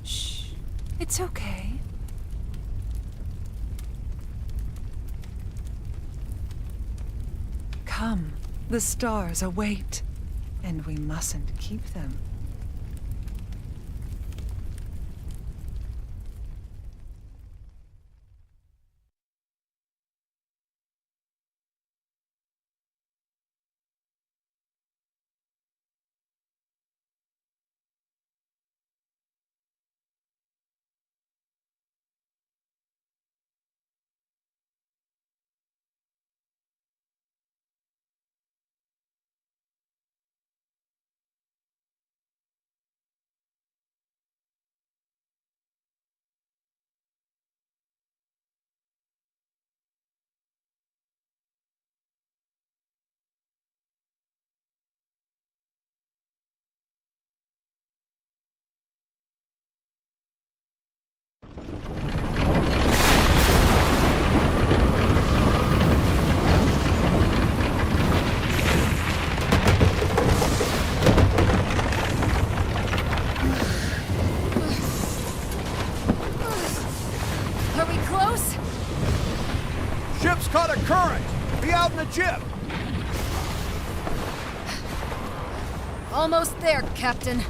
Shh. It's okay. Come. The stars await, and we mustn't keep them. Ship's caught a current! Be out in the jib! Almost there, Captain.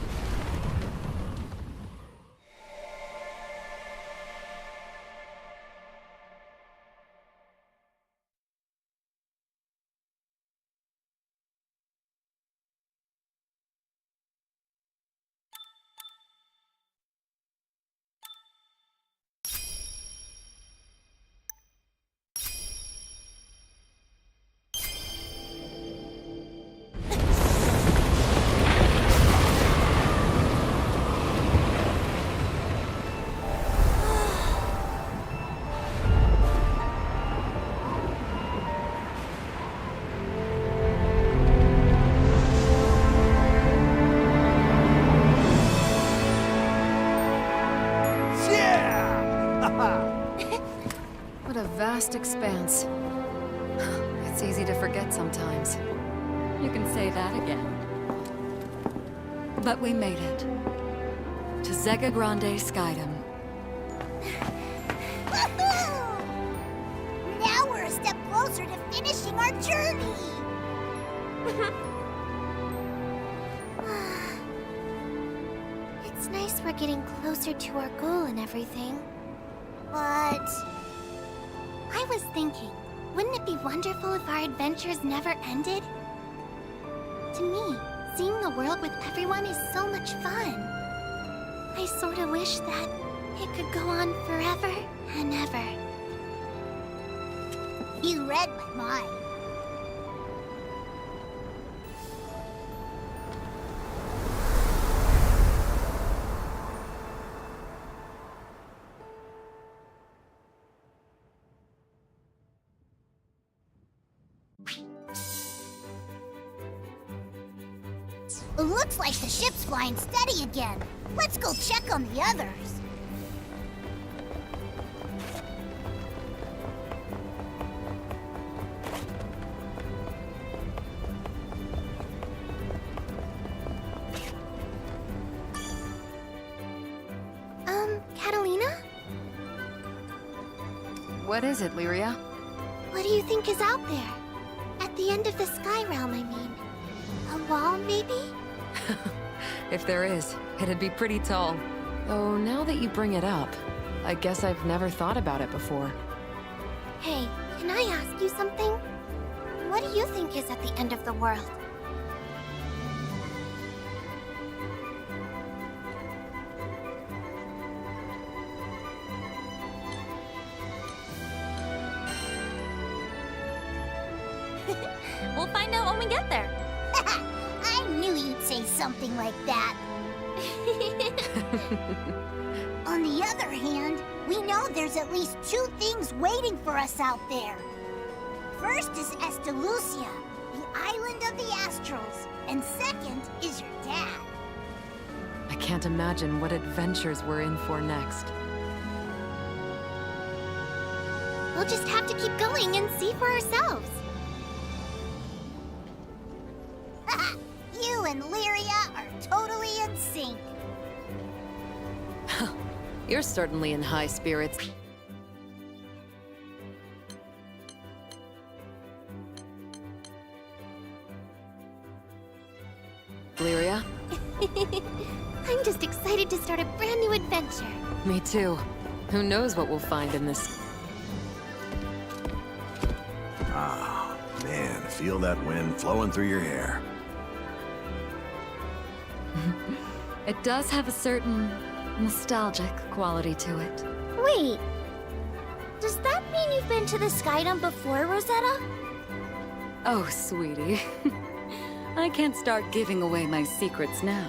What a vast expanse. It's easy to forget sometimes. You can say that again. But we made it. To Zega Grande Skydom. Now we're a step closer to finishing our journey! It's It's nice we're getting closer to our goal and everything. But... I was thinking, wouldn't it be wonderful if our adventures never ended? To me, seeing the world with everyone is so much fun. I sorta wish that it could go on forever and ever. You read my mind. It looks like the ship's flying steady again. Let's go check on the others. Catalina? What is it, Lyria? What do you think is out there? At the end of the Sky Realm, I mean. A wall, maybe? If there is, it'd be pretty tall. Though now that you bring it up, I guess I've never thought about it before. Hey, can I ask you something? What do you think is at the end of the world? We'll find out when we get there. I knew you'd say something like that. On the other hand, we know there's at least two things waiting for us out there. First is Estalucia, the island of the Astrals, and second is your dad. I can't imagine what adventures we're in for next. We'll just have to keep going and see for ourselves. You and Lyria are totally in sync. You're certainly in high spirits. Lyria? I'm just excited to start a brand new adventure. Me too. Who knows what we'll find in this... Ah, man, feel that wind flowing through your hair. It does have a certain nostalgic quality to it. Wait, does that mean you've been to the Skydome before, Rosetta? Oh, sweetie. I can't start giving away my secrets now.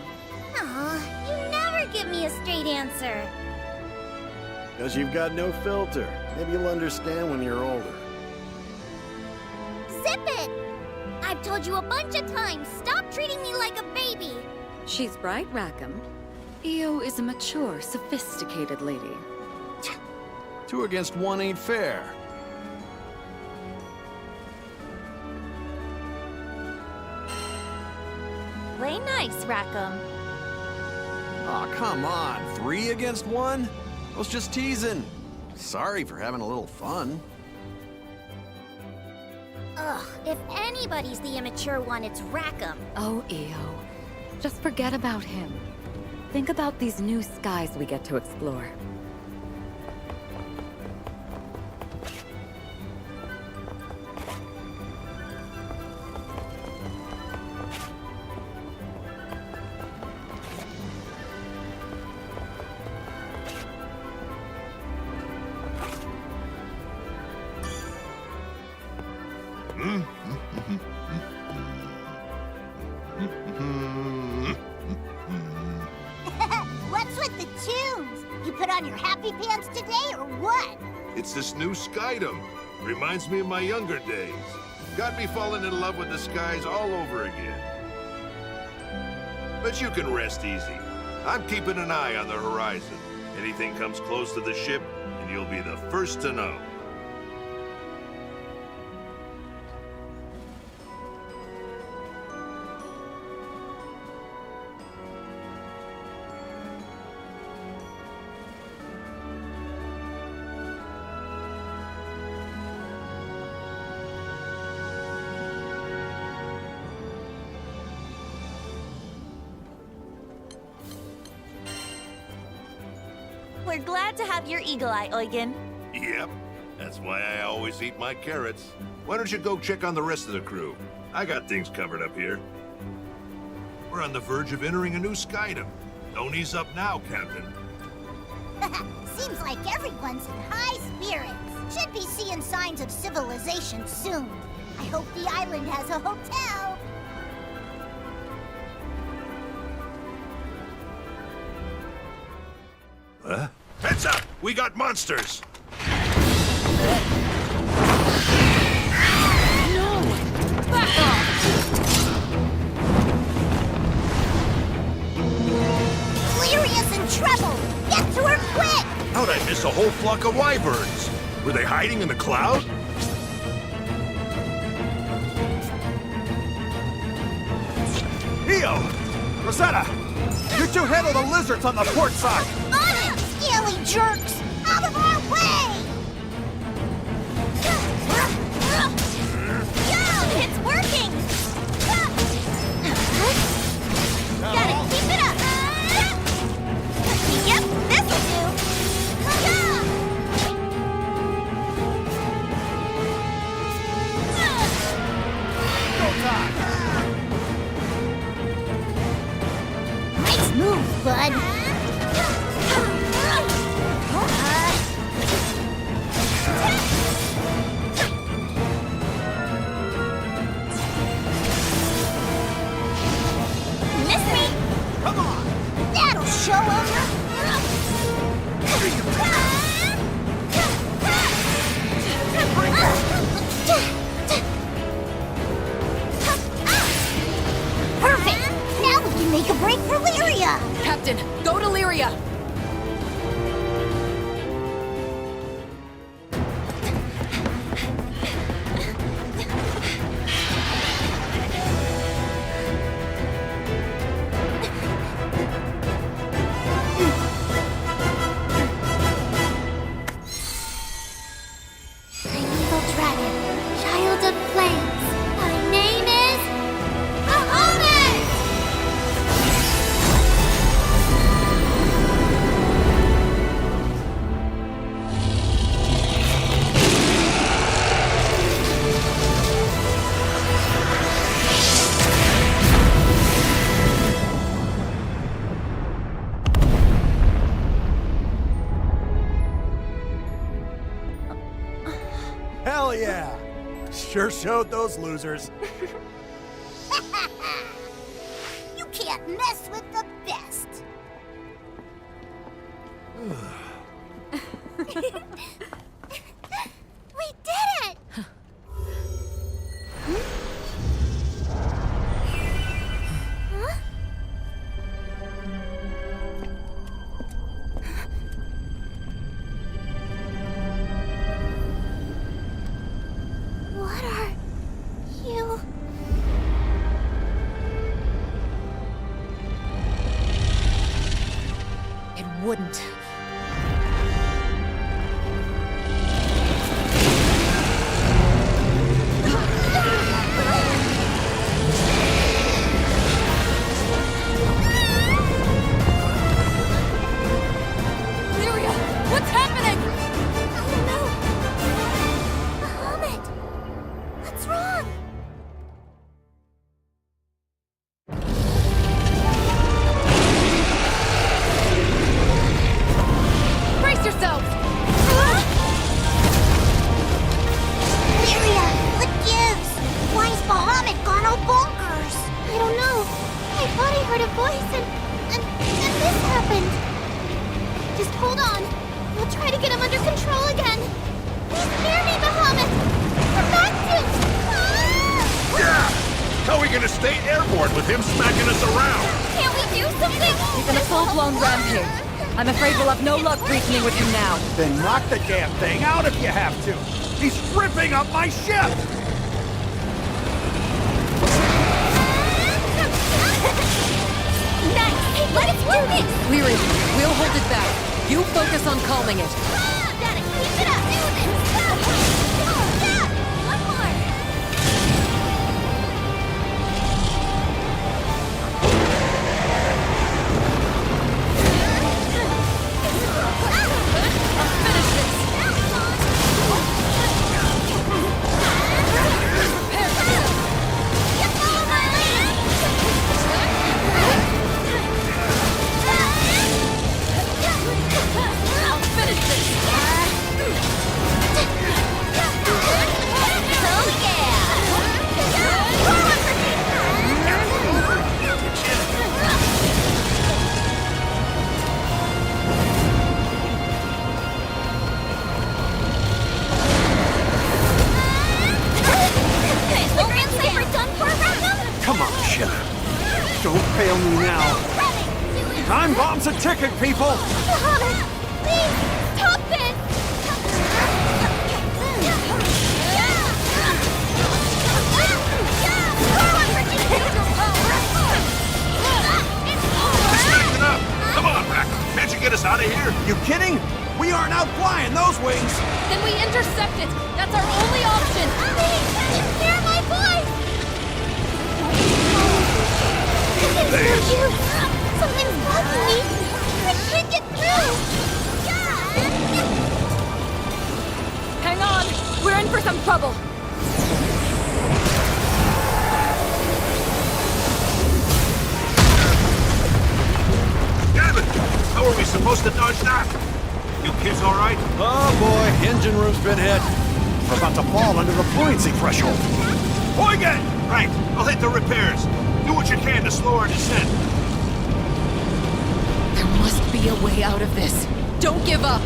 Aw, you never give me a straight answer. Because you've got no filter. Maybe you'll understand when you're older. Zip it! I've told you a bunch of times, stop treating me like a baby. She's right, Rackham. Io is a mature, sophisticated lady. 2 against 1 ain't fair. Play nice, Rackham. Aw, come on. 3 against 1? I was just teasing. Sorry for having a little fun. Ugh, if anybody's the immature one, it's Rackham. Oh, Io. Just forget about him. Think about these new skies we get to explore. What's with the tunes? You put on your happy pants today, or what? It's this new Skydome. Reminds me of my younger days. Got me falling in love with the skies all over again. But you can rest easy. I'm keeping an eye on the horizon. Anything comes close to the ship, and you'll be the first to know. We're glad to have your eagle eye, Eugen. Yep, that's why I always eat my carrots. Why don't you go check on the rest of the crew? I got things covered up here. We're on the verge of entering a new skydom. Don't ease up now, Captain. Seems like everyone's in high spirits. Should be seeing signs of civilization soon. I hope the island has a hotel. Huh? Heads up! We got monsters! Lyria's in trouble! Get to her quick! How'd I miss a whole flock of wyverns? Were they hiding in the cloud? Io! Rosetta! You two handle the lizards on the port side! On it, scaly jerks! Out of our way! It's working! Gotta keep it up! Yep, this'll do! Nice move, bud. Miss me! Come on! That'll show 'em. Perfect! Now we can make a break for Lyria! Captain, go to Lyria! Primeval dragon, child of flames. My name is Bahamut! Hell yeah! Sure showed those losers. You can't mess with the best. We did it! Huh? What are you? It wouldn't. Lyria, what's happening? Oh no! Bahamut! What's wrong? Brace yourselves! Lyria, what gives? Why's Bahamut gone all bonkers? I don't know. I thought I heard a voice and this happened. Just hold on. We'll try to get him under control again. Please spare me, Bahamut! We're back to... Ah! Yeah! How are we gonna stay airborne with him smacking us around? Can't we do something? He's in a full-blown rampage. I'm afraid we'll have no luck reasoning with him now. Then knock the damn thing out if you have to! He's ripping up my ship! Nice! Let us work it! Lyria, we'll hold it back. You focus on calming it. Gotta keep it up! Do this! One more! Ah! Time bomb's a ticket, people! Bahamut, please, stop this! It's not even up! Come on, Rack! Can't you get us out of here? You kidding? We aren't out flying those wings! Then we intercept it. That's our only option. Please, hear my voice! It's There. not you! Something's blocking me! I can't get through! Hang on. We're in for some trouble. Damn it! How are we supposed to dodge that? You kids all right? Oh boy, engine room's been hit. We're about to fall under the buoyancy threshold. Boygan! Right, I'll hit the repairs. Do what you can to slow our descent. There must be a way out of this. Don't give up.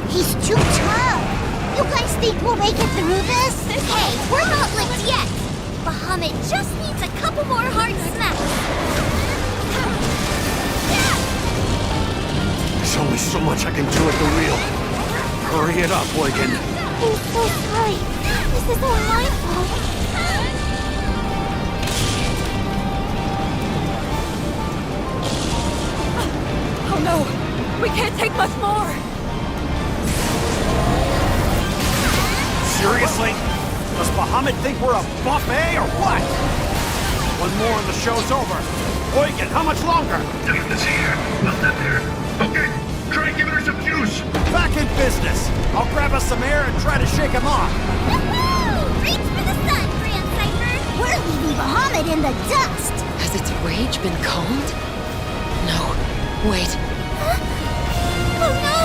He's too tall. You guys think we'll make it through this? Hey, we're not licked yet! Bahamut just needs a couple more hard smacks. There's only so much I can do at the wheel. Hurry it up, Boykin. I'm so sorry. This is all my fault. Oh no. We can't take much more. Seriously? Does Bahamut think we're a buffet or what? One more and the show's over. Boykin, how much longer? This here, not that there. Okay, try giving her some juice. Back in business. I'll grab us some air and try to shake him off. Woohoo! Reach for the sun, Grand Cypher! We're leaving Bahamut in the dust. Has its rage been calmed? No. Wait. Oh no!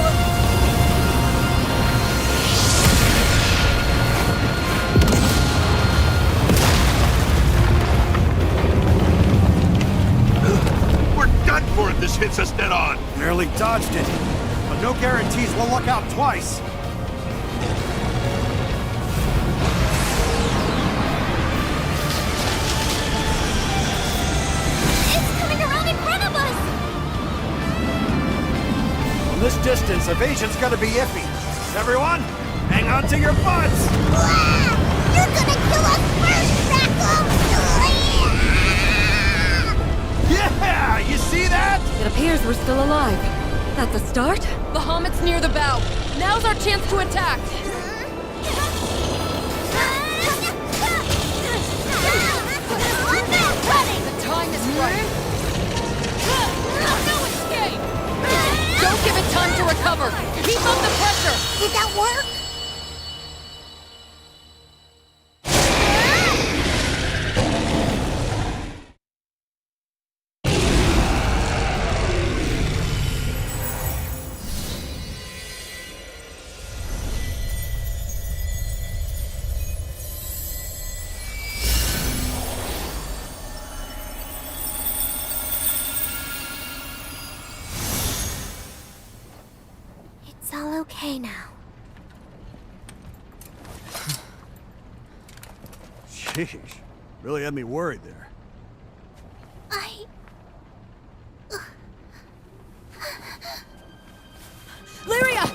We're done for if this hits us dead on. Nearly dodged it. But no guarantees we'll look out twice. It's coming around in front of us! From this distance, evasion's gonna be iffy. Everyone, hang on to your butts! Ah! You're gonna kill us first, Rackham! Yeah! You see that? It appears we're still alive. That's a start? Bahamut's near the bow. Now's our chance to attack. The time is right. No escape! Don't give it time to recover. Keep up the pressure. Did that work? It's all okay now. Sheesh. Really had me worried there. Lyria!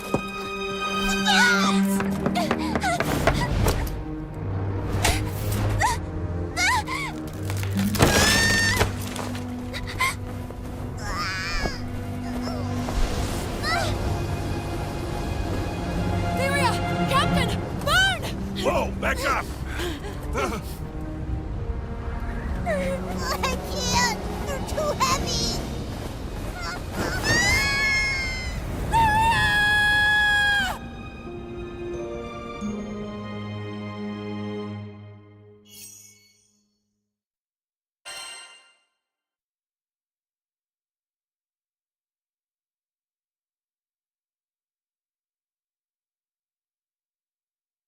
Lyria! Captain! Burn! Whoa, back up! I can't! You're too heavy!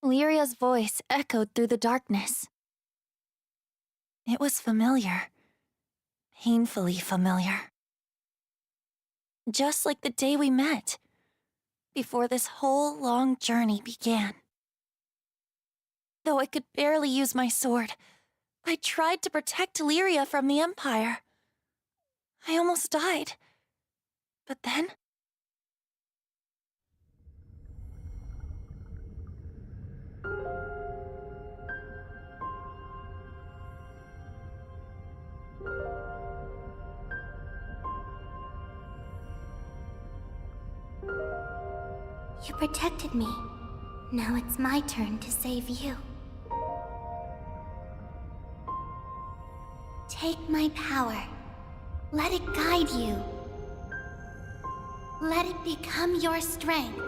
Lyria's voice echoed through the darkness. It was familiar. Painfully familiar. Just like the day we met. before this whole long journey began. Though I could barely use my sword, I tried to protect Lyria from the Empire. I almost died. But then... You protected me. Now it's my turn to save you. Take my power. Let it guide you. Let it become your strength.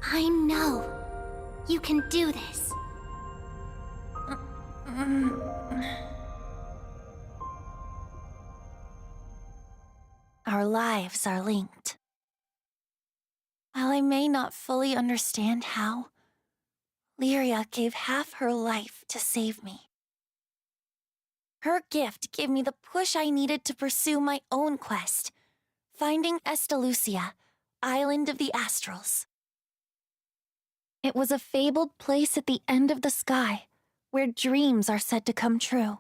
I know you can do this. Our lives are linked. While I may not fully understand how, Lyria gave half her life to save me. Her gift gave me the push I needed to pursue my own quest, finding Estalucia, Island of the Astrals. It was a fabled place at the end of the sky, where dreams are said to come true.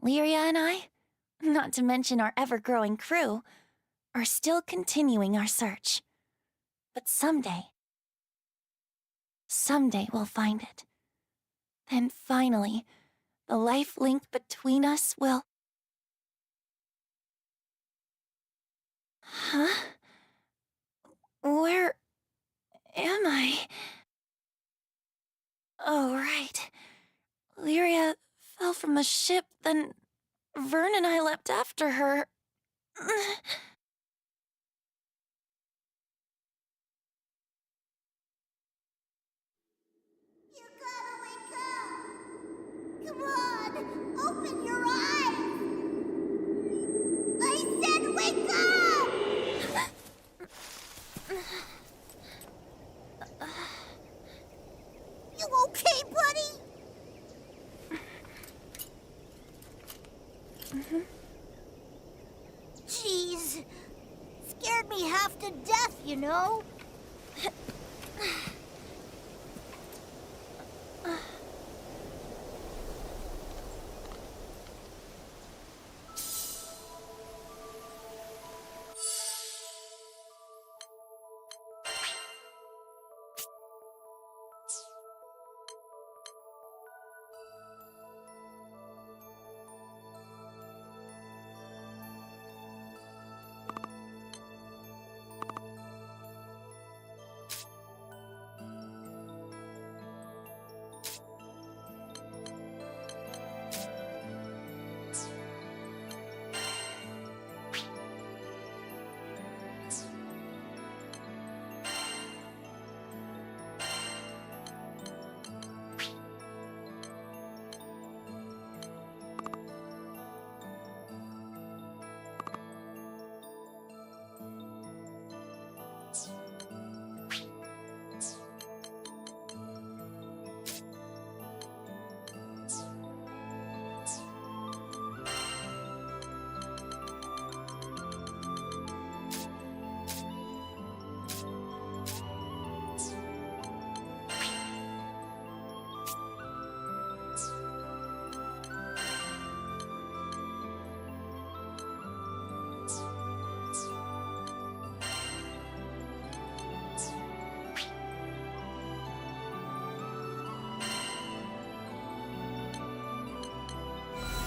Lyria and I, not to mention our ever-growing crew, are still continuing our search. But someday we'll find it. Then finally, the life link between us will... Huh? Where am I? Oh, right. Lyria fell from the ship, then Vern and I leapt after her. You gotta wake up! Come on! Open your eyes! I said wake up! You okay, buddy? Jeez. Scared me half to death, you know?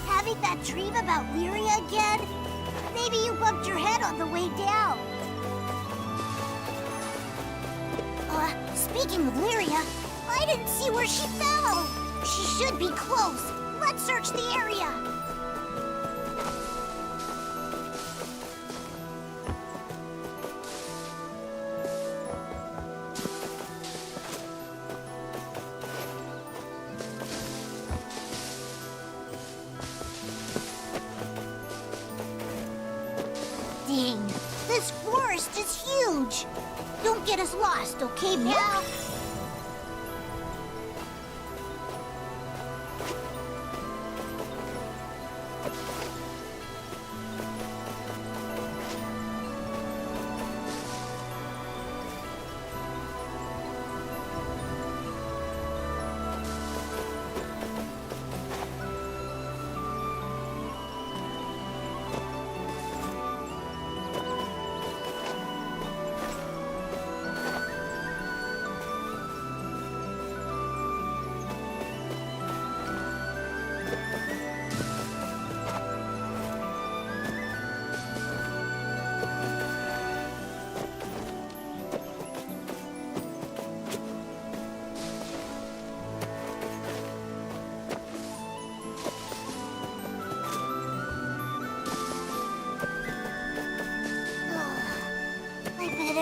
Having that dream about Lyria again? Maybe you bumped your head on the way down. Speaking of Lyria, I didn't see where she fell. She should be close. Let's search the area. Dang, this forest is huge. Don't get us lost, okay, pal?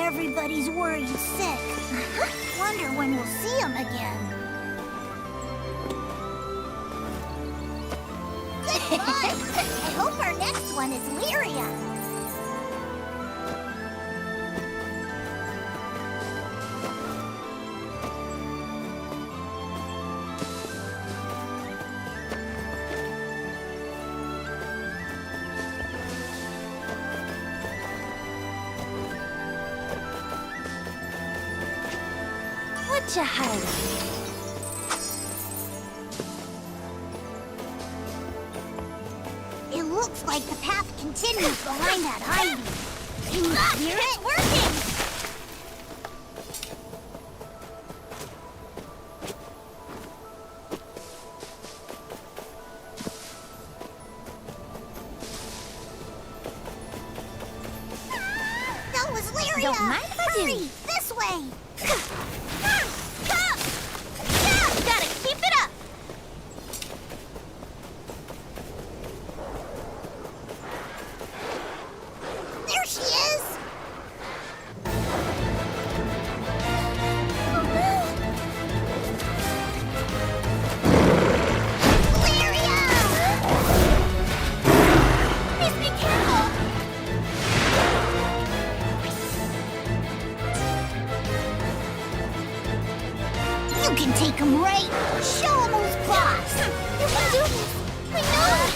Everybody's worried sick. Wonder when we'll see him again. Good find! I hope our next one is Lyria. What you hiding? It looks like the path continues behind that ivy. Can you hear it? It's working! That was Lyria! Don't mind if I do. Hurry! This way! Gotta keep it up! There she is! Lyria! Please be careful! You can take him right. Show him who's boss. You can do this. I know.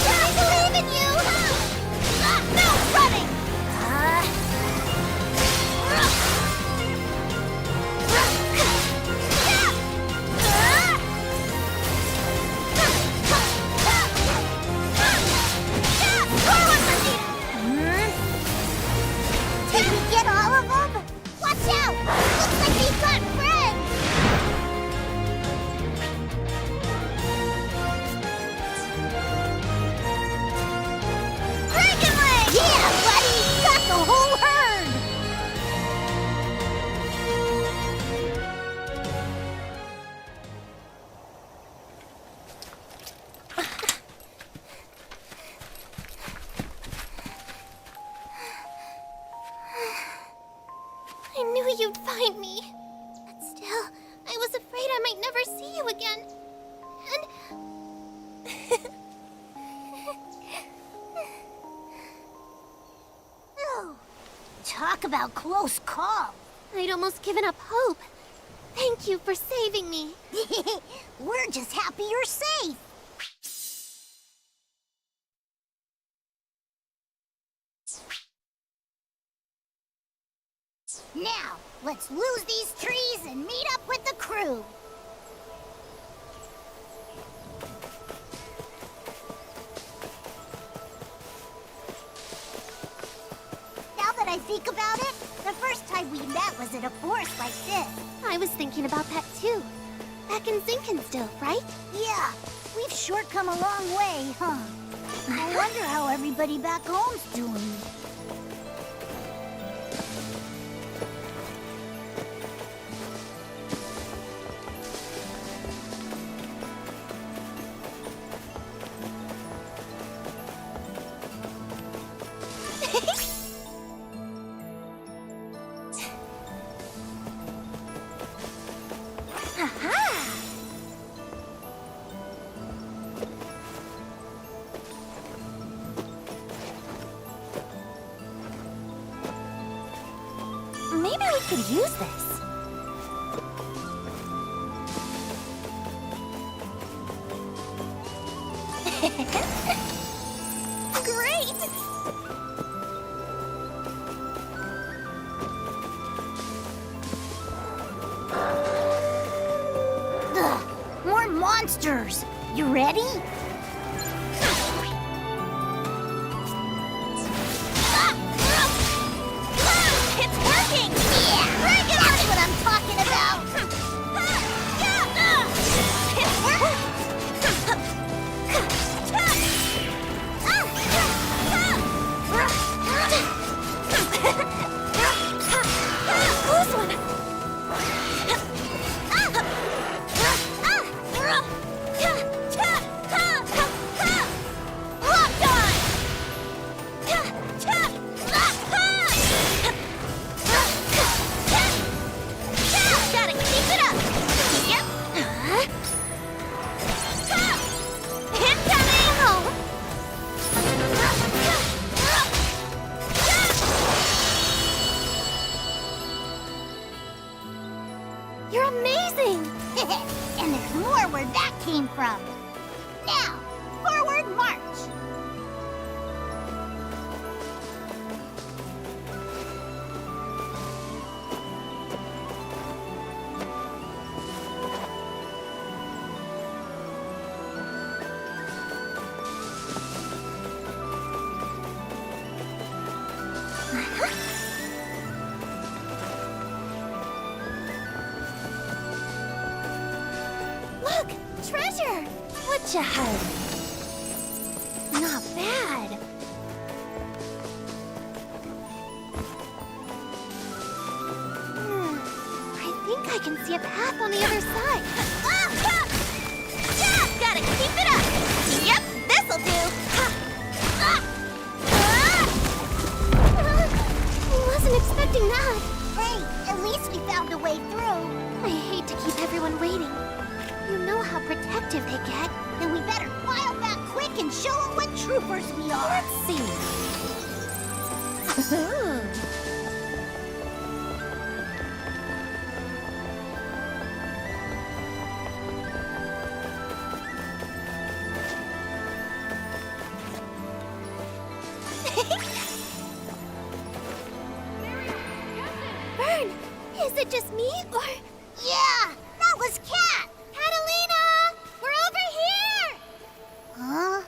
I believe in you! No running! Did we get all of them? Watch out! Looks like we've got friends! Dragon Leg! Yeah, buddy! Got the whole herd! I knew you'd find me. But still, I was afraid I might never see you again. And... Oh, talk about close call. I'd almost given up hope. Thank you for saving me. We're just happy you're safe. Now, let's lose these trees and meet up with the crew. Now that I think about it, the first time we met was in a forest like this. I was thinking about that too. Back in Zinkenstill, right? Yeah, we've sure come a long way, huh? I wonder how everybody back home's doing. Maybe we could use this. Great! Ugh, more monsters! You ready? It's working! Yeah! You're amazing! And there's more where that came from. Now, forward march! Look! Treasure! What you had? Not bad. I think I can see a path on the other side. Yeah! Gotta keep it up! Yep, this'll do! Wasn't expecting that. Hey, at least we found a way through. I hate to keep everyone waiting. You know how protective they get. Then we better file back quick and show them what troopers we are. Let's see. Vern, is it just me or... Yeah, that was Cat! Catalina! We're over here! Huh?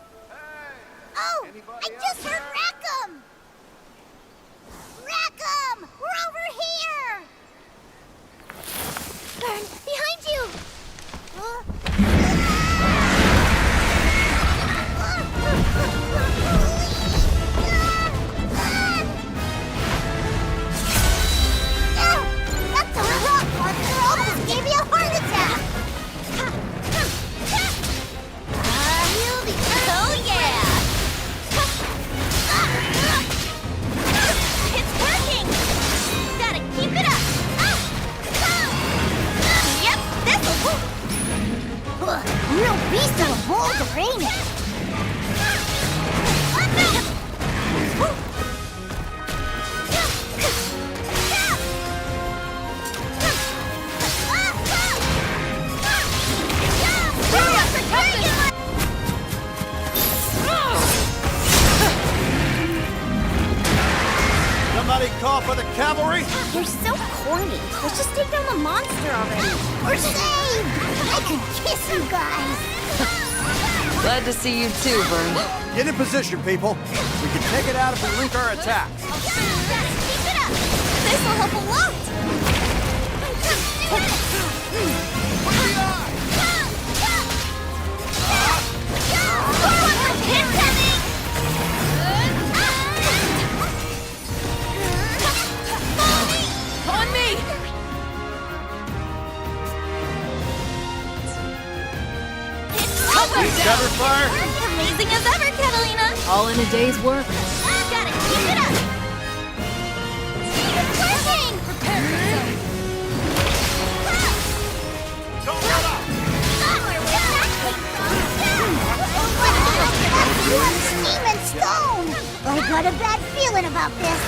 Oh, I just heard Rackham! Rackham! We're over here! Vern, behind you! That's a rock monster almost gave me a heart attack! Oh yeah! It's working! Gotta keep it up! Yep, this'll... Real beast of a boulder, ain't it? Somebody call for the cavalry? You're so corny. Let's just take down the monster already. Or save! I could kiss you guys. Glad to see you too, Vern. Get in position, people. We can take it out if we link our attacks. Gotta keep it up. This'll help a lot. Incoming! On me! Cover fire! Amazing as ever, Catalina! All in a day's work. Gotta keep it up! It's working! Don't let up! You have steam and stone! I got a bad feeling about this.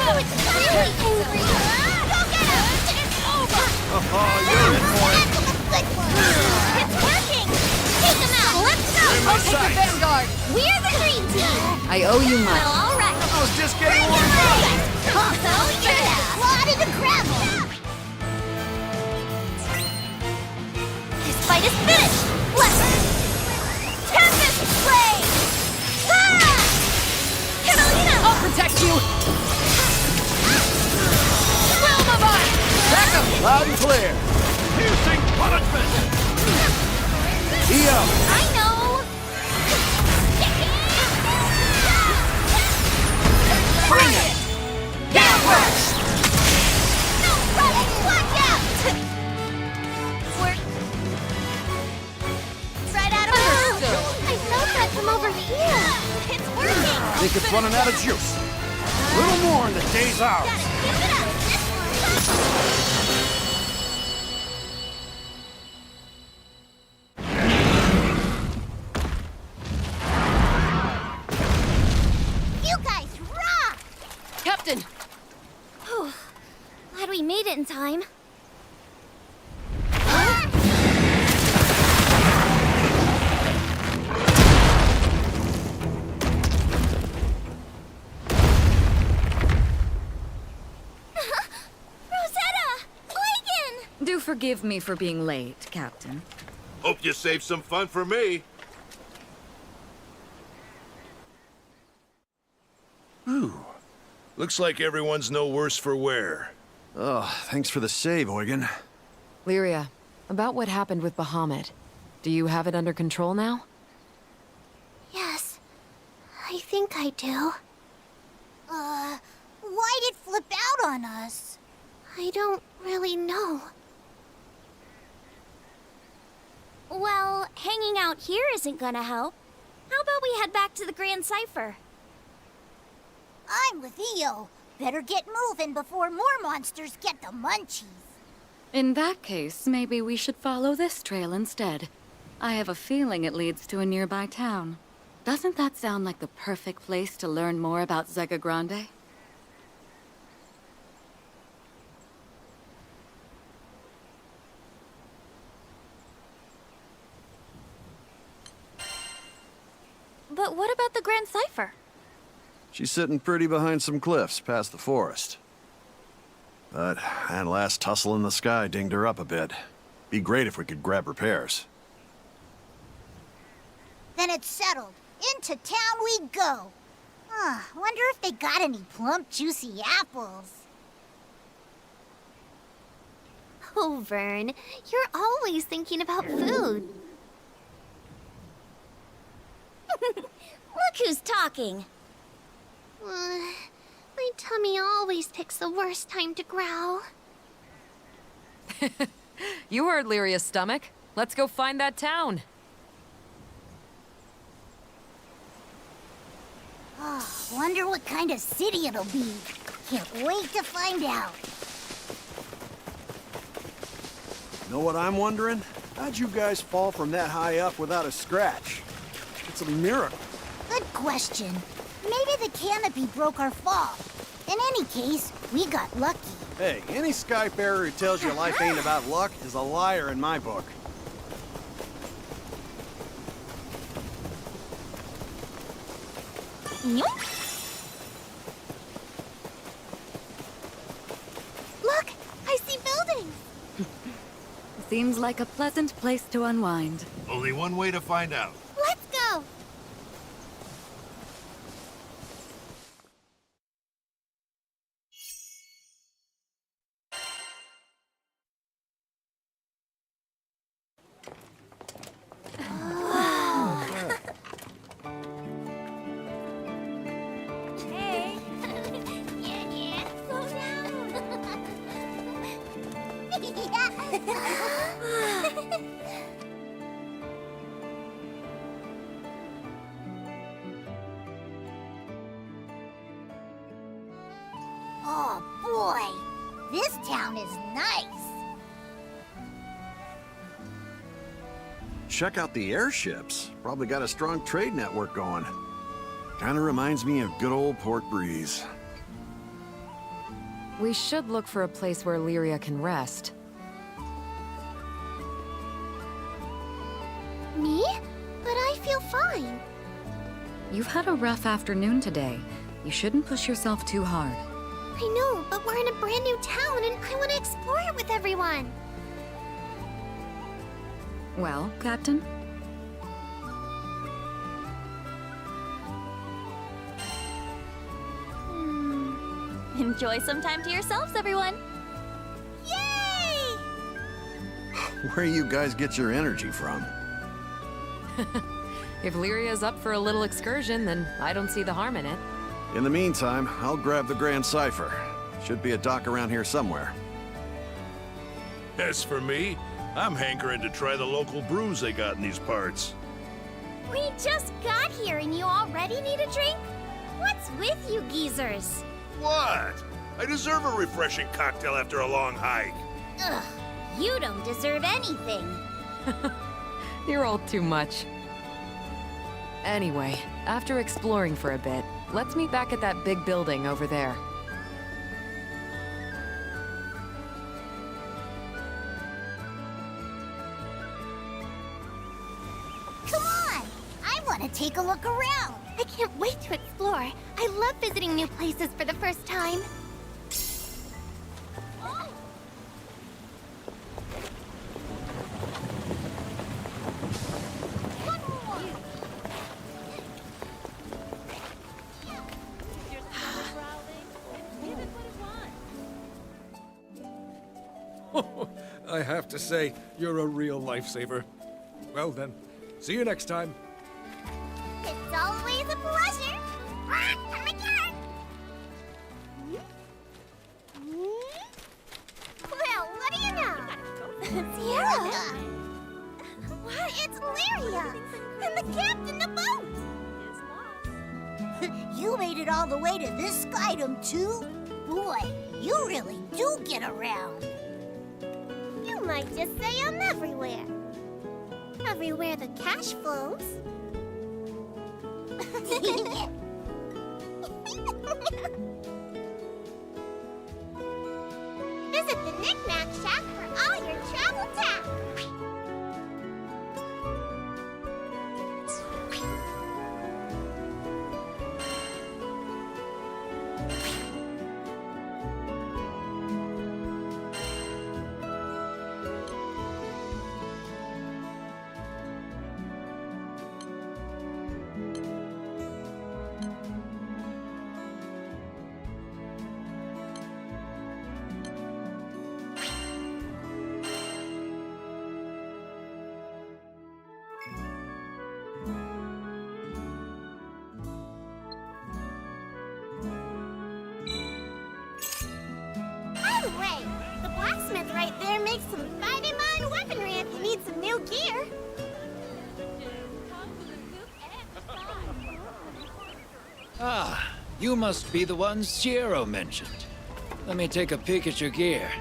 Oh, it's really angry! Go get him! It's over! You're in for it. Good one! It's working! Take him out! Let's go! I'll take the vanguard. We're the green team! I owe you Well, much. all right. I was just getting Bring warmed it up. on! Oh, yeah! Slot into gravel! This fight is finished! Let's... Tempest Blade! Ah! Catalina! I'll protect you. Realm of Ice. Back up. Loud and clear. Piercing punishment. EO. I know! Bring it. Downward! No, running! Watch out! We're... Right out of I felt that from over here! It's working! Think it's running out of juice. A little more and the day's ours. Gotta keep it up! You guys rock! Captain! Whew. Glad we made it in time. Do forgive me for being late, Captain. Hope you saved some fun for me. Whew. Looks like everyone's no worse for wear. Oh, thanks for the save, Eugen. Lyria, about what happened with Bahamut. Do you have it under control now? Yes, I think I do. Why'd it flip out on us? I don't really know. Well, hanging out here isn't gonna help. How about we head back to the Grand Cipher? I'm with Eo. Better get moving before more monsters get the munchies. In that case, maybe we should follow this trail instead. I have a feeling it leads to a nearby town. Doesn't that sound like the perfect place to learn more about Zega Grande? But what about the Grand Cipher? She's sitting pretty behind some cliffs past the forest. But that last tussle in the sky dinged her up a bit. Be great if we could grab repairs. Then it's settled. Into town we go. Wonder if they got any plump, juicy apples. Oh, Vern, you're always thinking about food. Look who's talking. My tummy always picks the worst time to growl. You heard Lyria's stomach. Let's go find that town. Wonder what kind of city it'll be. Can't wait to find out. Know what I'm wondering? How'd you guys fall from that high up without a scratch? It's a miracle. Good question. Maybe the canopy broke our fall. In any case, we got lucky. Hey, any skyfarer who tells you life ain't about luck is a liar in my book. Look, I see buildings. Seems like a pleasant place to unwind. Only one way to find out. Let's go. Hey. Yeah. Slow down. Oh, boy. This town is nice. Check out the airships. Probably got a strong trade network going. Kinda reminds me of good old Port Breeze. We should look for a place where Lyria can rest. Me? But I feel fine. You've had a rough afternoon today. You shouldn't push yourself too hard. I know, but we're in a brand new town and I want to explore it with everyone. Well, Captain? Enjoy some time to yourselves, everyone. Yay! Where you guys get your energy from? If Lyria's up for a little excursion, then I don't see the harm in it. In the meantime, I'll grab the Grand Cipher. Should be a dock around here somewhere. As for me, I'm hankering to try the local brews they got in these parts. We just got here and you already need a drink? What's with you geezers? What? I deserve a refreshing cocktail after a long hike. Ugh, you don't deserve anything. You're all too much. Anyway, after exploring for a bit, let's meet back at that big building over there. take a look around. I can't wait to explore. I love visiting new places for the first time. I have to say, you're a real lifesaver. Well then, see you next time. It's always a pleasure. Come again. Well, what do you know? Sierra. What? It's Lyria. And the captain of the boat. You made it all the way to this skydom, too? Boy, you really do get around. You might just say I'm everywhere. Everywhere the cash flows. Visit the Knick-Knack Shack for all your travel tech. By the way, the blacksmith right there makes some fine weaponry if you need some new gear. Ah, you must be the one Sierra mentioned. Let me take a peek at your gear.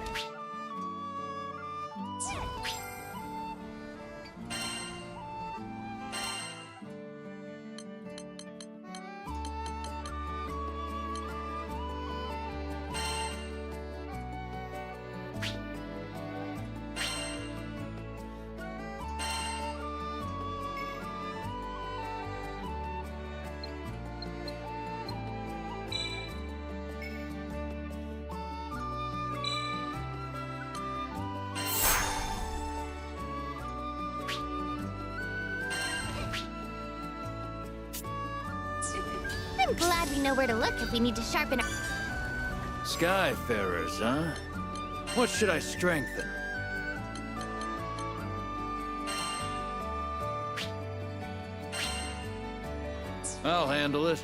I'm glad we know where to look if we need to sharpen our... Skyfarers, huh? What should I strengthen? I'll handle it.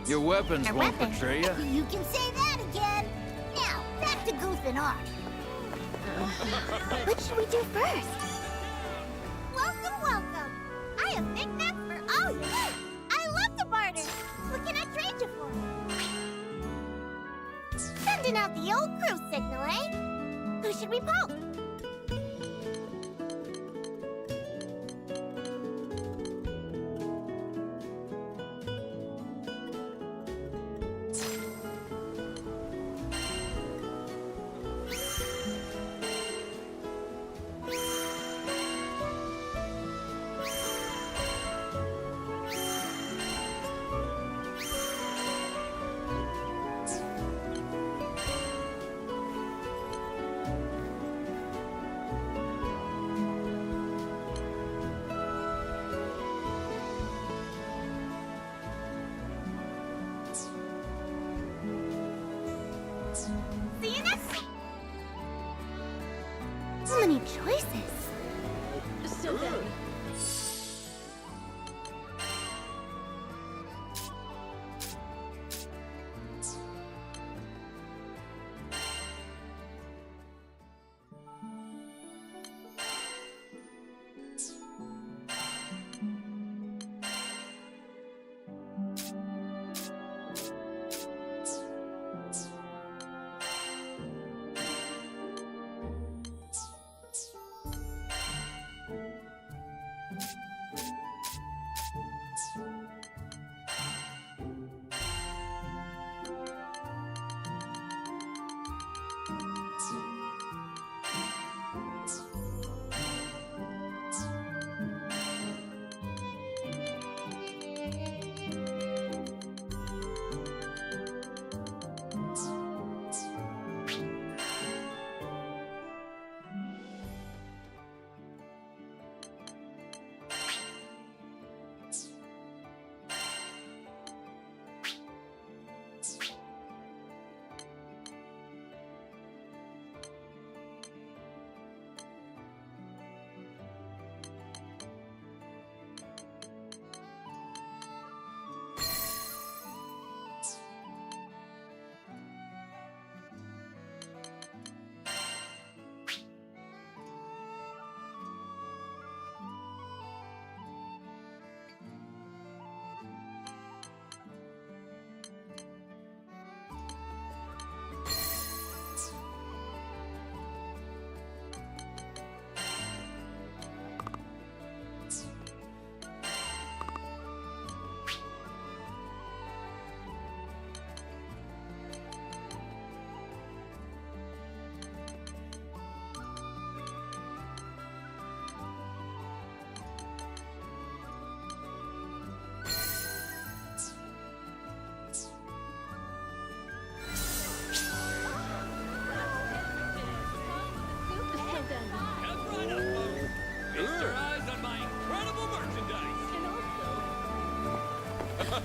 Your weapons Our won't weapon. betray you. You can say that again. Now, back to goofing off. What should we do first? Welcome, welcome. I have knickknacks for all you. I love to barter. What can I trade you for? Sending out the old crew signal, eh? Who should we poke?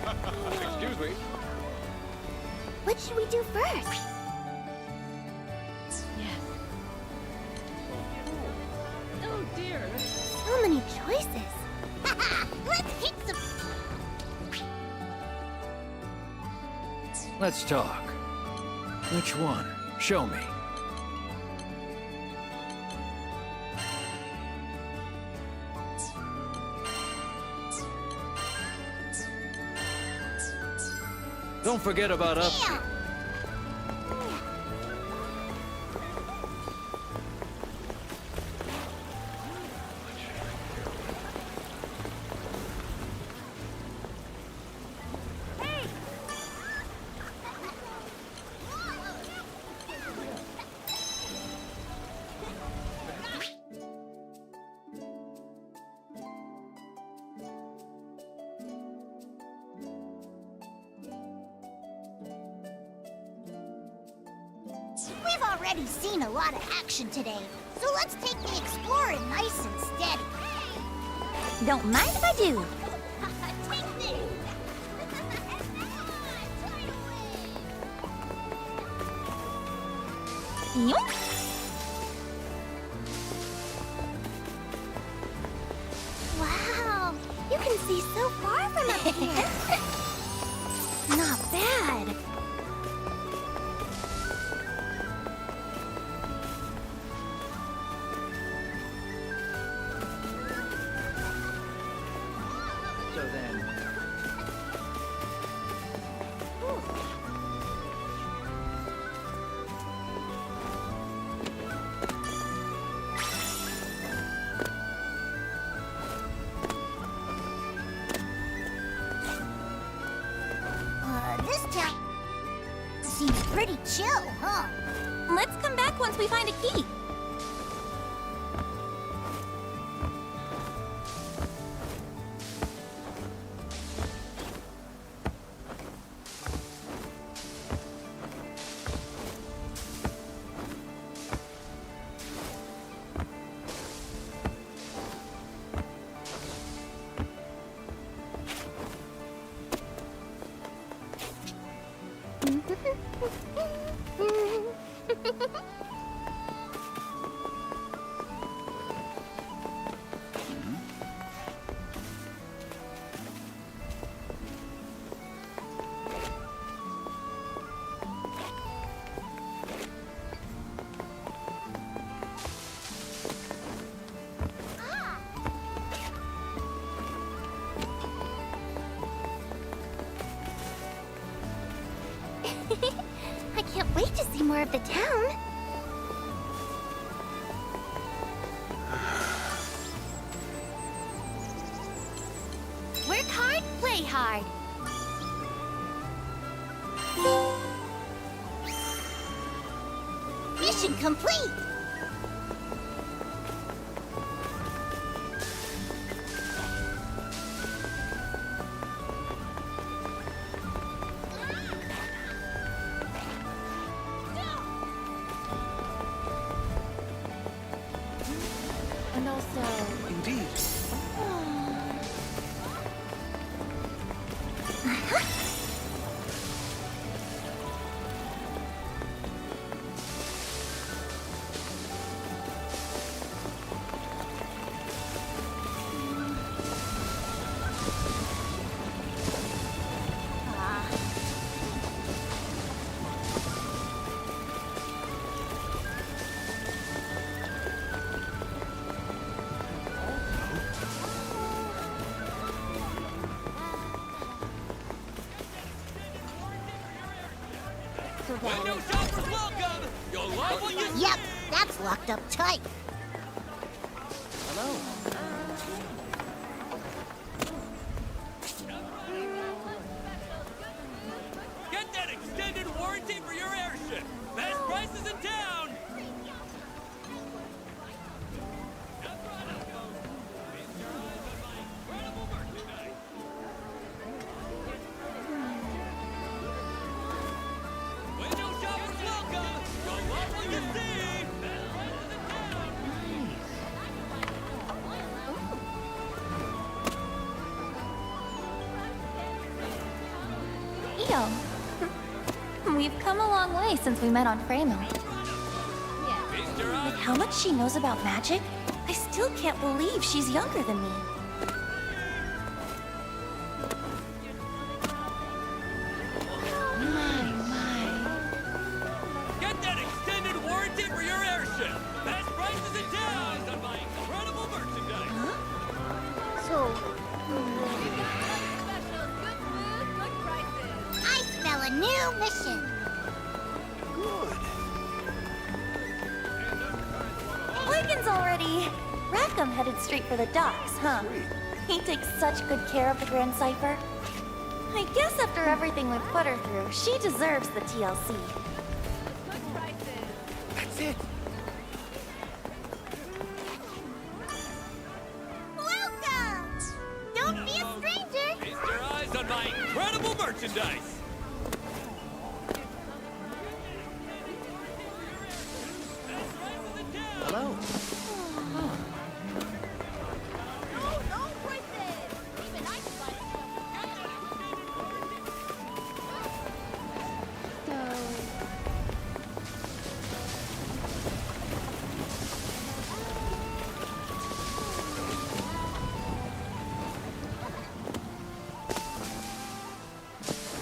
Excuse me. What should we do first? Oh dear. So many choices. Let's pick some. Let's talk. Which one? Show me. Don't forget about upkeep. We've already seen a lot of action today, so let's take the exploring nice and steady. Don't mind if I do. Take this! Yoink. Wow, you can see so far from up here. Not bad. So then, This town seems pretty chill, huh? Let's come back once we find a key. I can't wait to see more of the town. Work hard, play hard. Mission complete! And also, Indeed. Window shoppers welcome! You'll love what you Yep, that's locked up tight. get that extended warranty for your airship. Best prices in town. Window shoppers welcome! You'll love what you see. Best prices in town. Theo. We've come a long way since we met on Freymill. With how much she knows about magic, I still can't believe she's younger than me. Get that extended warranty for your airship. Best prices in town on my incredible merchandise. I smell a new mission. Huygens already! Rackham headed straight for the docks, huh? He takes such good care of the Grand Cipher. I guess after everything we've put her through, she deserves the TLC. That's it. Welcome! Don't be a stranger. Feast your eyes on my incredible merchandise. Hello.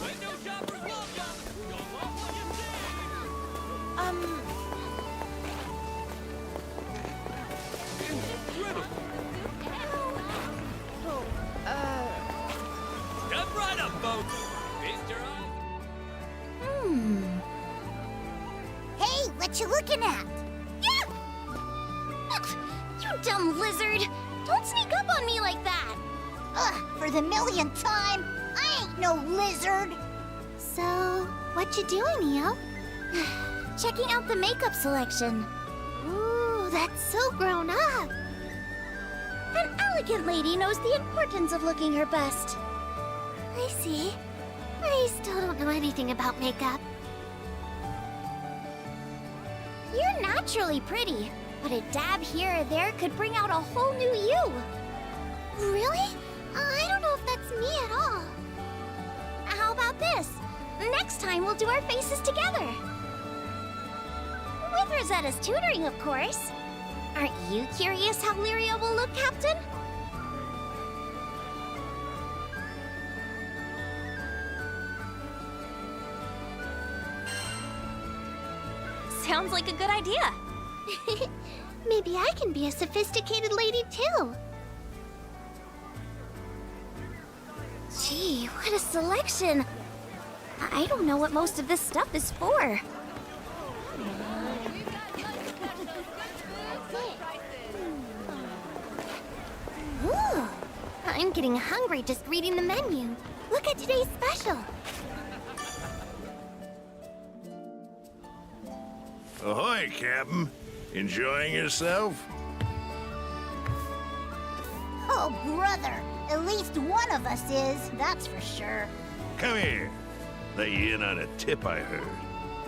Window shoppers welcome. Don't love what you see. Step right up, folks. Feast your eyes. Hey, what you looking at? Yeah! You dumb lizard! Don't sneak up on me like that! Ugh, for the millionth time, I ain't no lizard! So, what you doing, Neo? Checking out the makeup selection. Ooh, that's so grown up! An elegant lady knows the importance of looking her best. I see. I still don't know anything about makeup. You're naturally pretty, but a dab here or there could bring out a whole new you. Really? I don't know if that's me at all. How about this? Next time we'll do our faces together. With Rosetta's tutoring, of course. Aren't you curious how Lyria will look, Captain? Sounds like a good idea. Maybe I can be a sophisticated lady too. Gee, what a selection. I don't know what most of this stuff is for. Ooh, I'm getting hungry just reading the menu. Look at today's special. Ahoy, Captain. Enjoying yourself? Oh, brother. At least one of us is, that's for sure. Come here. Let you in on a tip I heard.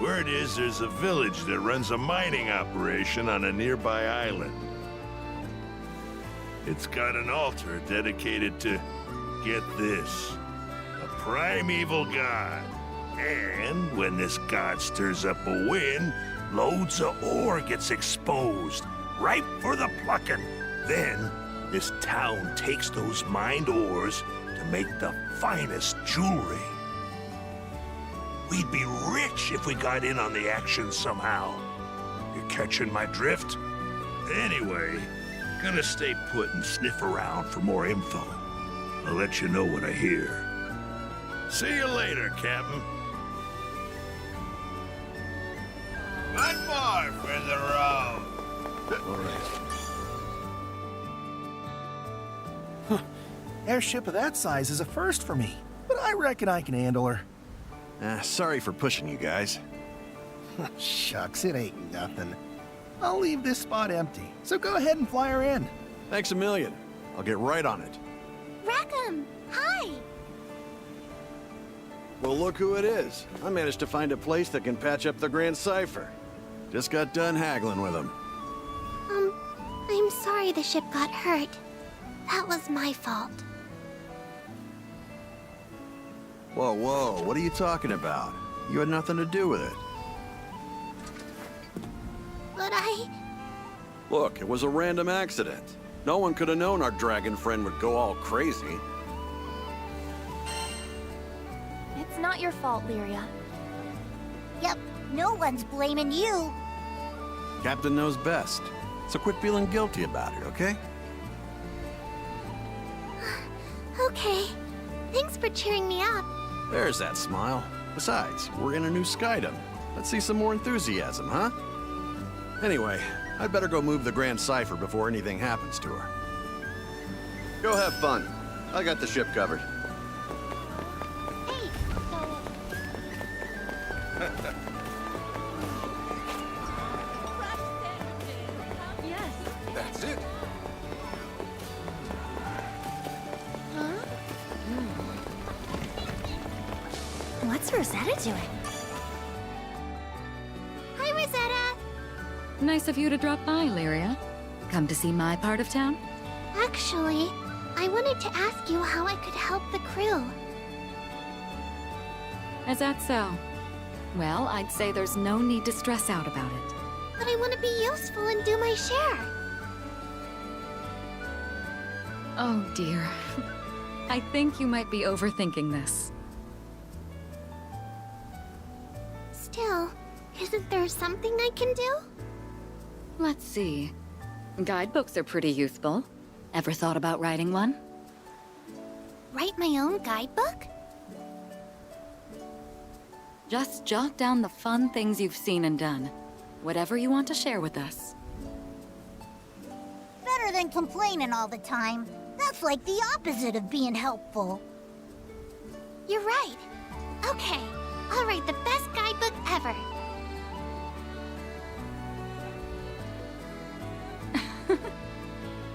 Word is there's a village that runs a mining operation on a nearby island. It's got an altar dedicated to, get this, a primeval god. And when this god stirs up a wind, loads of ore gets exposed, ripe for the plucking. Then, this town takes those mined ores to make the finest jewelry. We'd be rich if we got in on the action somehow. You catching my drift? Anyway, gonna stay put and sniff around for more info. I'll let you know what I hear. See you later, Captain. One more for the road. All right. Airship of that size is a first for me, but I reckon I can handle her. Sorry for pushing you guys. Shucks, it ain't nothing. I'll leave this spot empty, so go ahead and fly her in. Thanks a million. I'll get right on it. Rackham, hi! Well, look who it is. I managed to find a place that can patch up the Grand Cipher. Just got done haggling with him. I'm sorry the ship got hurt. That was my fault. Whoa, whoa, what are you talking about? You had nothing to do with it. But Look, it was a random accident. No one could have known our dragon friend would go all crazy. It's not your fault, Lyria. Yep, no one's blaming you. Captain knows best. So quit feeling guilty about it, okay? okay. Thanks for cheering me up. There's that smile. Besides, we're in a new skydom. Let's see some more enthusiasm, huh? Anyway, I'd better go move the Grand Cipher before anything happens to her. Go have fun. I got the ship covered. Hey, That's it. What's Rosetta doing? Hi, Rosetta. Nice of you to drop by, Lyria. Come to see my part of town? Actually, I wanted to ask you how I could help the crew. Is that so? Well, I'd say there's no need to stress out about it. But I want to be useful and do my share. Oh dear. I think you might be overthinking this. Still, isn't there something I can do? Let's see. Guidebooks are pretty useful. Ever thought about writing one? Write my own guidebook? Just jot down the fun things you've seen and done. Whatever you want to share with us. Better than complaining all the time. That's like the opposite of being helpful. You're right. Okay, I'll write the best guidebook ever.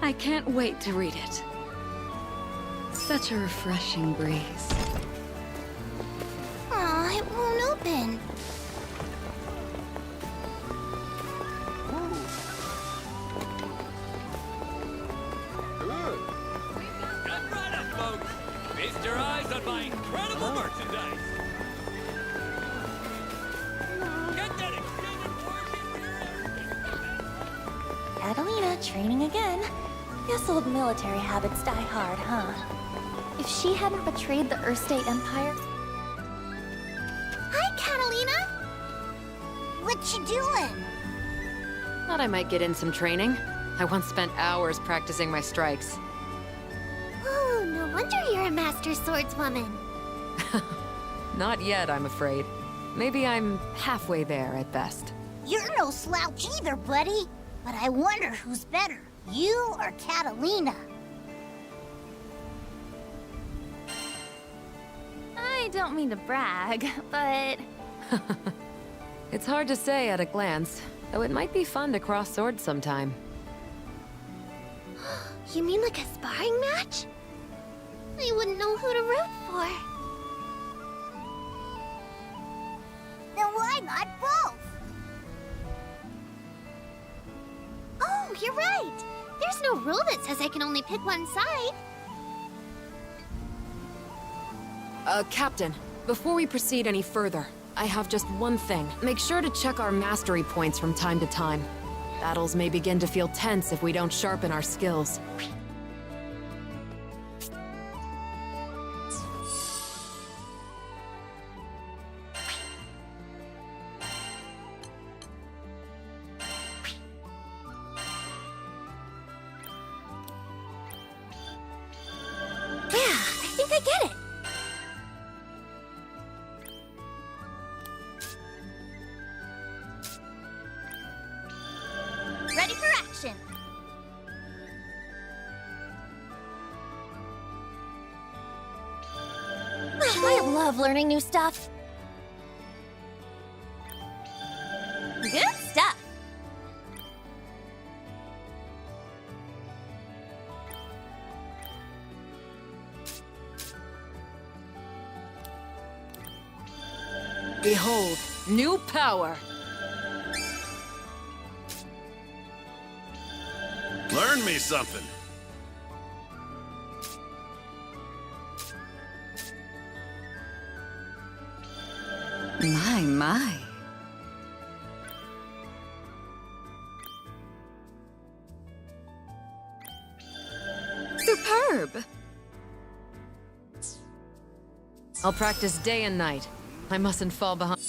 I can't wait to read it. Such a refreshing breeze. Aw, it won't open. Get right up, folks! Feast your eyes on my incredible merchandise! Get that extended warranty for your Catalina training again. Guess old military habits die hard, huh? If she hadn't betrayed the Earth-State Empire... Hi, Catalina! What you doing? Thought I might get in some training. I once spent hours practicing my strikes. Oh, no wonder you're a master swordswoman. Not yet, I'm afraid. Maybe I'm halfway there at best. You're no slouch either, buddy. But I wonder who's better, you or Catalina? I don't mean to brag, but... It's hard to say at a glance, though it might be fun to cross swords sometime. You mean like a sparring match? I wouldn't know who to root for. Then why not both? Oh, you're right. There's no rule that says I can only pick one side. Captain, before we proceed any further, I have just one thing. Make sure to check our mastery points from time to time. Battles may begin to feel tense if we don't sharpen our skills. Yeah, I think I get it. Ready for action. I love learning new stuff. Good stuff. Behold, new power! Learn me something. My. Superb! I'll practice day and night. I mustn't fall behind.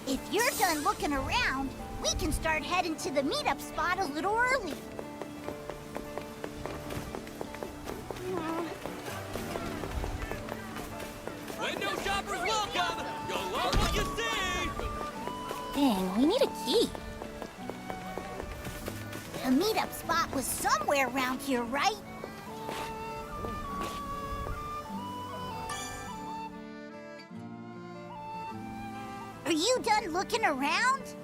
If you're done looking around, we can start heading to the meetup spot a little early. Window shoppers welcome! You'll love what you see! Dang, we need a key. The meetup spot was somewhere around here, right? Are you done looking around?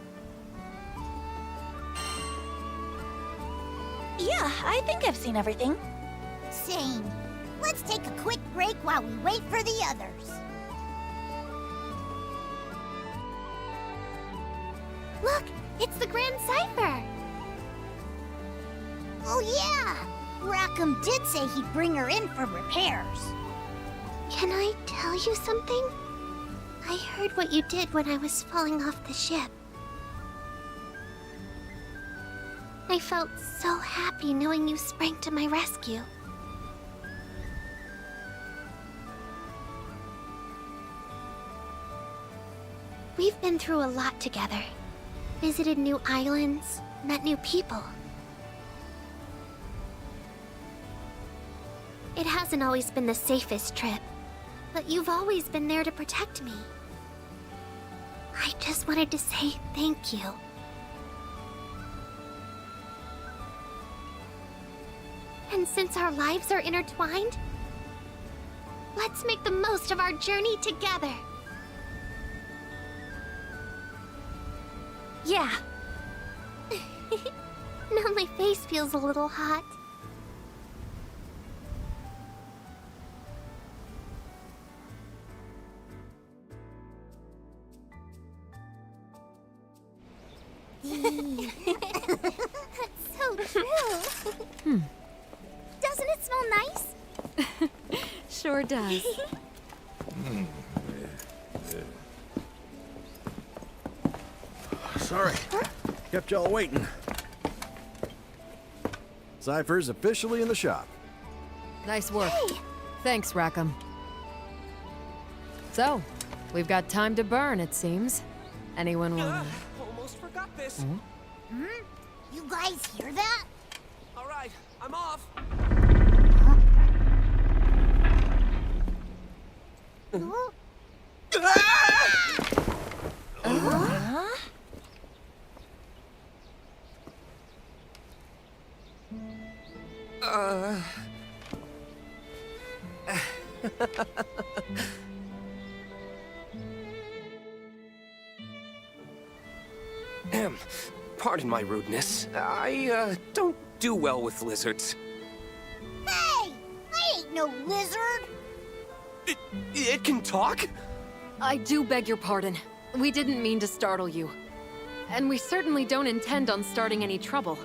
Yeah, I think I've seen everything. Same. Let's take a quick break while we wait for the others. Look, it's the Grand Cipher. Oh yeah! Rackham did say he'd bring her in for repairs. Can I tell you something? I heard what you did when I was falling off the ship. I felt so happy knowing you sprang to my rescue. We've been through a lot together. Visited new islands, met new people. It hasn't always been the safest trip, but you've always been there to protect me. I just wanted to say thank you. And since our lives are intertwined, let's make the most of our journey together. Yeah. Now my face feels a little hot. That's so true. Doesn't it smell nice? Sure does. Sorry. Kept y'all waiting. Cypher's officially in the shop. Nice work. Thanks, Rackham. So, we've got time to burn, it seems. Anyone want Almost forgot this. You guys hear that? All right, I'm off. Pardon my rudeness. I don't do well with lizards. Hey! I ain't no lizard! It can talk? I do beg your pardon. We didn't mean to startle you. And we certainly don't intend on starting any trouble.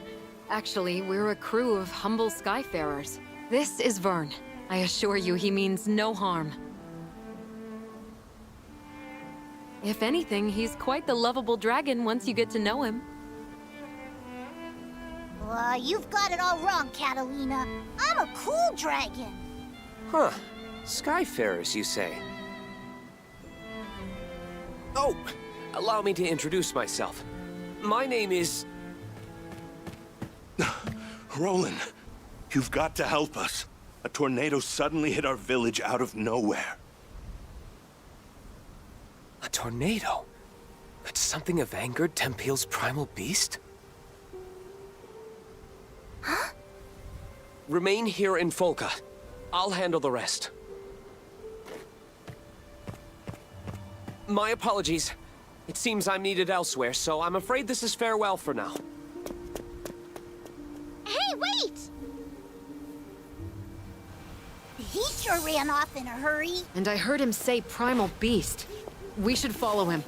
Actually, we're a crew of humble skyfarers. This is Vern. I assure you he means no harm. If anything, he's quite the lovable dragon once you get to know him. You've got it all wrong, Catalina. I'm a cool dragon. Huh. Skyfarers, you say? Oh, allow me to introduce myself. My name is... Roland, you've got to help us. A tornado suddenly hit our village out of nowhere. A tornado? Could something have angered Tempeal's primal beast? Huh? Remain here in Folca. I'll handle the rest. My apologies. It seems I'm needed elsewhere, so I'm afraid this is farewell for now. Hey, wait! He sure ran off in a hurry. And I heard him say primal beast. We should follow him.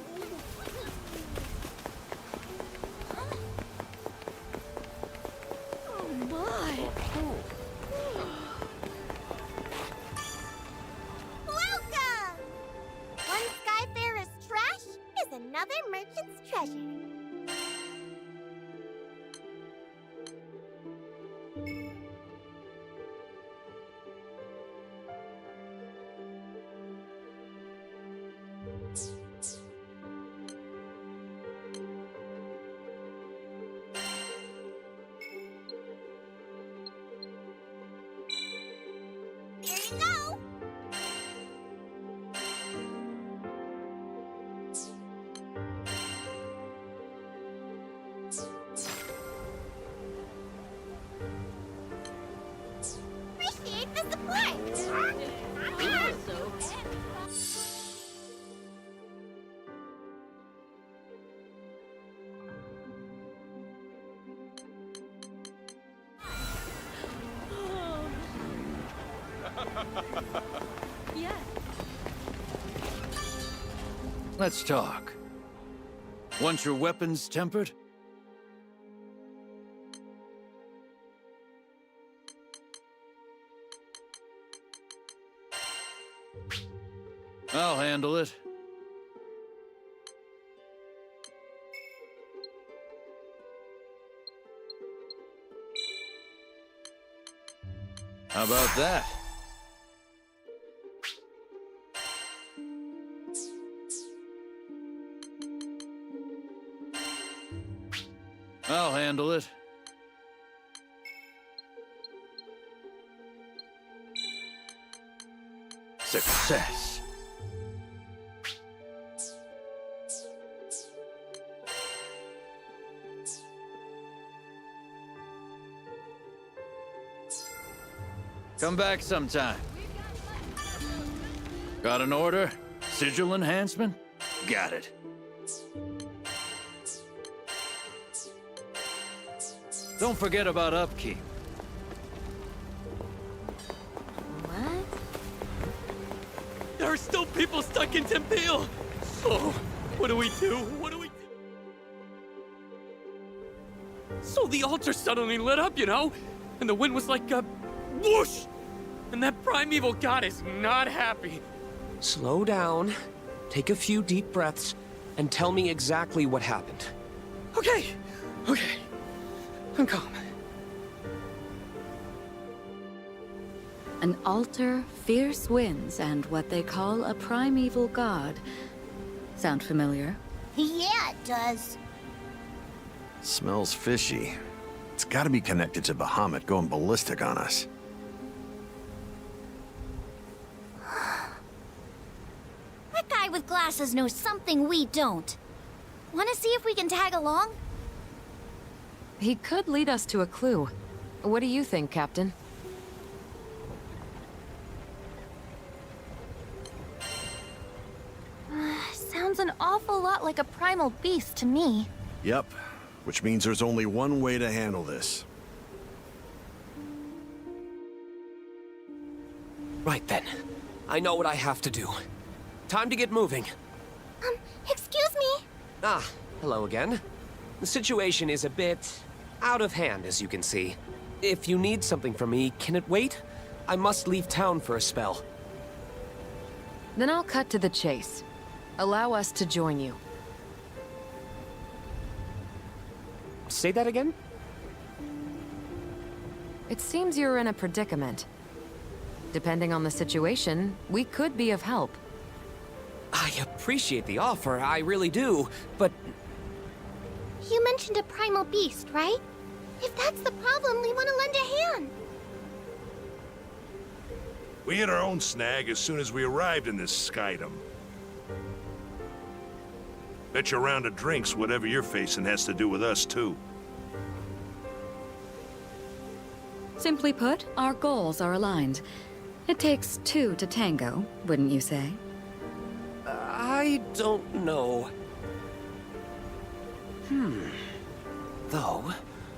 Oh my! Welcome! One Skyfarer's trash is another merchant's treasure. Here you go! Appreciate the support! Let's talk. Want your weapons tempered? I'll handle it. How about that? I'll handle it. Success. Come back sometime. Got an order? Sigil enhancement? Got it. Don't forget about upkeep. What? There are still people stuck in Tempeal! Oh, what do we do? What do we do? So the altar suddenly lit up, you know? And the wind was like a whoosh! And that primeval god is not happy. Slow down, take a few deep breaths, and tell me exactly what happened. Okay, okay. I'm calm. An altar, fierce winds, and what they call a primeval god. Sound familiar? Yeah, it does. Smells fishy. It's gotta be connected to Bahamut going ballistic on us. That guy with glasses knows something we don't. Want to see if we can tag along? He could lead us to a clue. What do you think, Captain? Sounds an awful lot like a primal beast to me. Yep, which means there's only one way to handle this. Right then. I know what I have to do. Time to get moving. Excuse me? Ah, hello again. The situation is a bit out of hand, as you can see. If you need something from me, can it wait? I must leave town for a spell. Then I'll cut to the chase. Allow us to join you. Say that again? It seems you're in a predicament. Depending on the situation, we could be of help. I appreciate the offer, I really do, but... You mentioned a primal beast, right? If that's the problem, we want to lend a hand. We hit our own snag as soon as we arrived in this skydom. Bet your round of drinks whatever you're facing has to do with us, too. Simply put, our goals are aligned. It takes two to tango, wouldn't you say? I don't know. Though,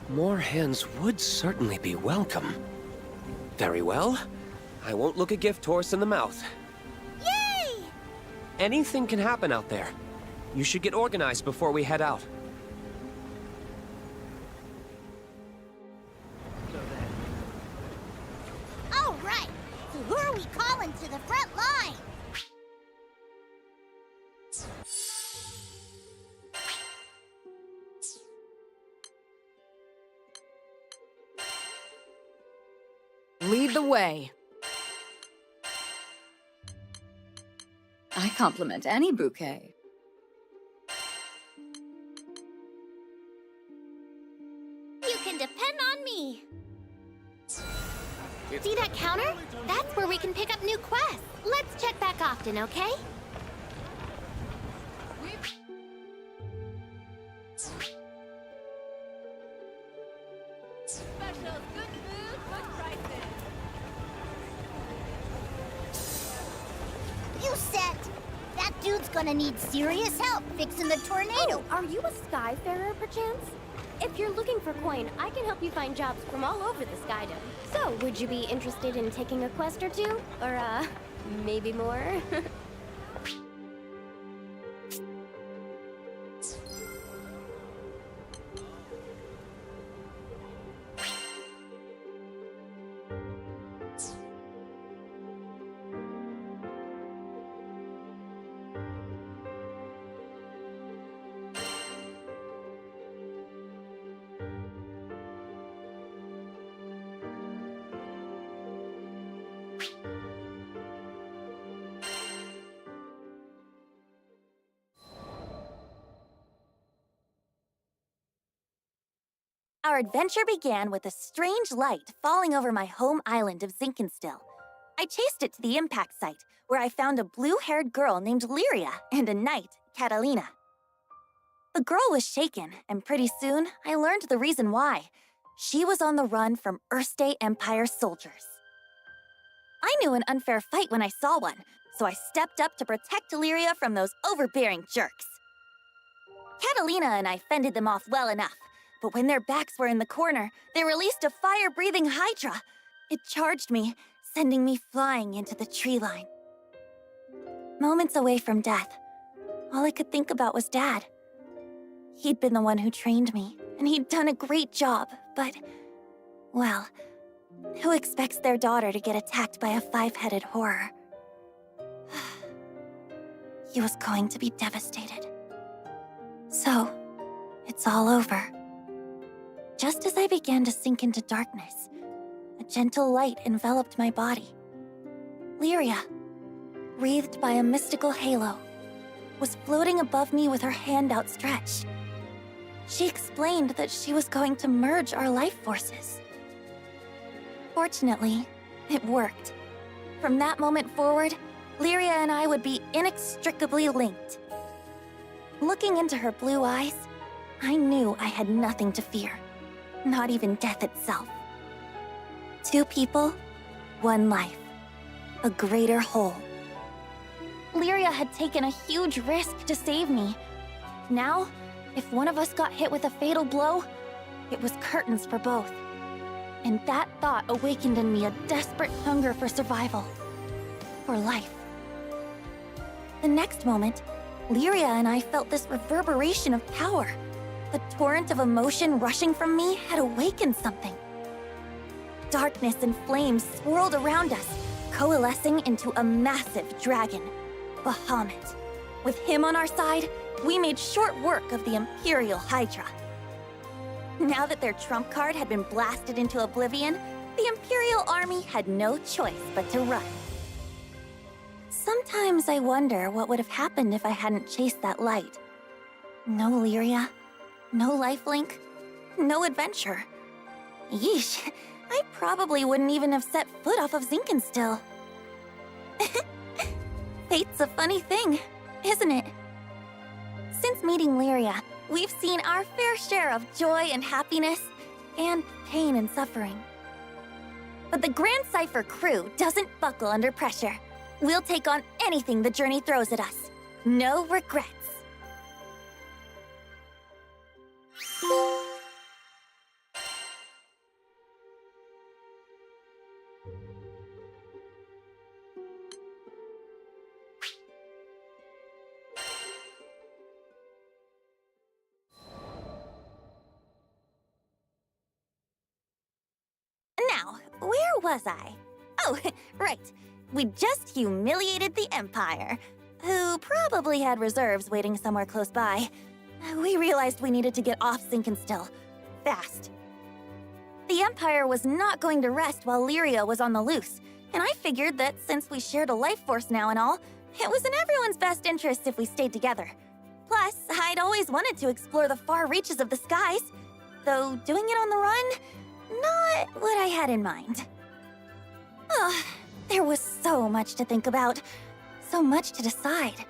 more hands would certainly be welcome. Very well. I won't look a gift horse in the mouth. Yay! Anything can happen out there. You should get organized before we head out. All right, so who are we calling to the front line? Lead the way. I compliment any bouquet. You can depend on me. See that counter? That's where we can pick up new quests. Let's check back often, okay? Specials, good food, good prices. You set! That dude's gonna need serious help fixing the tornado. Oh, are you a Skyfarer, perchance? If you're looking for coin, I can help you find jobs from all over the Skydom. So, would you be interested in taking a quest or two? Or, maybe more? Our adventure began with a strange light falling over my home island of Zinkenstill. I chased it to the impact site, where I found a blue-haired girl named Lyria and a knight, Catalina. The girl was shaken, and pretty soon I learned the reason why. She was on the run from Erste Empire soldiers. I knew an unfair fight when I saw one, so I stepped up to protect Lyria from those overbearing jerks. Catalina and I fended them off well enough, but when their backs were in the corner, they released a fire-breathing hydra. It charged me, sending me flying into the tree line. Moments away from death, all I could think about was Dad. He'd been the one who trained me, and he'd done a great job, but, well, who expects their daughter to get attacked by a five-headed horror? He was going to be devastated. So, it's all over. Just as I began to sink into darkness, a gentle light enveloped my body. Lyria, wreathed by a mystical halo, was floating above me with her hand outstretched. She explained that she was going to merge our life forces. Fortunately, it worked. From that moment forward, Lyria and I would be inextricably linked. Looking into her blue eyes, I knew I had nothing to fear. Not even death itself. Two people, one life. A greater whole. Lyria had taken a huge risk to save me. Now, if one of us got hit with a fatal blow, it was curtains for both. And that thought awakened in me a desperate hunger for survival. For life. The next moment, Lyria and I felt this reverberation of power. The torrent of emotion rushing from me had awakened something. Darkness and flames swirled around us, coalescing into a massive dragon, Bahamut. With him on our side, we made short work of the Imperial Hydra. Now that their trump card had been blasted into oblivion, the Imperial Army had no choice but to run. Sometimes I wonder what would have happened if I hadn't chased that light. No Lyria, no lifelink, no adventure. Yeesh, I probably wouldn't even have set foot off of Zinkenstill. Fate's a funny thing, isn't it? Since meeting Lyria, we've seen our fair share of joy and happiness, and pain and suffering. But the Grand Cipher crew doesn't buckle under pressure. We'll take on anything the journey throws at us. No regrets. Now, where was I? Oh, right. We just humiliated the Empire, who probably had reserves waiting somewhere close by. We realized we needed to get off Zinkenstill. Fast. The Empire was not going to rest while Lyria was on the loose, and I figured that since we shared a life force now and all, it was in everyone's best interest if we stayed together. Plus, I'd always wanted to explore the far reaches of the skies, though doing it on the run, not what I had in mind. Oh, there was so much to think about, so much to decide.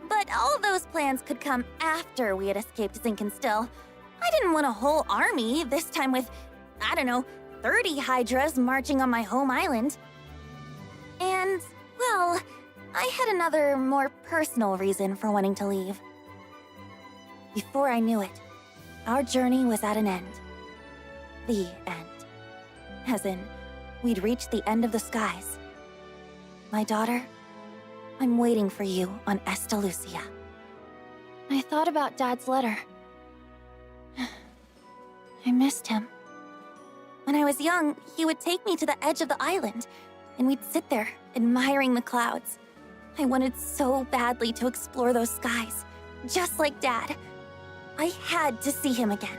But all of those plans could come after we had escaped Zinkenstill. I didn't want a whole army, this time with, I don't know, 30 Hydras marching on my home island. And, well, I had another, more personal reason for wanting to leave. Before I knew it, our journey was at an end. The end. As in, we'd reached the end of the skies. My daughter, I'm waiting for you on Esta Lucia. I thought about Dad's letter. I missed him. When I was young, he would take me to the edge of the island, and we'd sit there, admiring the clouds. I wanted so badly to explore those skies, just like Dad. I had to see him again.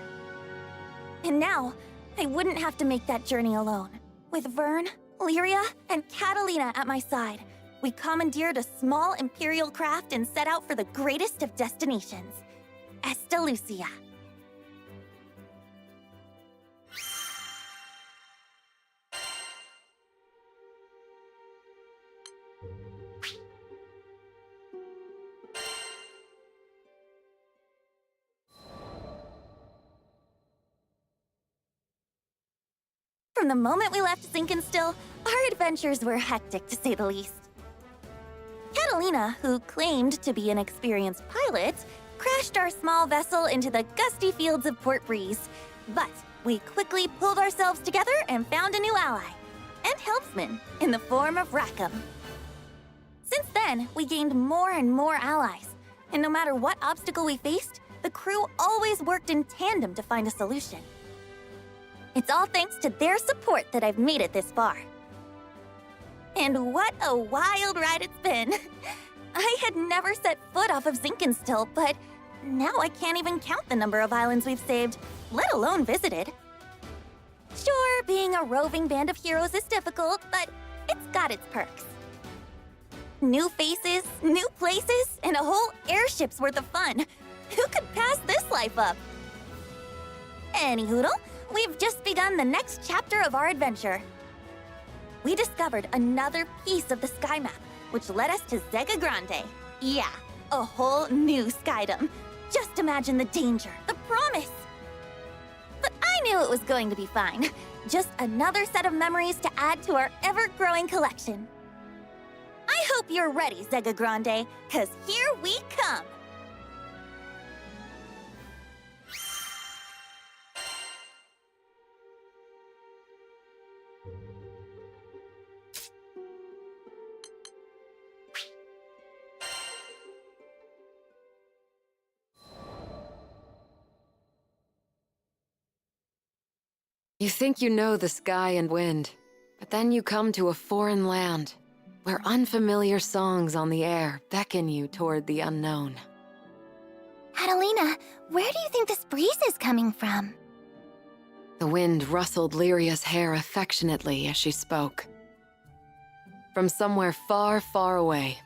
And now, I wouldn't have to make that journey alone. With Vern, Lyria, and Catalina at my side, we commandeered a small Imperial craft and set out for the greatest of destinations, Esta Lucia. From the moment we left Zinkenstill, our adventures were hectic, to say the least. Catalina, who claimed to be an experienced pilot, crashed our small vessel into the gusty fields of Port Breeze. But we quickly pulled ourselves together and found a new ally, and helpsman, in the form of Rackham. Since then, we gained more and more allies, and no matter what obstacle we faced, the crew always worked in tandem to find a solution. It's all thanks to their support that I've made it this far. And what a wild ride it's been! I had never set foot off of Zinkenstill, but now I can't even count the number of islands we've saved, let alone visited. Sure, being a roving band of heroes is difficult, but it's got its perks. New faces, new places, and a whole airship's worth of fun. Who could pass this life up? Anyhoodle, we've just begun the next chapter of our adventure. We discovered another piece of the sky map, which led us to Zega Grande. Yeah, a whole new skydom. Just imagine the danger, the promise. But I knew it was going to be fine. Just another set of memories to add to our ever-growing collection. I hope you're ready, Zega Grande, 'cause here we come! You think you know the sky and wind, but then you come to a foreign land, where unfamiliar songs on the air beckon you toward the unknown. Catalina, where do you think this breeze is coming from? The wind rustled Lyria's hair affectionately as she spoke. From somewhere far, far away.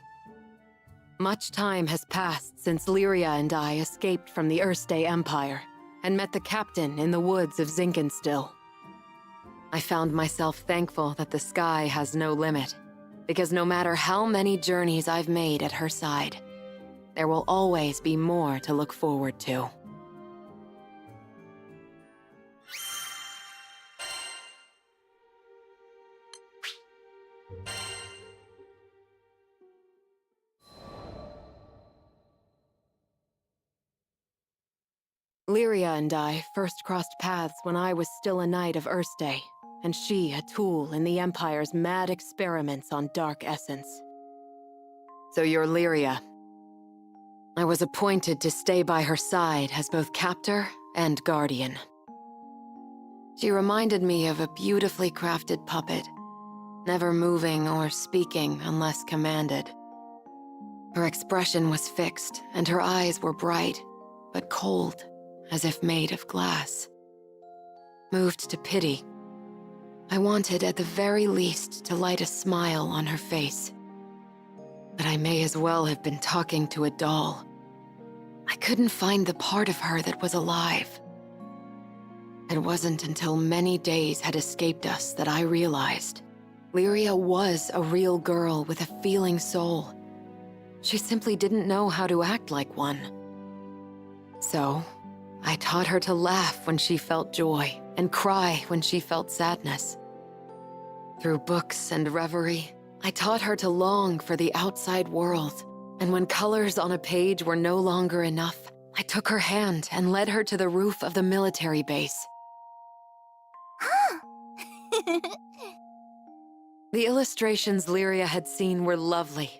Much time has passed since Lyria and I escaped from the Erste Empire and met the captain in the woods of Zinkenstill. I found myself thankful that the sky has no limit, because no matter how many journeys I've made at her side, there will always be more to look forward to. Lyria and I first crossed paths when I was still a knight of Erste, and she a tool in the Empire's mad experiments on dark essence. So you're Lyria. I was appointed to stay by her side as both captor and guardian. She reminded me of a beautifully crafted puppet, never moving or speaking unless commanded. Her expression was fixed, and her eyes were bright, but cold, as if made of glass. Moved to pity, I wanted at the very least to light a smile on her face. But I may as well have been talking to a doll. I couldn't find the part of her that was alive. It wasn't until many days had escaped us that I realized Lyria was a real girl with a feeling soul. She simply didn't know how to act like one. So, I taught her to laugh when she felt joy and cry when she felt sadness. Through books and reverie, I taught her to long for the outside world, and when colors on a page were no longer enough, I took her hand and led her to the roof of the military base. The illustrations Lyria had seen were lovely,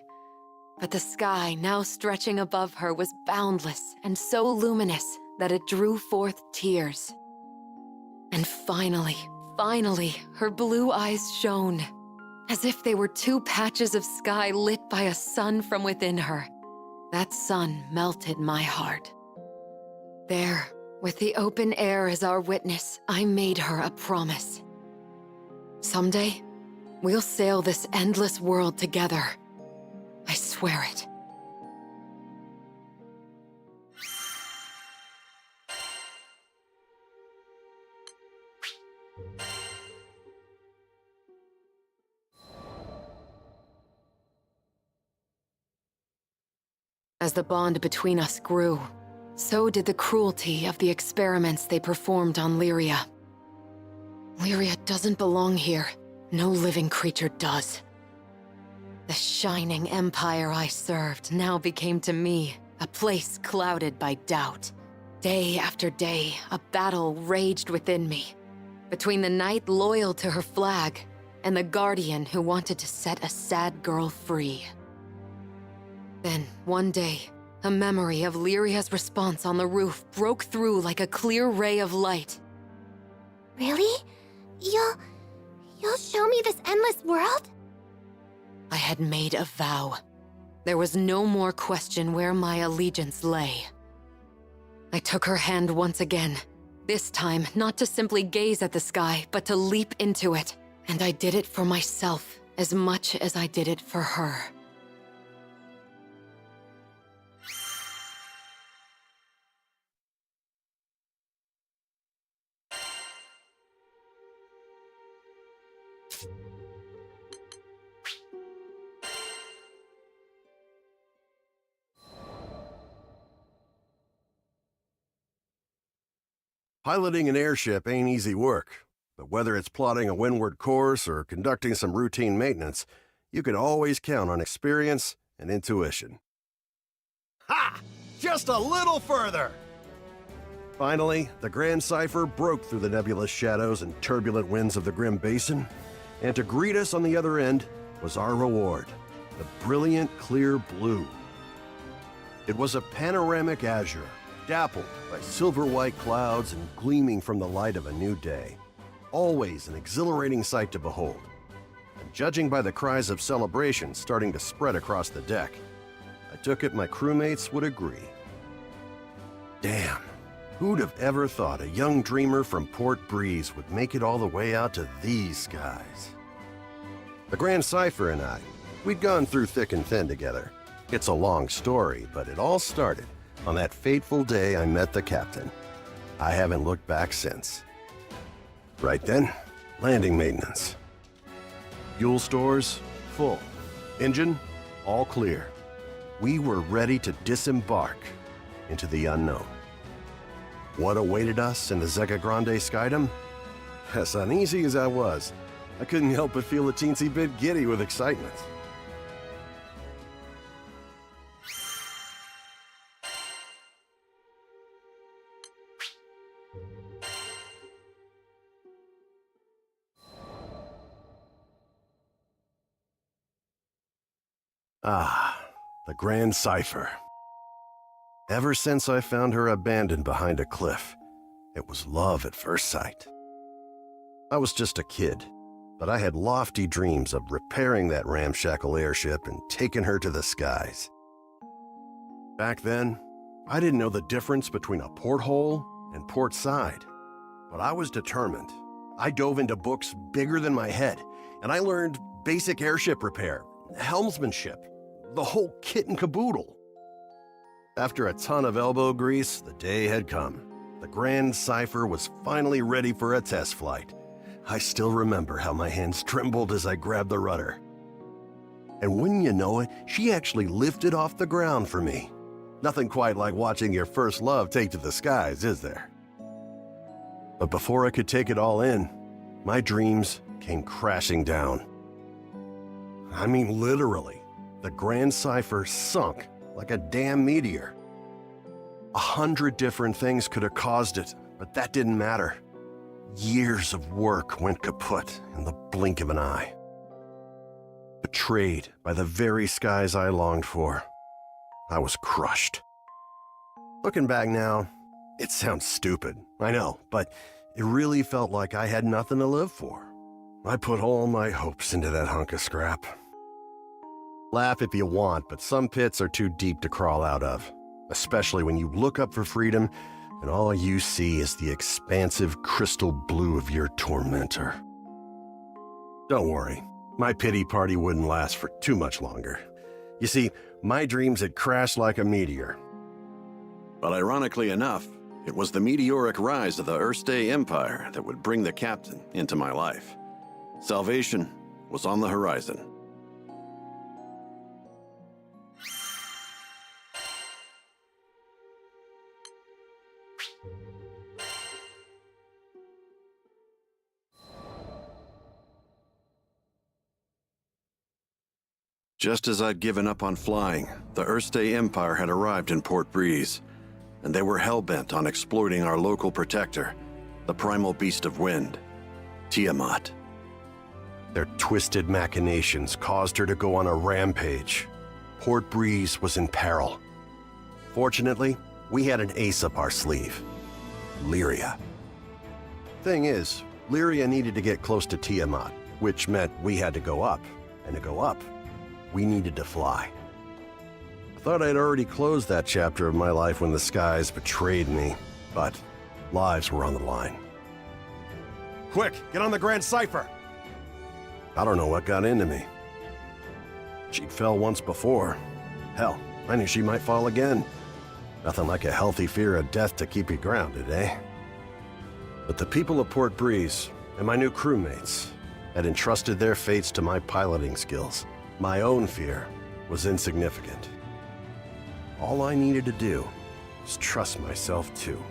but the sky now stretching above her was boundless and so luminous that it drew forth tears. And finally, her blue eyes shone, as if they were two patches of sky lit by a sun from within her. That sun melted my heart. There, with the open air as our witness, I made her a promise. Someday, we'll sail this endless world together. I swear it. As the bond between us grew, so did the cruelty of the experiments they performed on Lyria. Lyria doesn't belong here. No living creature does. The shining empire I served now became to me a place clouded by doubt. Day after day, a battle raged within me, between the knight loyal to her flag and the guardian who wanted to set a sad girl free. Then, one day, a memory of Lyria's response on the roof broke through like a clear ray of light. Really? You'll show me this endless world? I had made a vow. There was no more question where my allegiance lay. I took her hand once again, this time not to simply gaze at the sky, but to leap into it. And I did it for myself as much as I did it for her. Piloting an airship ain't easy work, but whether it's plotting a windward course or conducting some routine maintenance, you can always count on experience and intuition. Ha! Just a little further! Finally, the Grand Cipher broke through the nebulous shadows and turbulent winds of the Grim Basin, and to greet us on the other end was our reward, the brilliant clear blue. It was a panoramic azure, dappled by silver-white clouds and gleaming from the light of a new day. Always an exhilarating sight to behold. And judging by the cries of celebration starting to spread across the deck, I took it my crewmates would agree. Damn. Who'd have ever thought a young dreamer from Port Breeze would make it all the way out to these skies? The Grand Cipher and I, we'd gone through thick and thin together. It's a long story, but it all started on that fateful day I met the captain. I haven't looked back since. Right then, landing maintenance. Fuel stores, full. Engine, all clear. We were ready to disembark into the unknown. What awaited us in the Zega Grande Skydom? As uneasy as I was, I couldn't help but feel a teensy bit giddy with excitement. Ah, the Grand Cipher. Ever since I found her abandoned behind a cliff, it was love at first sight. I was just a kid, but I had lofty dreams of repairing that ramshackle airship and taking her to the skies. Back then, I didn't know the difference between a porthole and port side, but I was determined. I dove into books bigger than my head, and I learned basic airship repair, helmsmanship, the whole kit and caboodle. After a ton of elbow grease, the day had come. The Grand Cipher was finally ready for a test flight. I still remember how my hands trembled as I grabbed the rudder. And wouldn't you know it, she actually lifted off the ground for me. Nothing quite like watching your first love take to the skies, is there? But before I could take it all in, my dreams came crashing down. I mean, literally, the Grand Cipher sunk like a damn meteor. 100 different things could have caused it, but that didn't matter. Years of work went kaput in the blink of an eye. Betrayed by the very skies I longed for, I was crushed. Looking back now, it sounds stupid, I know, but it really felt like I had nothing to live for. I put all my hopes into that hunk of scrap. Laugh if you want, but some pits are too deep to crawl out of, especially when you look up for freedom and all you see is the expansive crystal blue of your tormentor. Don't worry, my pity party wouldn't last for too much longer. You see, my dreams had crashed like a meteor. But ironically enough, it was the meteoric rise of the Erste Empire that would bring the captain into my life. Salvation was on the horizon. Just as I'd given up on flying, the Erste Empire had arrived in Port Breeze, and they were hell-bent on exploiting our local protector, the primal beast of wind, Tiamat. Their twisted machinations caused her to go on a rampage. Port Breeze was in peril. Fortunately, we had an ace up our sleeve, Lyria. Thing is, Lyria needed to get close to Tiamat, which meant we had to go up, and to go up, we needed to fly. I thought I'd already closed that chapter of my life when the skies betrayed me, but lives were on the line. Quick, get on the Grand Cipher! I don't know what got into me. She'd fell once before. Hell, I knew she might fall again. Nothing like a healthy fear of death to keep you grounded, eh? But the people of Port Breeze and my new crewmates had entrusted their fates to my piloting skills. My own fear was insignificant. All I needed to do was trust myself too.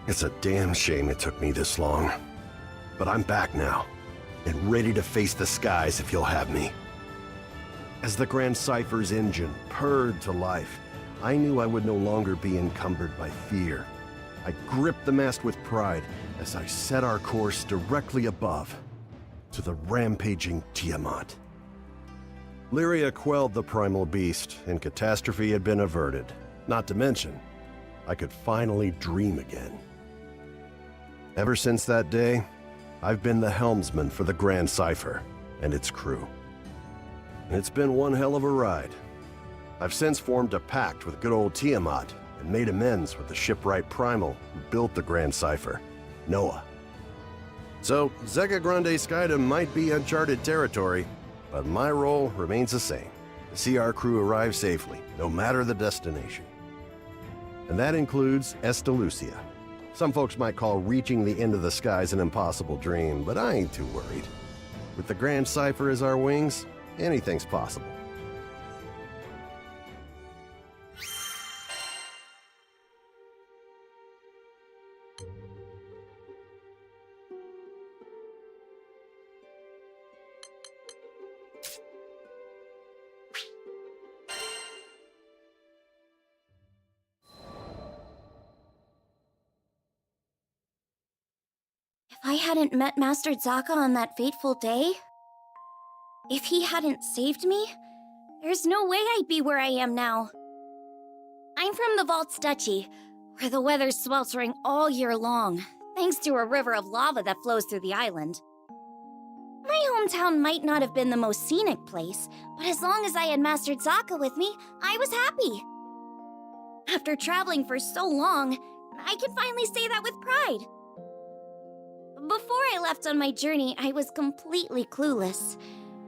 It's a damn shame it took me this long. But I'm back now, and ready to face the skies if you'll have me. As the Grand Cipher's engine purred to life, I knew I would no longer be encumbered by fear. I gripped the mast with pride as I set our course directly above to the rampaging Tiamat. Lyria quelled the primal beast, and catastrophe had been averted. Not to mention, I could finally dream again. Ever since that day, I've been the helmsman for the Grand Cipher and its crew. And it's been one hell of a ride. I've since formed a pact with good old Tiamat, and made amends with the shipwright Primal who built the Grand Cipher, Noah. So, Zega Grande Skydom might be uncharted territory, but my role remains the same: to see our crew arrive safely, no matter the destination. And that includes Estalucia. Some folks might call reaching the end of the skies an impossible dream, but I ain't too worried. With the Grand Cipher as our wings, anything's possible. If I hadn't met Master Zaka on that fateful day, if he hadn't saved me, there's no way I'd be where I am now. I'm from the Vaults Duchy, where the weather's sweltering all year long, thanks to a river of lava that flows through the island. My hometown might not have been the most scenic place, but as long as I had Master Zaka with me, I was happy. After traveling for so long, I can finally say that with pride. Before I left on my journey, I was completely clueless.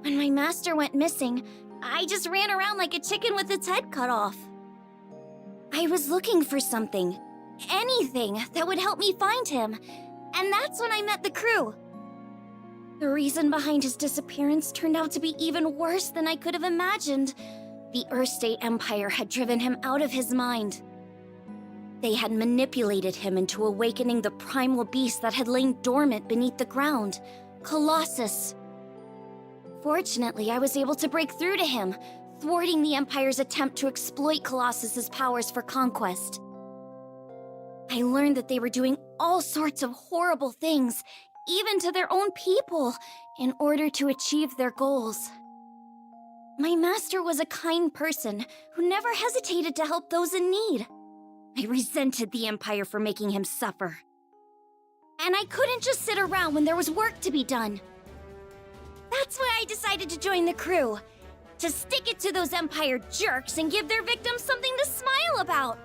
When my master went missing, I just ran around like a chicken with its head cut off. I was looking for something, anything that would help me find him, and that's when I met the crew. The reason behind his disappearance turned out to be even worse than I could have imagined. The Earth State Empire had driven him out of his mind. They had manipulated him into awakening the primal beast that had lain dormant beneath the ground, Colossus. Fortunately, I was able to break through to him, thwarting the Empire's attempt to exploit Colossus's powers for conquest. I learned that they were doing all sorts of horrible things, even to their own people, in order to achieve their goals. My master was a kind person who never hesitated to help those in need. I resented the Empire for making him suffer. And I couldn't just sit around when there was work to be done. That's why I decided to join the crew. To stick it to those Empire jerks and give their victims something to smile about.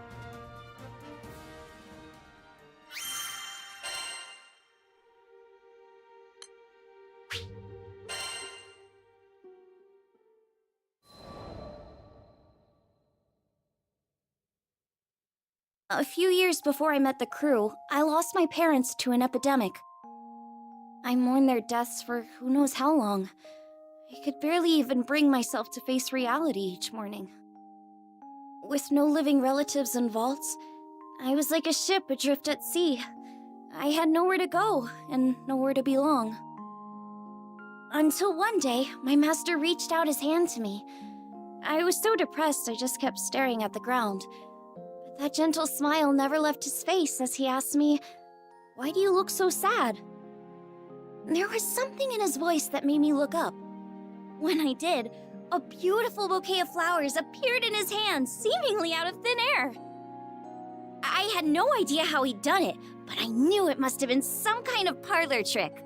A few years before I met the crew, I lost my parents to an epidemic. I mourned their deaths for who knows how long. I could barely even bring myself to face reality each morning. With no living relatives in vaults, I was like a ship adrift at sea. I had nowhere to go and nowhere to belong. Until one day, my master reached out his hand to me. I was so depressed I just kept staring at the ground. But that gentle smile never left his face as he asked me, "Why do you look so sad?" There was something in his voice that made me look up. When I did, a beautiful bouquet of flowers appeared in his hands, seemingly out of thin air. I had no idea how he'd done it, but I knew it must have been some kind of parlor trick.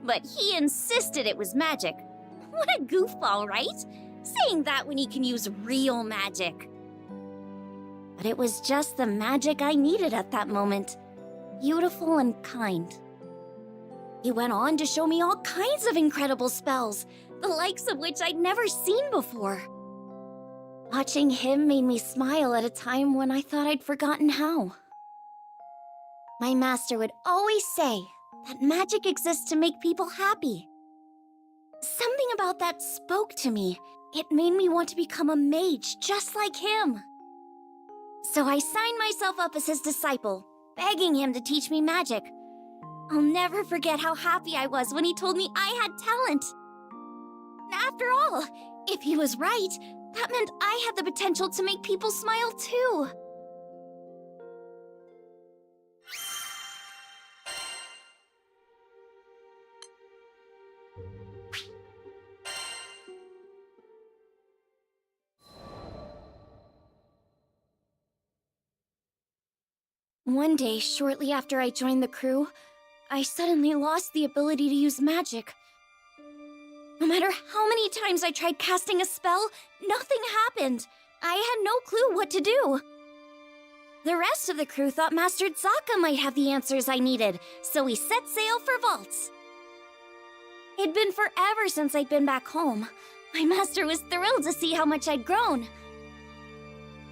But he insisted it was magic. What a goofball, right? Saying that when he can use real magic. But it was just the magic I needed at that moment. Beautiful and kind. He went on to show me all kinds of incredible spells, the likes of which I'd never seen before. Watching him made me smile at a time when I thought I'd forgotten how. My master would always say that magic exists to make people happy. Something about that spoke to me. It made me want to become a mage just like him. So I signed myself up as his disciple, begging him to teach me magic. I'll never forget how happy I was when he told me I had talent. After all, if he was right, that meant I had the potential to make people smile too. One day, shortly after I joined the crew, I suddenly lost the ability to use magic. No matter how many times I tried casting a spell, nothing happened. I had no clue what to do. The rest of the crew thought Master Zaka might have the answers I needed, so we set sail for Vaults. It'd been forever since I'd been back home. My master was thrilled to see how much I'd grown.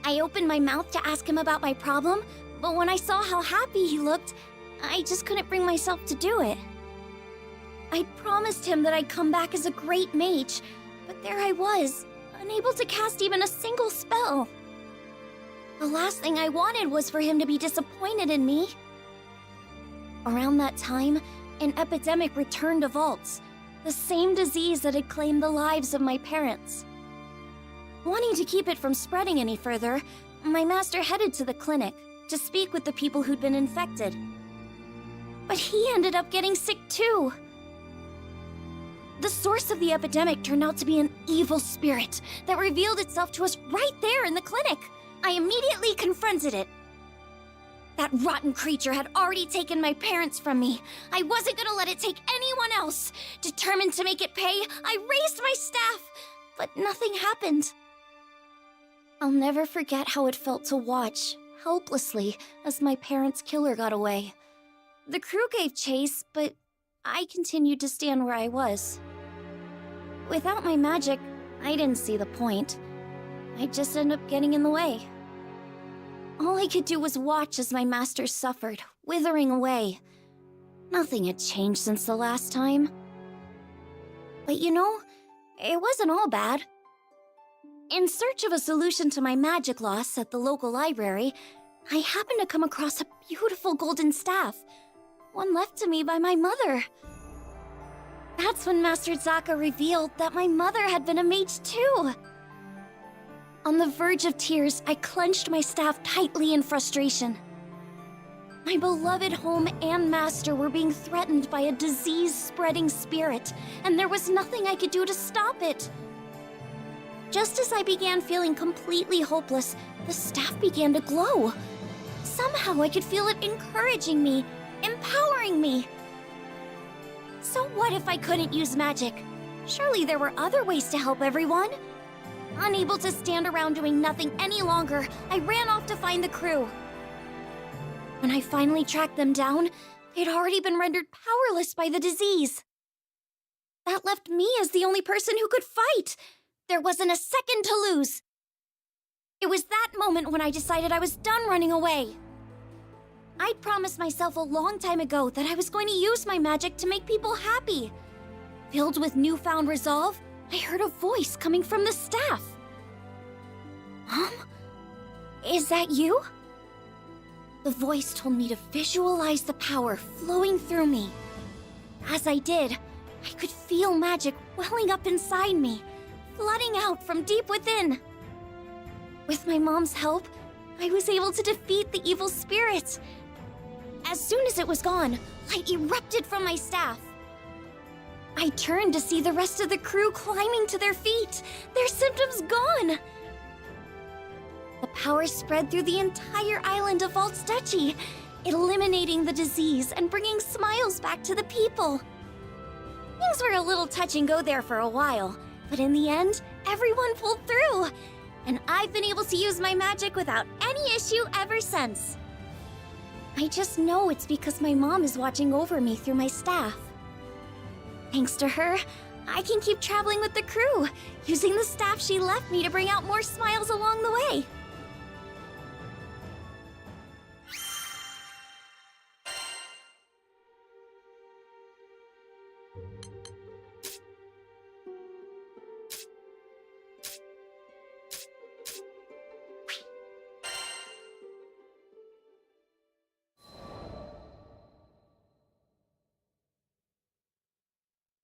I opened my mouth to ask him about my problem, but when I saw how happy he looked, I just couldn't bring myself to do it. I'd promised him that I'd come back as a great mage, but there I was, unable to cast even a single spell. The last thing I wanted was for him to be disappointed in me. Around that time, an epidemic returned to Vaults, the same disease that had claimed the lives of my parents. Wanting to keep it from spreading any further, my master headed to the clinic to speak with the people who'd been infected. But he ended up getting sick too. The source of the epidemic turned out to be an evil spirit that revealed itself to us right there in the clinic. I immediately confronted it. That rotten creature had already taken my parents from me. I wasn't gonna let it take anyone else. Determined to make it pay, I raised my staff, but nothing happened. I'll never forget how it felt to watch, helplessly, as my parents' killer got away. The crew gave chase, but I continued to stand where I was. Without my magic, I didn't see the point. I'd just end up getting in the way. All I could do was watch as my master suffered, withering away. Nothing had changed since the last time. But you know, it wasn't all bad. In search of a solution to my magic loss at the local library, I happened to come across a beautiful golden staff, one left to me by my mother. That's when Master Zaka revealed that my mother had been a mage too. On the verge of tears, I clenched my staff tightly in frustration. My beloved home and master were being threatened by a disease-spreading spirit, and there was nothing I could do to stop it. Just as I began feeling completely hopeless, the staff began to glow. Somehow I could feel it encouraging me, empowering me. So what if I couldn't use magic? Surely there were other ways to help everyone. Unable to stand around doing nothing any longer, I ran off to find the crew. When I finally tracked them down, they'd already been rendered powerless by the disease. That left me as the only person who could fight. There wasn't a second to lose. It was that moment when I decided I was done running away. I'd promised myself a long time ago that I was going to use my magic to make people happy. Filled with newfound resolve, I heard a voice coming from the staff. Mom? Is that you? The voice told me to visualize the power flowing through me. As I did, I could feel magic welling up inside me, flooding out from deep within. With my mom's help, I was able to defeat the evil spirit. As soon as it was gone, light erupted from my staff. I turned to see the rest of the crew climbing to their feet, their symptoms gone. The power spread through the entire island of Vaults Duchy, eliminating the disease and bringing smiles back to the people. Things were a little touch and go there for a while, but in the end, everyone pulled through. And I've been able to use my magic without any issue ever since. I just know it's because my mom is watching over me through my staff. Thanks to her, I can keep traveling with the crew, using the staff she left me to bring out more smiles along the way.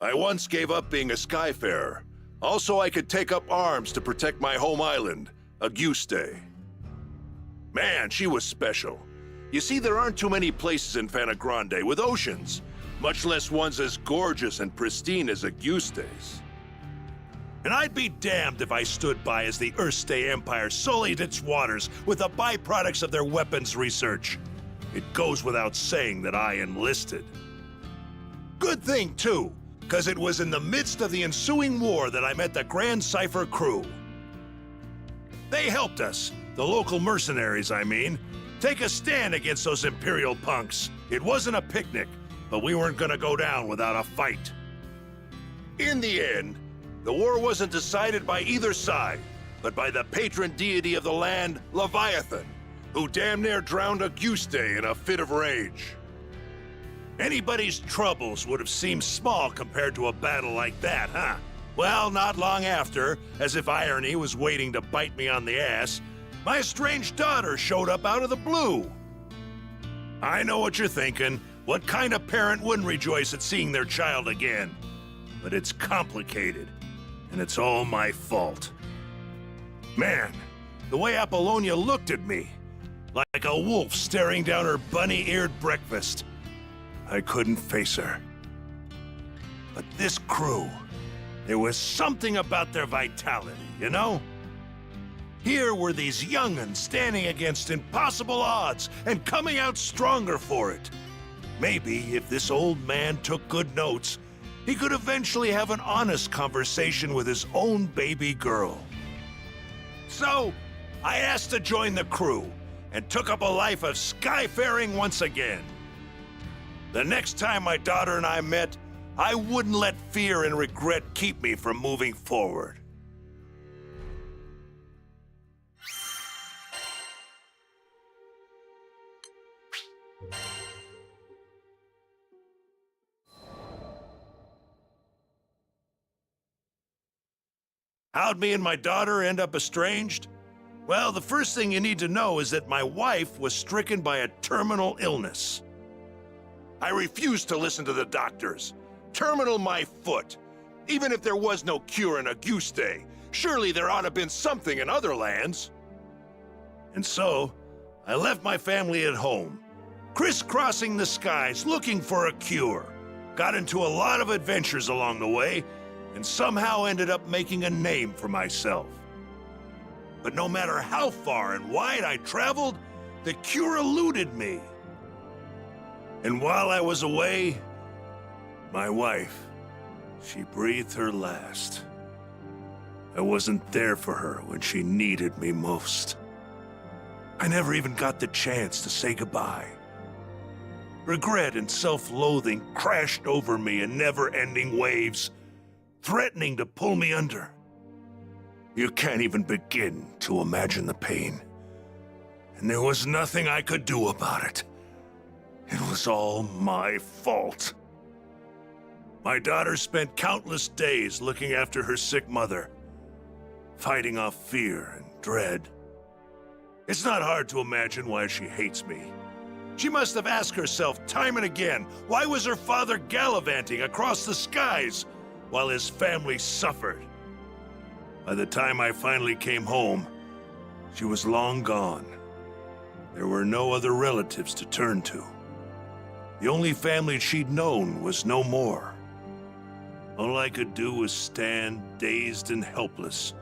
I once gave up being a skyfarer. Also, I could take up arms to protect my home island, Auguste. Man, she was special. You see, there aren't too many places in Fana Grande with oceans, much less ones as gorgeous and pristine as Auguste's. And I'd be damned if I stood by as the Erste Empire sullied its waters with the byproducts of their weapons research. It goes without saying that I enlisted. Good thing, too, because it was in the midst of the ensuing war that I met the Grand Cipher crew. They helped us, the local mercenaries, I mean, Take a stand against those Imperial punks. It wasn't a picnic, but we weren't gonna go down without a fight. In the end, the war wasn't decided by either side, but by the patron deity of the land, Leviathan, who damn near drowned Auguste in a fit of rage. Anybody's troubles would have seemed small compared to a battle like that, huh? Well, not long after, as if irony was waiting to bite me on the ass, my estranged daughter showed up out of the blue. I know what you're thinking. What kind of parent wouldn't rejoice at seeing their child again? But it's complicated, and it's all my fault. Man, the way Apollonia looked at me, like a wolf staring down her bunny-eared breakfast. I couldn't face her. But this crew, there was something about their vitality, you know? Here were these young'uns standing against impossible odds and coming out stronger for it. Maybe if this old man took good notes, he could eventually have an honest conversation with his own baby girl. So, I asked to join the crew and took up a life of skyfaring once again. The next time my daughter and I met, I wouldn't let fear and regret keep me from moving forward. How'd me and my daughter end up estranged? Well, the first thing you need to know is that my wife was stricken by a terminal illness. I refused to listen to the doctors. Terminal my foot. Even if there was no cure in Auguste, surely there ought to have been something in other lands. And so, I left my family at home, crisscrossing the skies looking for a cure. Got into a lot of adventures along the way, and somehow ended up making a name for myself. But no matter how far and wide I traveled, the cure eluded me. And while I was away, my wife, she breathed her last. I wasn't there for her when she needed me most. I never even got the chance to say goodbye. Regret and self-loathing crashed over me in never-ending waves, threatening to pull me under. You can't even begin to imagine the pain. And there was nothing I could do about it. It was all my fault. My daughter spent countless days looking after her sick mother, fighting off fear and dread. It's not hard to imagine why she hates me. She must have asked herself time and again, why was her father gallivanting across the skies while his family suffered? By the time I finally came home, she was long gone. There were no other relatives to turn to. The only family she'd known was no more. All I could do was stand dazed and helpless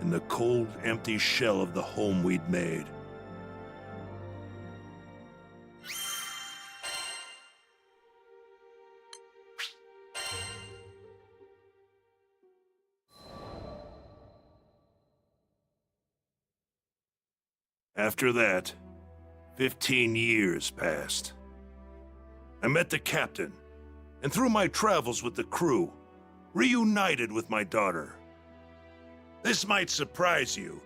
in the cold, empty shell of the home we'd made. After that, 15 years passed. I met the captain, and through my travels with the crew, reunited with my daughter. This might surprise you,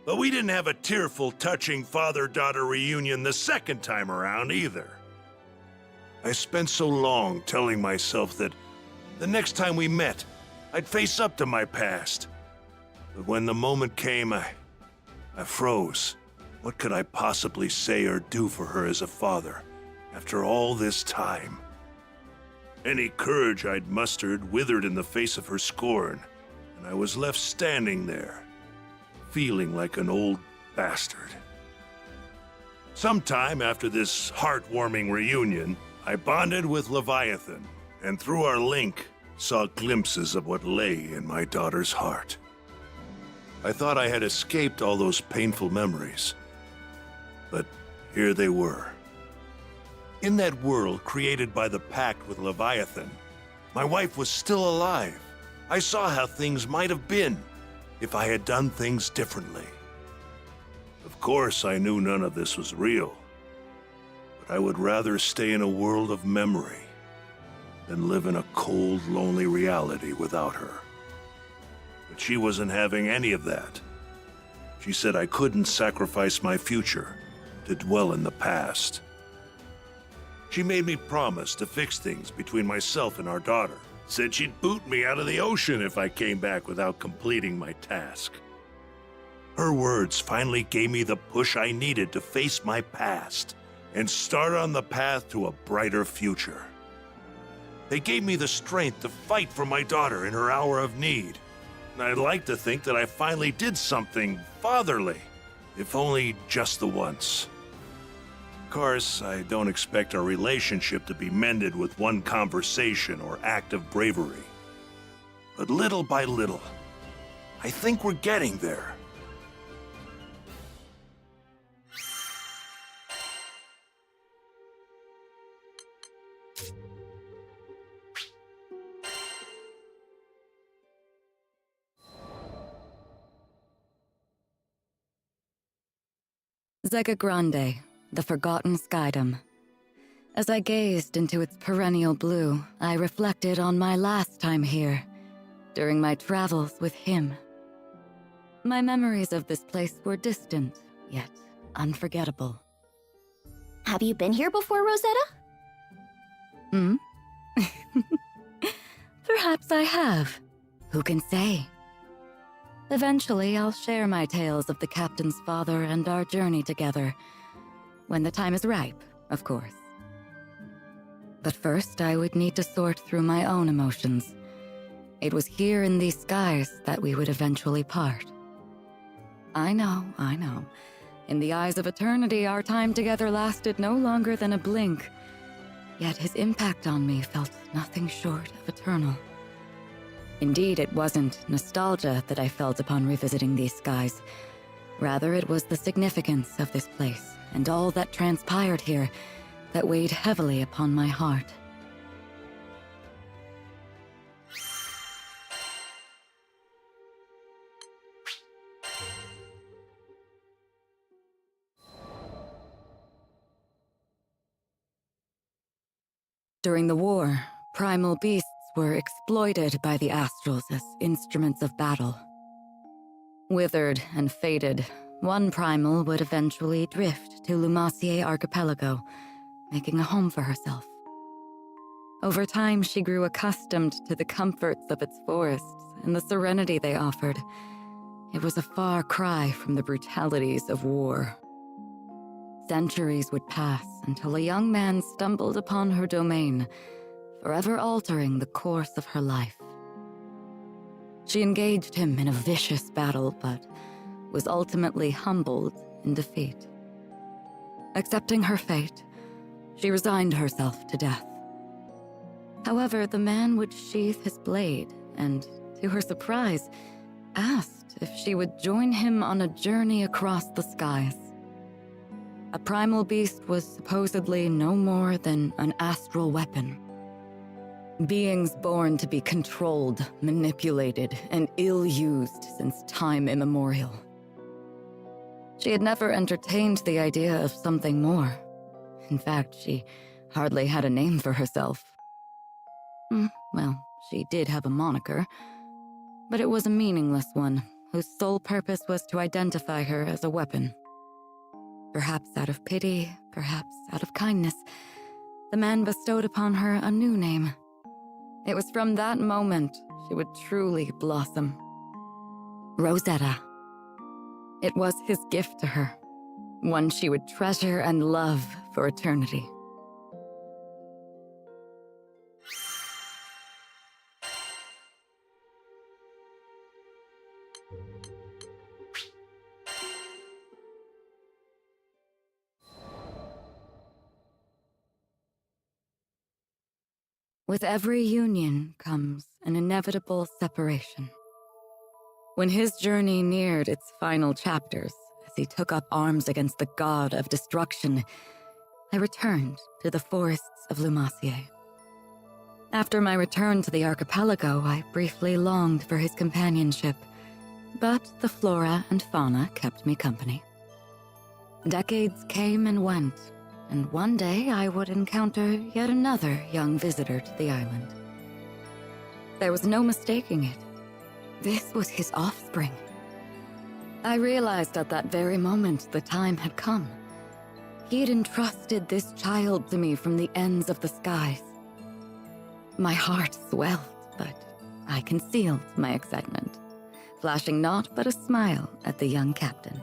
but we didn't have a tearful, touching father-daughter reunion the second time around either. I spent so long telling myself that the next time we met, I'd face up to my past. But when the moment came, I froze. What could I possibly say or do for her as a father after all this time? Any courage I'd mustered withered in the face of her scorn, and I was left standing there, feeling like an old bastard. Sometime after this heartwarming reunion, I bonded with Leviathan, and through our link, saw glimpses of what lay in my daughter's heart. I thought I had escaped all those painful memories, but here they were. In that world created by the pact with Leviathan, my wife was still alive. I saw how things might have been if I had done things differently. Of course, I knew none of this was real. But I would rather stay in a world of memory than live in a cold, lonely reality without her. But she wasn't having any of that. She said I couldn't sacrifice my future to dwell in the past. She made me promise to fix things between myself and our daughter. Said she'd boot me out of the ocean if I came back without completing my task. Her words finally gave me the push I needed to face my past and start on the path to a brighter future. They gave me the strength to fight for my daughter in her hour of need. And I'd like to think that I finally did something fatherly, if only just the once. Of course, I don't expect our relationship to be mended with one conversation or act of bravery. But little by little, I think we're getting there. Zega Grande, the forgotten skydom. As I gazed into its perennial blue, I reflected on my last time here, during my travels with him. My memories of this place were distant, yet unforgettable. Have you been here before, Rosetta? Hmm? Perhaps I have. Who can say? Eventually, I'll share my tales of the captain's father and our journey together. When the time is ripe, of course. But first, I would need to sort through my own emotions. It was here in these skies that we would eventually part. I know. In the eyes of eternity, our time together lasted no longer than a blink. Yet his impact on me felt nothing short of eternal. Indeed, it wasn't nostalgia that I felt upon revisiting these skies. Rather, it was the significance of this place and all that transpired here that weighed heavily upon my heart. During the war, primal beasts were exploited by the Astrals as instruments of battle. Withered and fated, one primal would eventually drift to Lumacier Archipelago, making a home for herself. Over time, she grew accustomed to the comforts of its forests and the serenity they offered. It was a far cry from the brutalities of war. Centuries would pass until a young man stumbled upon her domain, forever altering the course of her life. She engaged him in a vicious battle, but was ultimately humbled in defeat. Accepting her fate, she resigned herself to death. However, the man would sheath his blade and, to her surprise, asked if she would join him on a journey across the skies. A primal beast was supposedly no more than an astral weapon. Beings born to be controlled, manipulated, and ill-used since time immemorial. She had never entertained the idea of something more. In fact, she hardly had a name for herself. Well, she did have a moniker, but it was a meaningless one, whose sole purpose was to identify her as a weapon. Perhaps out of pity, perhaps out of kindness, the man bestowed upon her a new name. It was from that moment she would truly blossom. Rosetta. It was his gift to her, one she would treasure and love for eternity. With every union comes an inevitable separation. When his journey neared its final chapters, as he took up arms against the god of destruction, I returned to the forests of Lumacier. After my return to the archipelago, I briefly longed for his companionship, but the flora and fauna kept me company. Decades came and went, and one day I would encounter yet another young visitor to the island. There was no mistaking it. This was his offspring. I realized at that very moment the time had come. He had entrusted this child to me from the ends of the skies. My heart swelled, but I concealed my excitement, flashing naught but a smile at the young captain.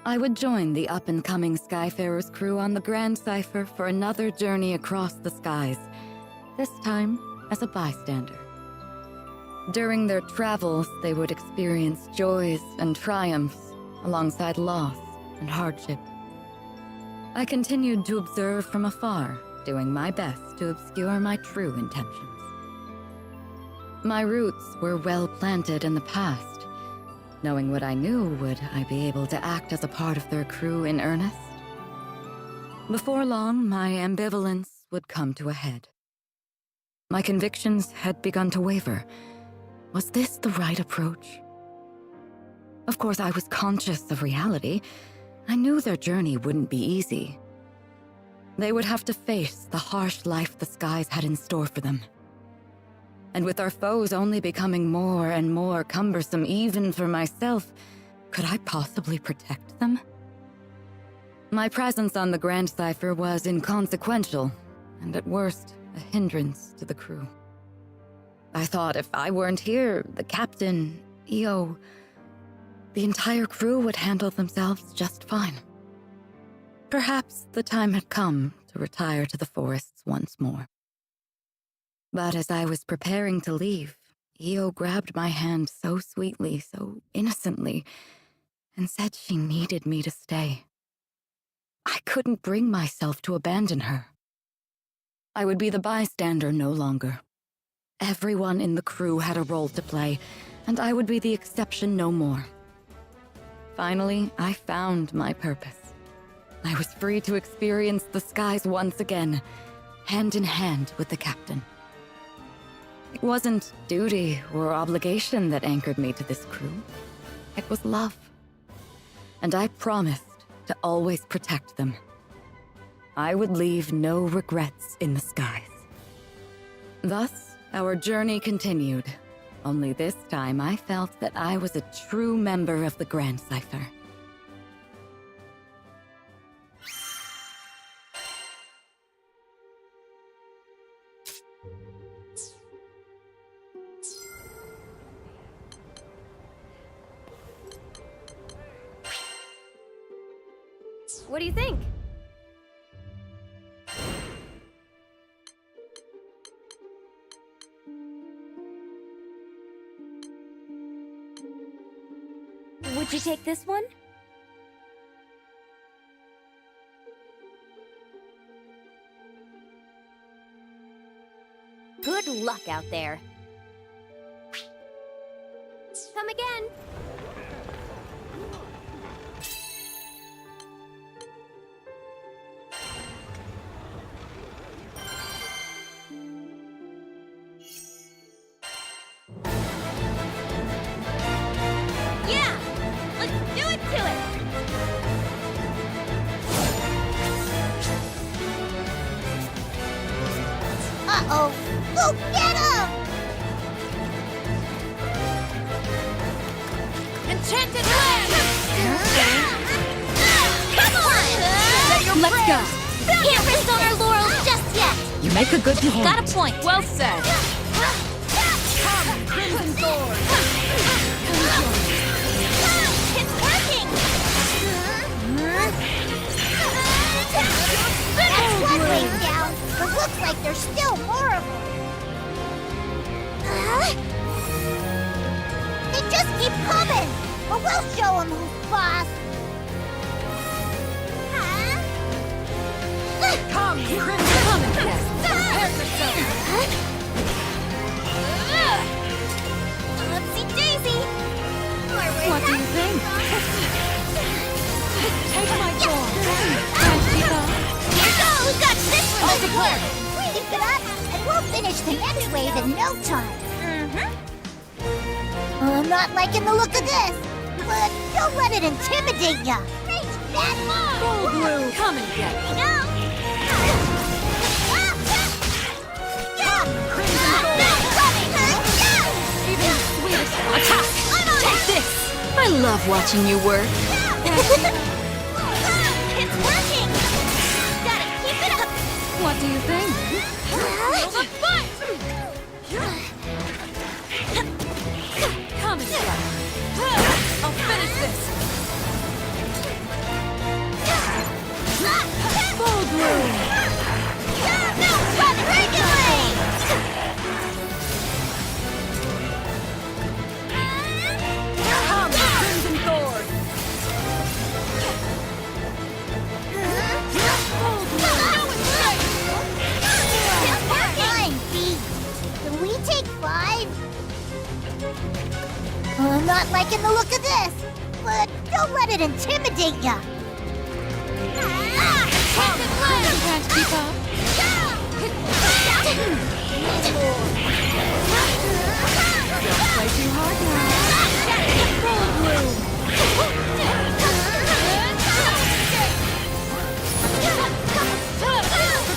I would join the up-and-coming Skyfarers crew on the Grand Cipher for another journey across the skies, this time as a bystander. During their travels, they would experience joys and triumphs, alongside loss and hardship. I continued to observe from afar, doing my best to obscure my true intentions. My roots were well planted in the past. Knowing what I knew, would I be able to act as a part of their crew in earnest? Before long, my ambivalence would come to a head. My convictions had begun to waver. Was this the right approach? Of course, I was conscious of reality. I knew their journey wouldn't be easy. They would have to face the harsh life the skies had in store for them. And with our foes only becoming more and more cumbersome even for myself, could I possibly protect them? My presence on the Grand Cipher was inconsequential, and at worst, a hindrance to the crew. I thought if I weren't here, the captain, EO, the entire crew would handle themselves just fine. Perhaps the time had come to retire to the forests once more. But as I was preparing to leave, EO grabbed my hand so sweetly, so innocently, and said she needed me to stay. I couldn't bring myself to abandon her. I would be the bystander no longer. Everyone in the crew had a role to play, and I would be the exception no more. Finally, I found my purpose. I was free to experience the skies once again, hand in hand with the captain. It wasn't duty or obligation that anchored me to this crew. It was love. And I promised to always protect them. I would leave no regrets in the skies. Thus, our journey continued. Only this time I felt that I was a true member of the Grand Cipher. What do you think? Would you take this one? Good luck out there. Come again. Uh-oh! Go get him! Enchanted land! Come on! Let's go. Can't rest on our laurels just yet. You make a good point. Got a point. Well said. Come, Crimson Sword. It's working. That's one way down, but looks like there's still more of them. They just keep coming, but we'll show them who's boss. Come, Crimson. Come and get. Prepare yourself. Oopsie daisy. What do you think? Take my form. Here goes! Got this one to work! Keep it up, and we'll finish the next wave in no time. I'm not liking the look of this, but don't let it intimidate ya. Granblue, come and get it. Even the sweetest attack! Take this! I love watching you work. It's working! Gotta keep it up! What do you think? Feel the fight! Come and get it. I'll finish this. Full bloom! No, run, regulate! Come, Crimson Thorn! Fine, B. Can we take 5? I'm not liking the look of this, but don't let it intimidate ya. You can't keep up. Don't play too hard now. Full bloom!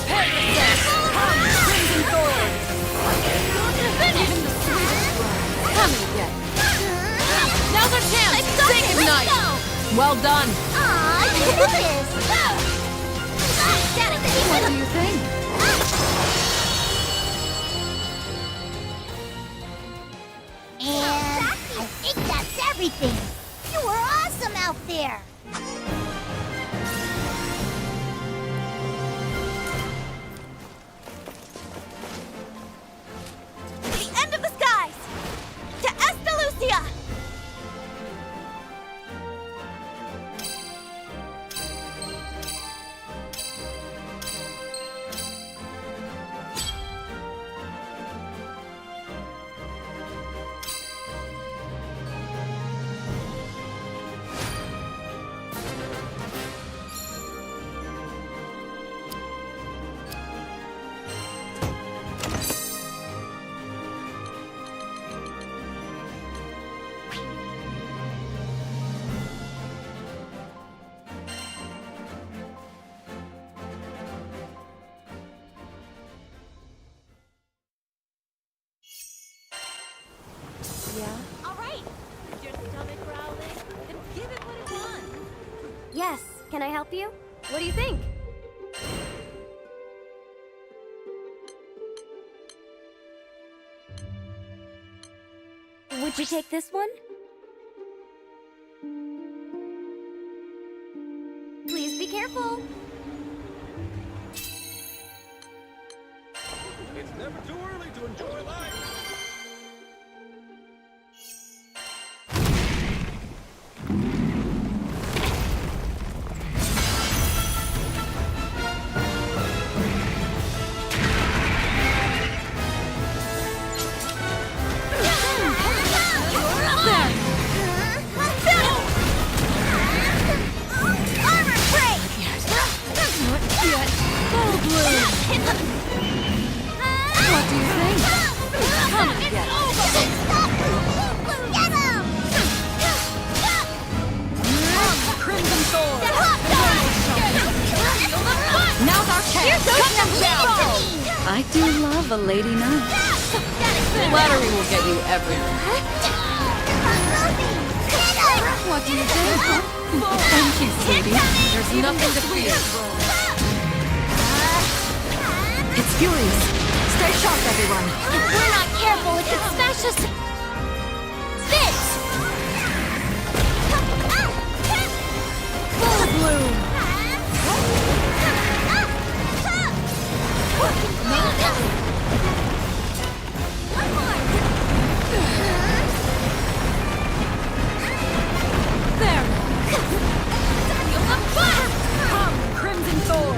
Prepare yourself! Come, Crimson Thorn! Even the sweetest one. Come and get it. Now's our chance! Sing Ignite! Well done! Aw, look at this! What do you think? And I think that's everything. You were awesome out there. The end of the skies! To Estalucia! All right. Is your stomach growling? Then give it what it wants. Yes, can I help you? What do you think? Would you take this one? Please be careful. It's never too early to enjoy life. What do you think? Come and get it. Get him! Crimson Thorn! Now's our chance! Cut them down! I do love a lady knight. Flattery will get you everywhere. What do you think? Thank you, sweetie. There's nothing to fear. It's furious. Stay sharp, everyone. If we're not careful, it could smash us. This! Full bloom! There! Come, Crimson Thorn!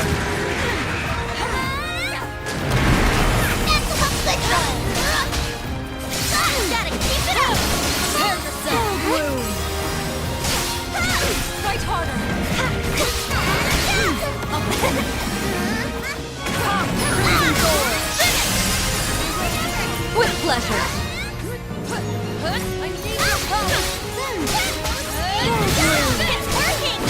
Gotta keep it up! Prepare yourself! Full bloom! Fight harder! Come, Crimson Thorn! With pleasure! I need your help! It's working!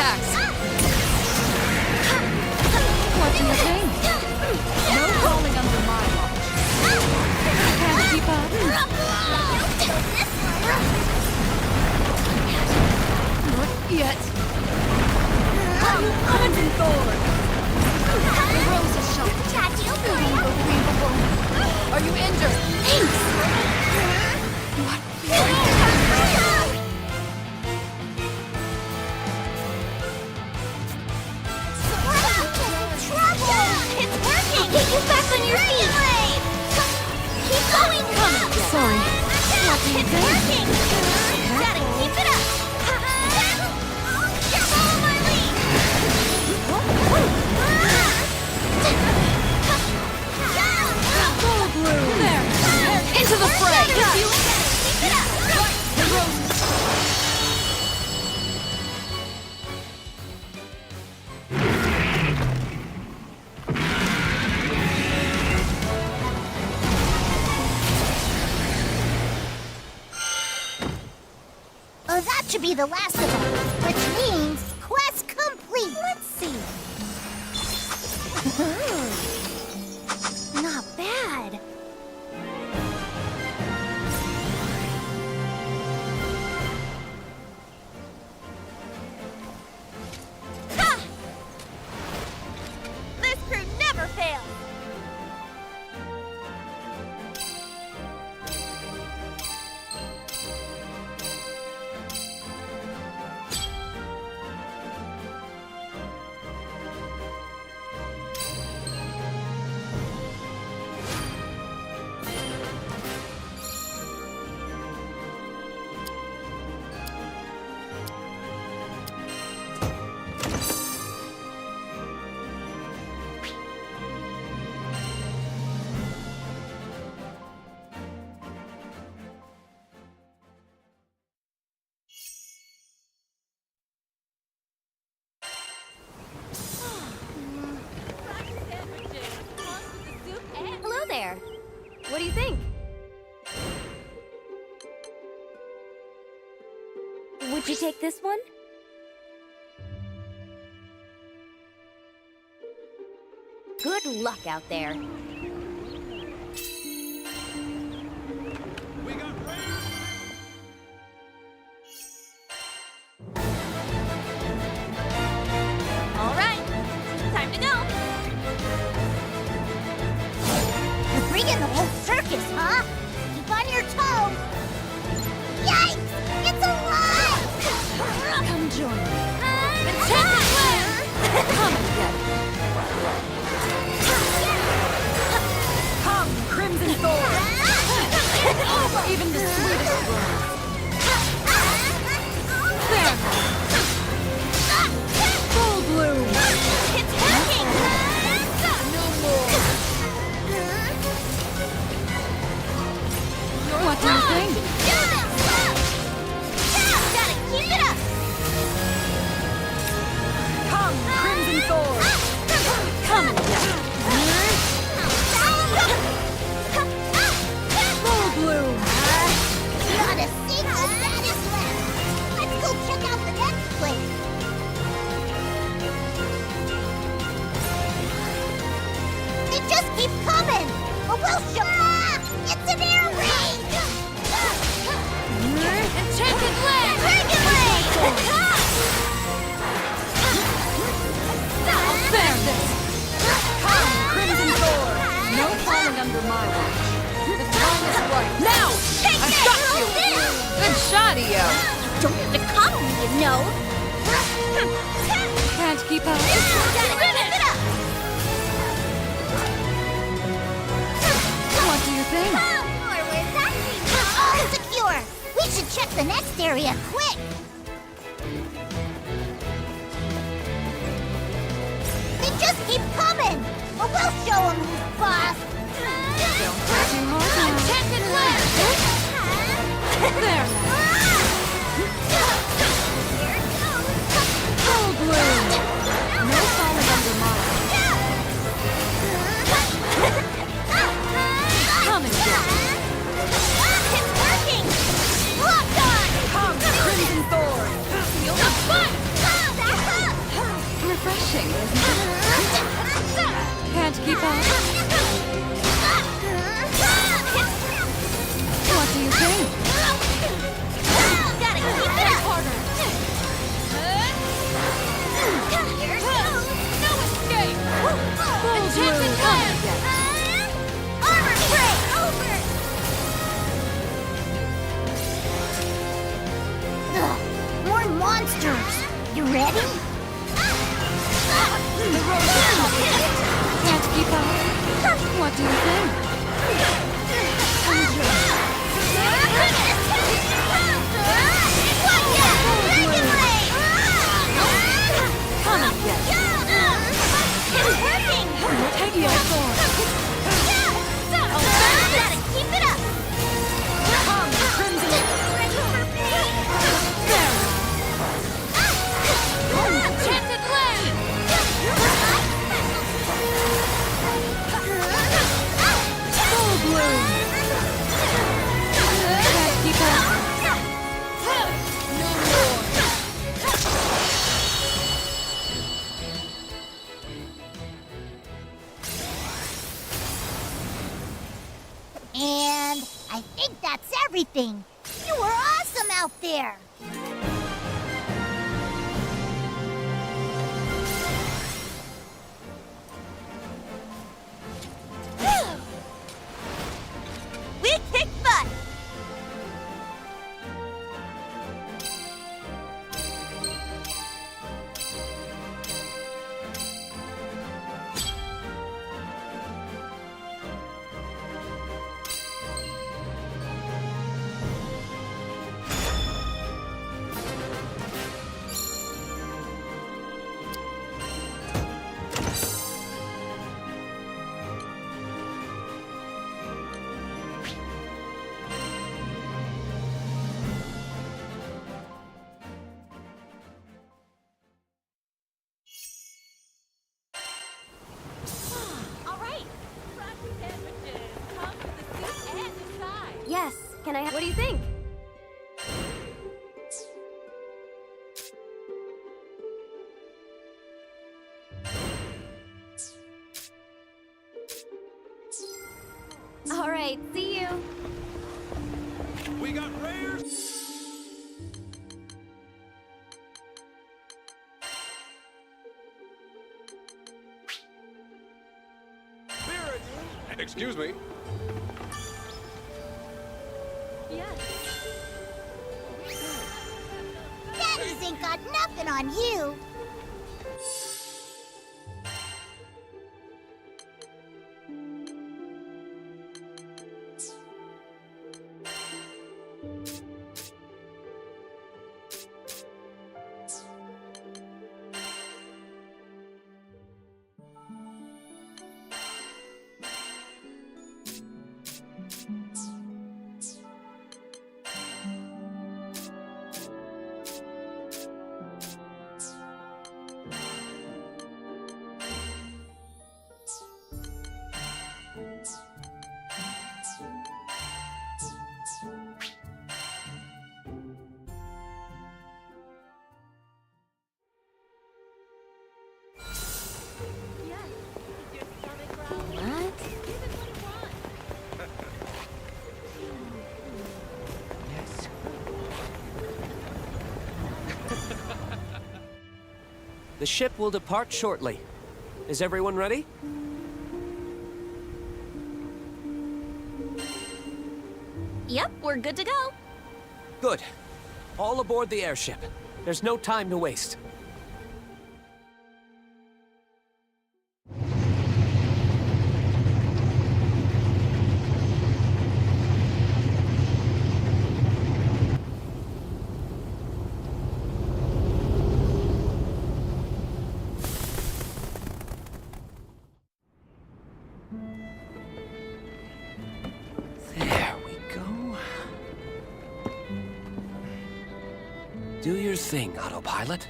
attacks! What do you think? No falling under my watch. Can't keep up. Not yet. Crimson Thorn! The rose is shot. Unbelievable. Are you injured? Thanks! It's working! Get you back on your feet! Keep going! Sorry. It's working! Gotta keep it up! You're all my lead! Granblue! There! Into the fray! Keep it up! The roses! Oh, that should be the last of them, which means quest complete. Let's see. Not bad. Ha! This crew never fails. Hello there. What do you think? Would you take this one? Good luck out there. All right, time to go. You're bringing the whole circus, huh? Keep on your toes. Yikes! It's alive! Come join me. Enchanted Land! Come and get it. Come, Crimson Thorn! Even the sweetest rose. There! Full bloom! It's working! No more! What do you think? Do this! Gotta keep it up! Come, Crimson Thorn! Come and get it. Full bloom! Not a single bat is left! Let's go check out the next place! They just keep coming! But we'll show it's an air raid! Enchanted Land! Regulate! I'll bear this! Come, Crimson Thorn! No falling under my watch. The time is right! Now! I've got you! Good shot, EO! Don't have to coddle me, you know! Can't keep up. Gotta keep it up! What do you think? Or where's that lead? All secure! We should check the next area quick! They just keep coming! But we'll show them who's boss! Don't try too hard now. Enchanted Land! There! Full bloom! No falling under my watch. Come and get it. It's working! Lock on! Come, Crimson Thorn! Feel the fun! Enchanted Glance! Armor break! Over! Ugh, more monsters! You ready? Can't keep up. What do you think? Come and get it. It's working! Take your sword. Gotta keep it up! Come, Crimson. Enchanted Glance! Full bloom. Can't keep up. No more. And I think that's everything. You were awesome out there. We kick butt. All right. Frosty sandwiches. Come with the soup and the side. Yes, can I? What do you think? All right, see you. We got rares. Excuse me. Yes. Daddies ain't got nothing on you. What? The ship will depart shortly. Is everyone ready? Yep, we're good to go. Good. All aboard the airship. There's no time to waste. There we go. Do your thing, autopilot.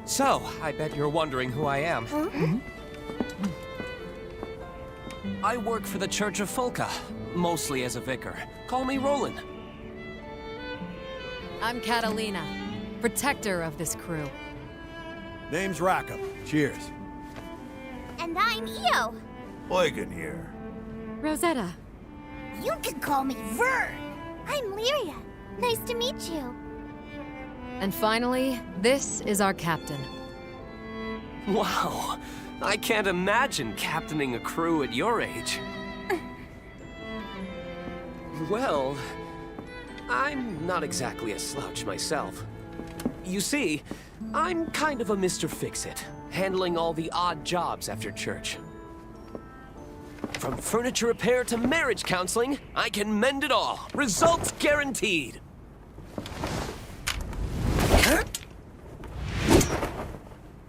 So, I bet you're wondering who I am. I work for the Church of Folka, mostly as a vicar. Call me Roland. I'm Catalina, protector of this crew. Name's Rackham. Cheers. And I'm Io. Eugen here. Rosetta. You can call me Vern. I'm Lyria. Nice to meet you. And finally, this is our captain. Wow, I can't imagine captaining a crew at your age. Well, I'm not exactly a slouch myself. You see, I'm kind of a Mr. Fix-It, handling all the odd jobs after church. From furniture repair to marriage counseling, I can mend it all. Results guaranteed.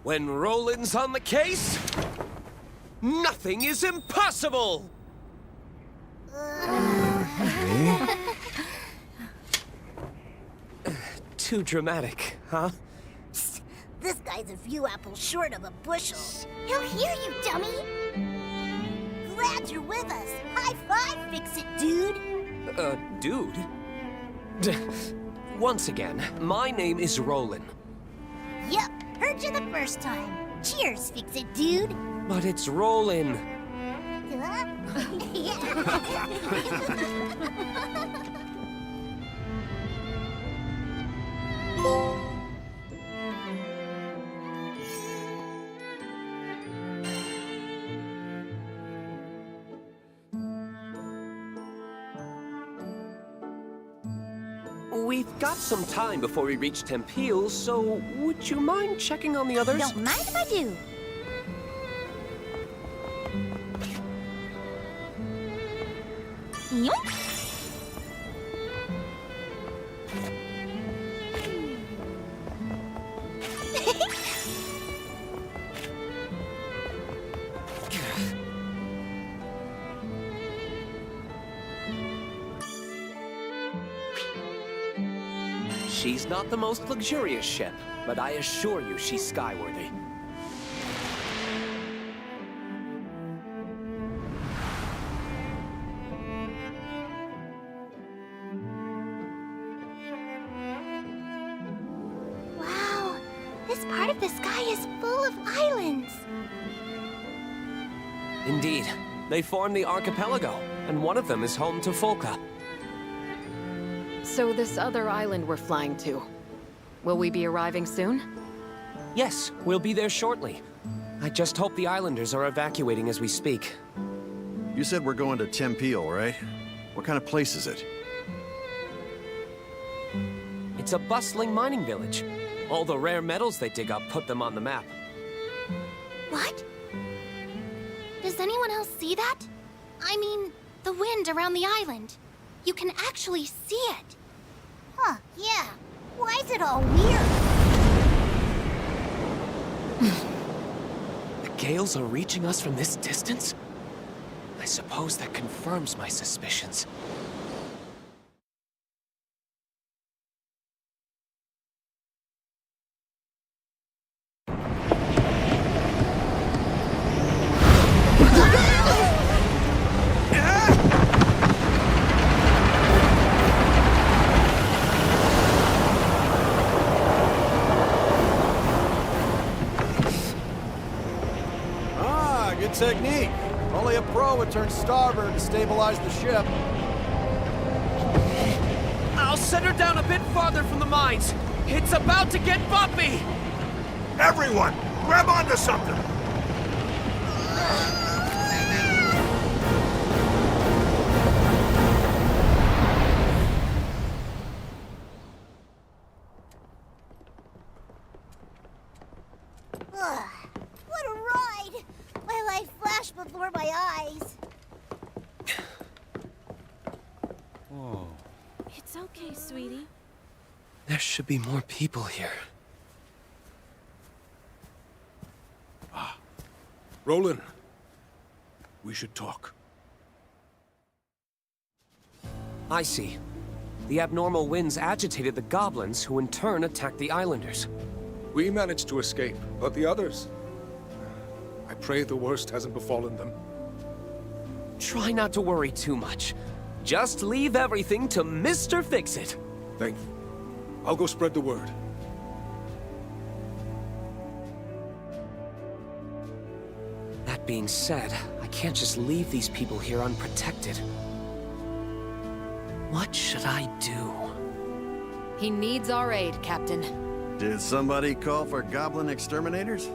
When Roland's on the case, nothing is impossible! Too dramatic, huh? This guy's a few apples short of a bushel. He'll hear you, dummy! Glad you're with us. High five, Fix-It, dude! Dude? Once again, my name is Roland. Yep, heard you the first time. Cheers, Fix-It, dude! But it's Roland. Huh? We've got some time before we reach Tempeal, so would you mind checking on the others? Don't mind if I do. Yoink! She's not the most luxurious ship, but I assure you she's skyworthy. Wow, this part of the sky is full of islands. Indeed. They form the archipelago, and one of them is home to Folka. So this other island we're flying to, will we be arriving soon? Yes, we'll be there shortly. I just hope the islanders are evacuating as we speak. You said we're going to Tempeal, right? What kind of place is it? It's a bustling mining village. All the rare metals they dig up put them on the map. What? Does anyone else see that? I mean, the wind around the island. You can actually see it. Huh, yeah. Why is it all weird? The gales are reaching us from this distance? I suppose that confirms my suspicions. Technique. Only a pro would turn starboard to stabilize the ship. I'll set her down a bit farther from the mines. It's about to get bumpy! Everyone, grab onto something! What a ride! My life flashed before my eyes. Whoa. It's okay, sweetie. There should be more people here. Roland, we should talk. I see. The abnormal winds agitated the goblins, who in turn attacked the islanders. We managed to escape, but the others... I pray the worst hasn't befallen them. Try not to worry too much. Just leave everything to Mr. Fix-It. Thank you. I'll go spread the word. That being said, I can't just leave these people here unprotected. What should I do? He needs our aid, Captain. Did somebody call for goblin exterminators?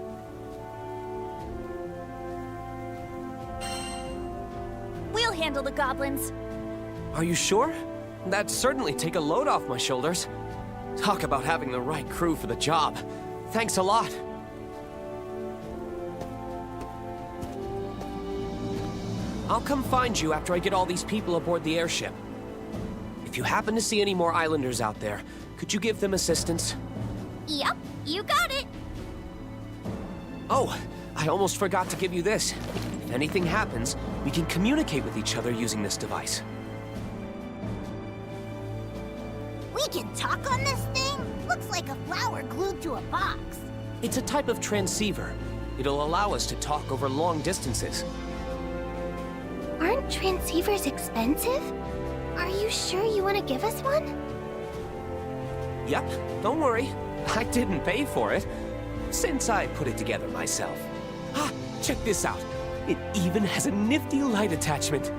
We'll handle the goblins. Are you sure? That'd certainly take a load off my shoulders. Talk about having the right crew for the job. Thanks a lot. I'll come find you after I get all these people aboard the airship. If you happen to see any more islanders out there, could you give them assistance? Yep, you got it. Oh, I almost forgot to give you this. If anything happens, we can communicate with each other using this device. We can talk on this thing? Looks like a flower glued to a box. It's a type of transceiver. It'll allow us to talk over long distances. Aren't transceivers expensive? Are you sure you want to give us one? Yep, don't worry. I didn't pay for it, since I put it together myself. Ah, check this out. It even has a nifty light attachment.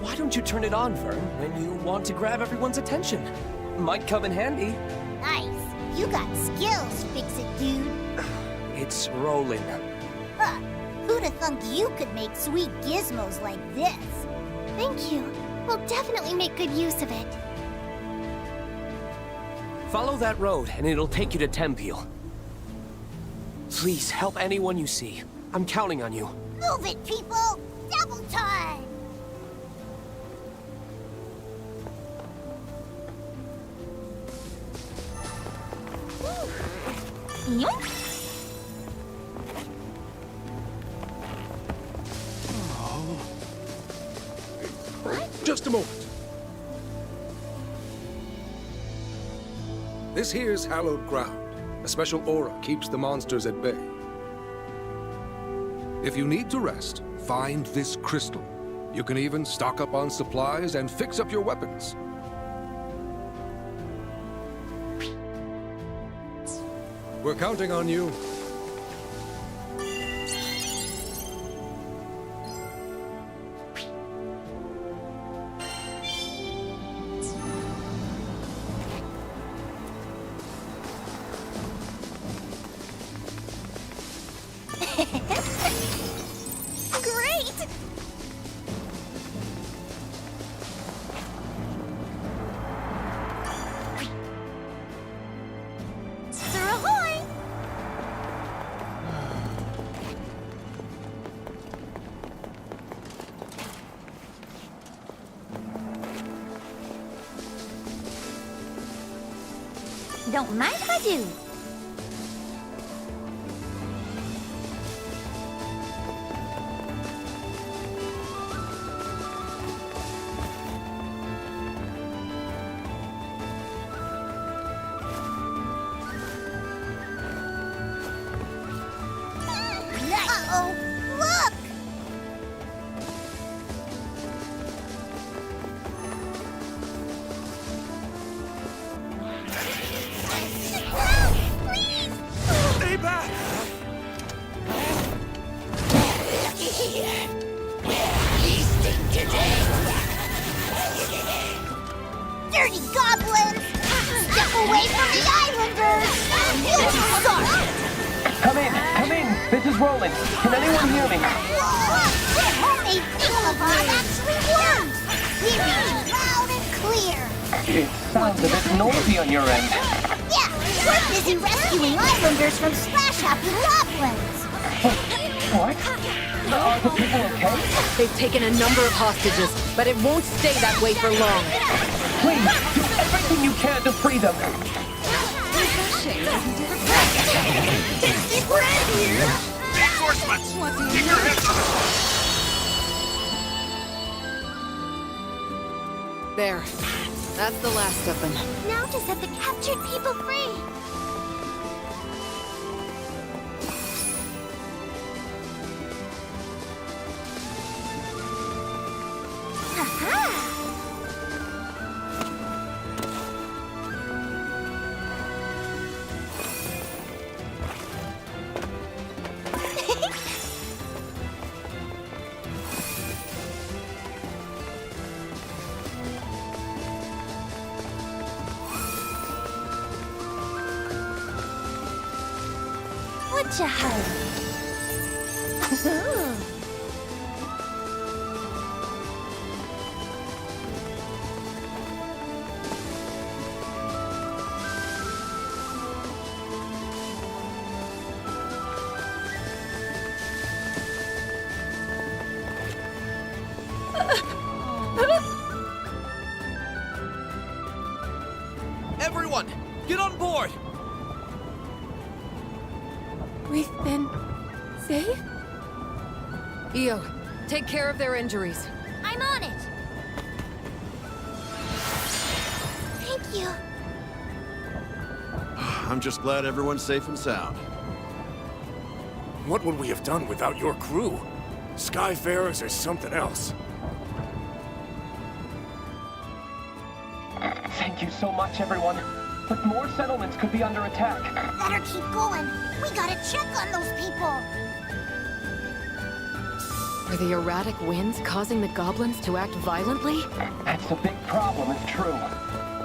Why don't you turn it on, Vern, when you want to grab everyone's attention? Might come in handy. Nice. You got skills, Fix-It Dude. It's rolling. Huh. Who'd have thunk you could make sweet gizmos like this? Thank you. We'll definitely make good use of it. Follow that road, and it'll take you to Tempeal. Please, help anyone you see. I'm counting on you. Move it, people! Double time! Yoink. Just a moment. This here's hallowed ground. A special aura keeps the monsters at bay. If you need to rest, find this crystal. You can even stock up on supplies and fix up your weapons. We're counting on you. Great! Sir ahoy! Don't mind if I do. Uh-oh! Look! Stay back! Dirty goblins! Step away from the islanders! You'll be sorry! Come in! This is Roland. Can anyone hear me? Their homemade thingamabob actually works! We read you loud and clear! It sounds a bit noisy on your end. Yeah, we're busy rescuing islanders from slash-happy goblins! What? Are the people okay? They've taken a number of hostages, but it won't stay that way for long. Please, do everything you can to free them. We're in here! Reinforcements! Keep your heads up! There. That's the last of them. Now to set the captured people free. What you hiding? Everyone, get on board! We've been safe? Io, take care of their injuries. I'm on it! Thank you. I'm just glad everyone's safe and sound. What would we have done without your crew? Skyfarers are something else. Thank you so much, everyone. But more settlements could be under attack. Better keep going. We gotta check on those people. Are the erratic winds causing the goblins to act violently? That's a big problem, if true.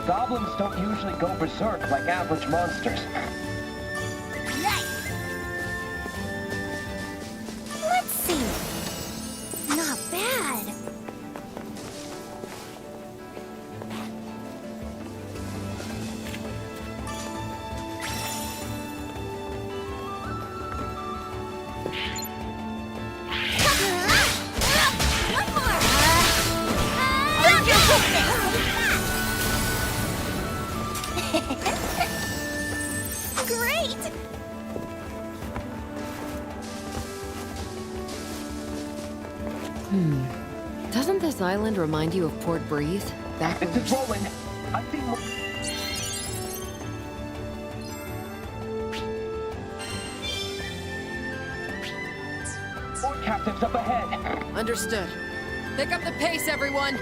Goblins don't usually go berserk like average monsters. Nice. Let's see. Not bad. Great! Doesn't this island remind you of Port Breeze? Back when It's rolling. I see more. More captives up ahead. Understood. Pick up the pace, everyone!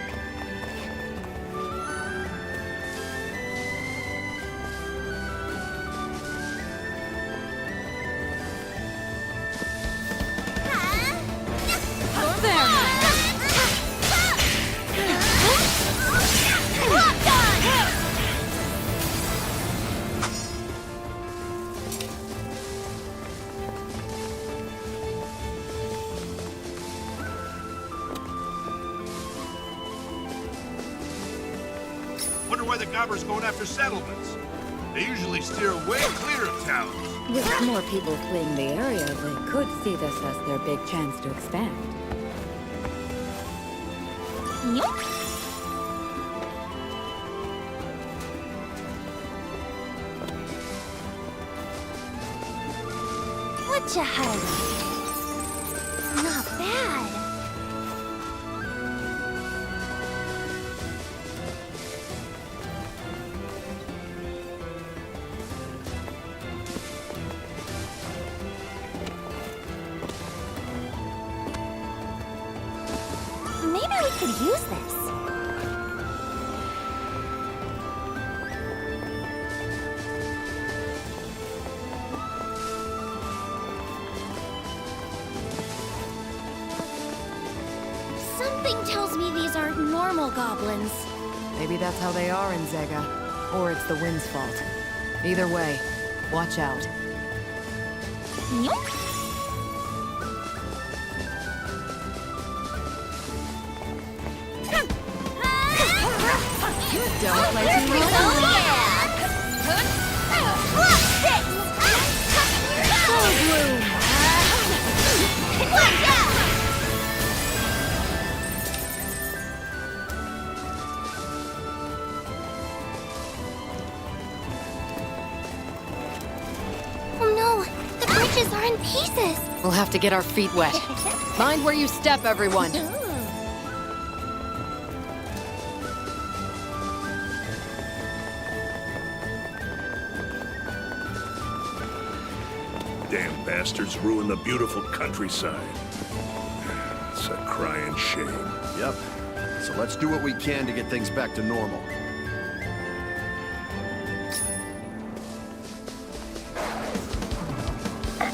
Wonder why the gobbers going after settlements. They usually steer way clear of towns. With more people fleeing the area, they could see this as their big chance to expand. What you hiding? Not bad. Maybe we could use this. Something tells me these aren't normal goblins. Maybe that's how they are in Zega. Or it's the wind's fault. Either way, watch out. Don't play too much. Oh no, the bridges are in pieces. We'll have to get our feet wet. Mind where you step, everyone. Damn bastards ruin the beautiful countryside. It's a crying shame. Yep. So let's do what we can to get things back to normal.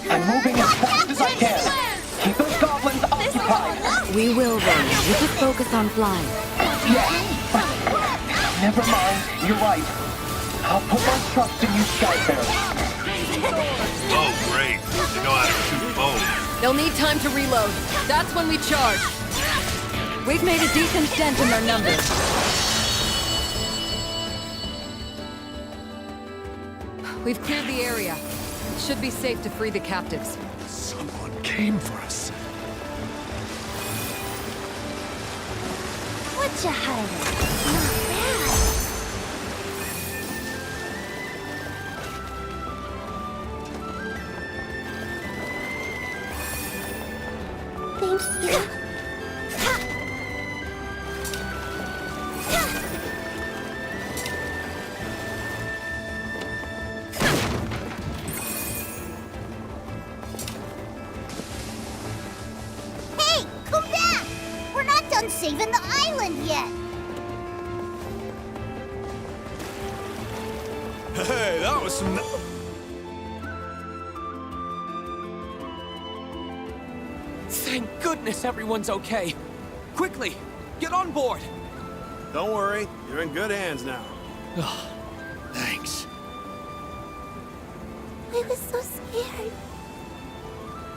I'm moving as fast as I can. Keep those goblins occupied. We will then. We just focus on flying. Never mind. You're right. I'll put my trust in you, Skyfarers. Oh, great. They'll need time to reload. That's when we charge. We've made a decent dent in their numbers. We've cleared the area. It should be safe to free the captives. Someone came for us. What you hiding? Not bad. Thank you. Hey, come back! We're not done saving the island yet. Hey, that was some... Thank goodness everyone's okay. Quickly, get on board. Don't worry, you're in good hands now. Thanks. I was so scared.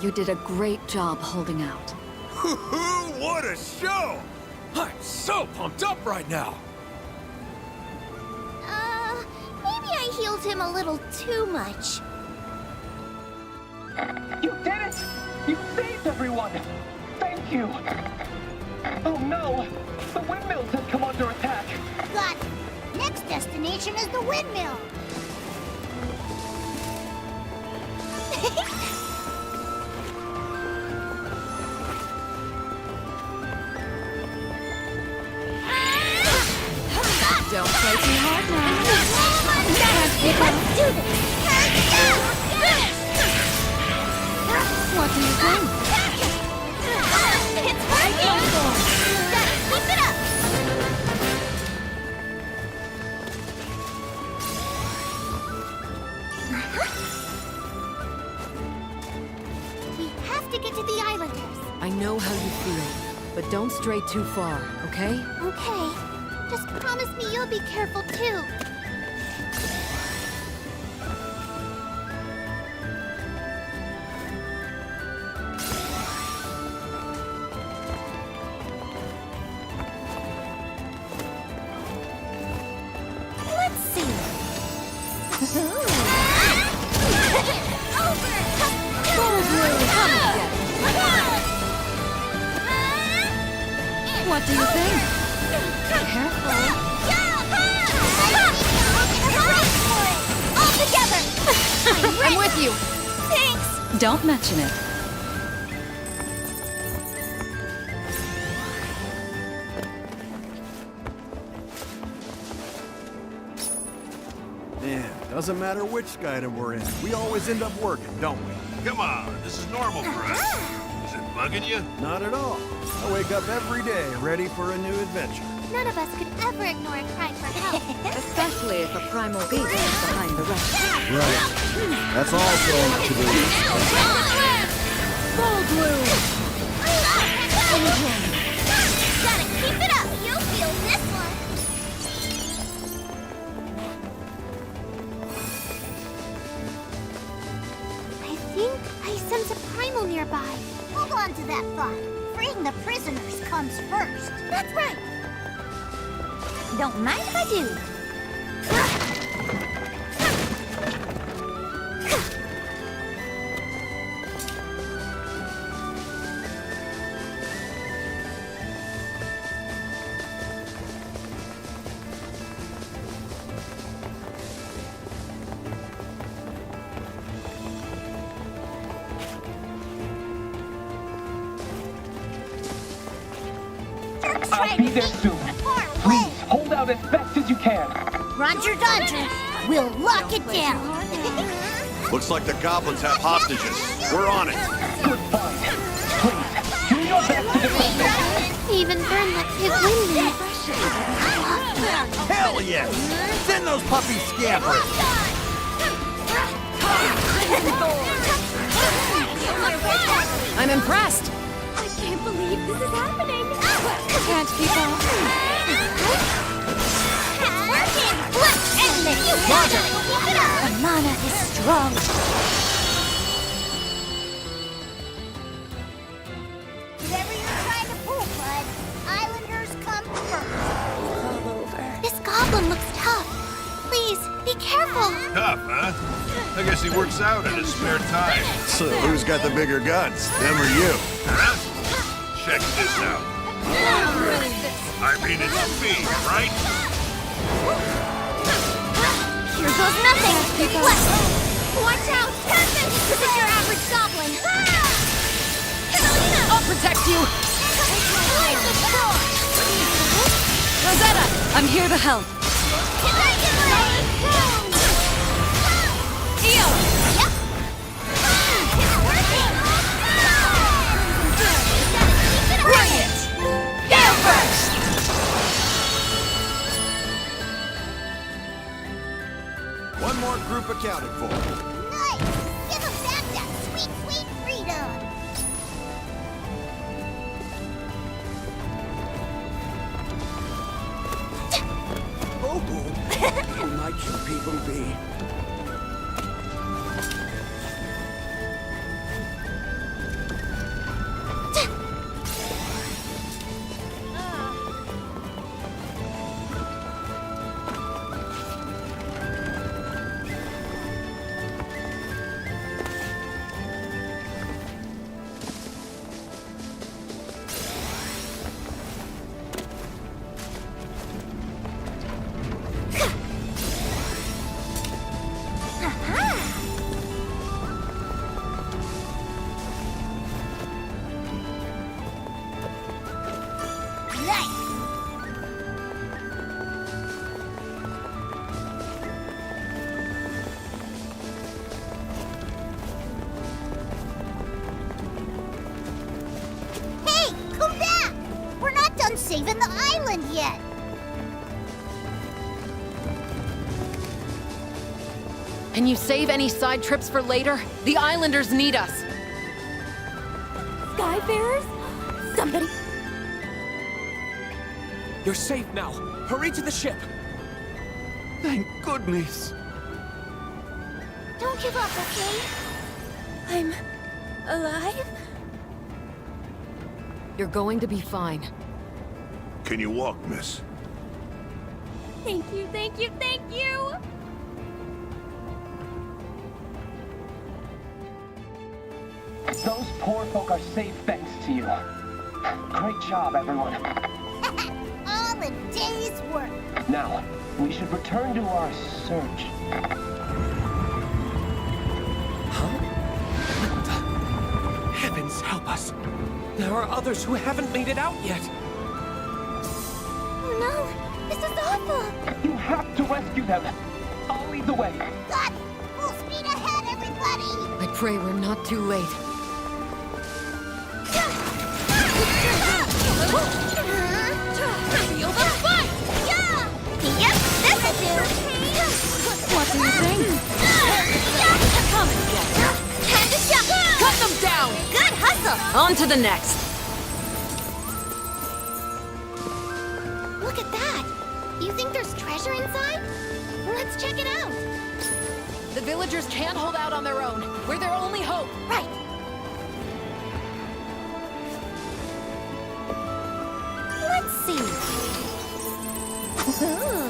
You did a great job holding out. What a show! I'm so pumped up right now. Maybe I healed him a little too much. You did it! You saved everyone! Thank you! Oh no! The windmills have come under attack! Got it. Next destination is the windmill. Don't play too hard now. Let's do this. What do you think? It's working. Gotta keep it up. We have to get to the islanders. I know how you feel, but don't stray too far, okay? Okay. Just promise me you'll be careful too. Let's see. What do you think? Careful. All together. I'm with you. Thanks. Don't mention it. Man, doesn't matter which Skydom we're in. We always end up working, don't we? Come on, this is normal for us. Is it bugging you? Not at all. I wake up every day ready for a new adventure. None of us could ever ignore a cry for help. Especially if a primal beast is behind the rest. Right. That's also to do. Granblue! Gotta keep it up. You'll feel this one. I think I sense a primal nearby. Hold on to that thought. Freeing the prisoners comes first. That's right. Don't mind if I do. I'll be there soon. Please, hold out as best as you can. Roger Dodger. We'll lock it down. Looks like the goblins have hostages. We're on it. Good find. Please, do your best to defend them. Even burn that pig windmill. Hell yes! Send those puppies scampering! I'm impressed. I can't believe this is happening. Can't keep up. It's working. Let's end this. Roger. Keep it up. The mana is strong. I guess he works out in his spare time. So who's got the bigger guns, them or you? Huh? Check this out. I mean, it's me, right? Here goes nothing. Left. Watch out. This isn't your average goblin. I'll protect you! Rosetta, I'm here to help. Io! Yep. It's working. Bring it! Go first! One more group accounted for. Nice. Give him back that sweet, sweet freedom. Who might you people be? Saving the island yet. Can you save any side trips for later? The Islanders need us. Skyfarers? Somebody... You're safe now. Hurry to the ship. Thank goodness. Don't give up, okay? I'm... alive? You're going to be fine. Can you walk, miss? Thank you, thank you, thank you! Those poor folk are safe thanks to you. Great job, everyone. All a day's work. Now, we should return to our search. Heavens help us. There are others who haven't made it out yet. Oh no, this is awful. You have to rescue them. I'll lead the way. God, full speed ahead, everybody. I pray we're not too late. Feel the fight! Yeah! Yep, this'll do. What do you think? Come and get it. Time to jump! Cut them down! Good hustle! On to the next. Look at that! You think there's treasure inside? Let's check it out. The villagers can't hold out on their own. We're their only hope. Right. Let's see. Ooh.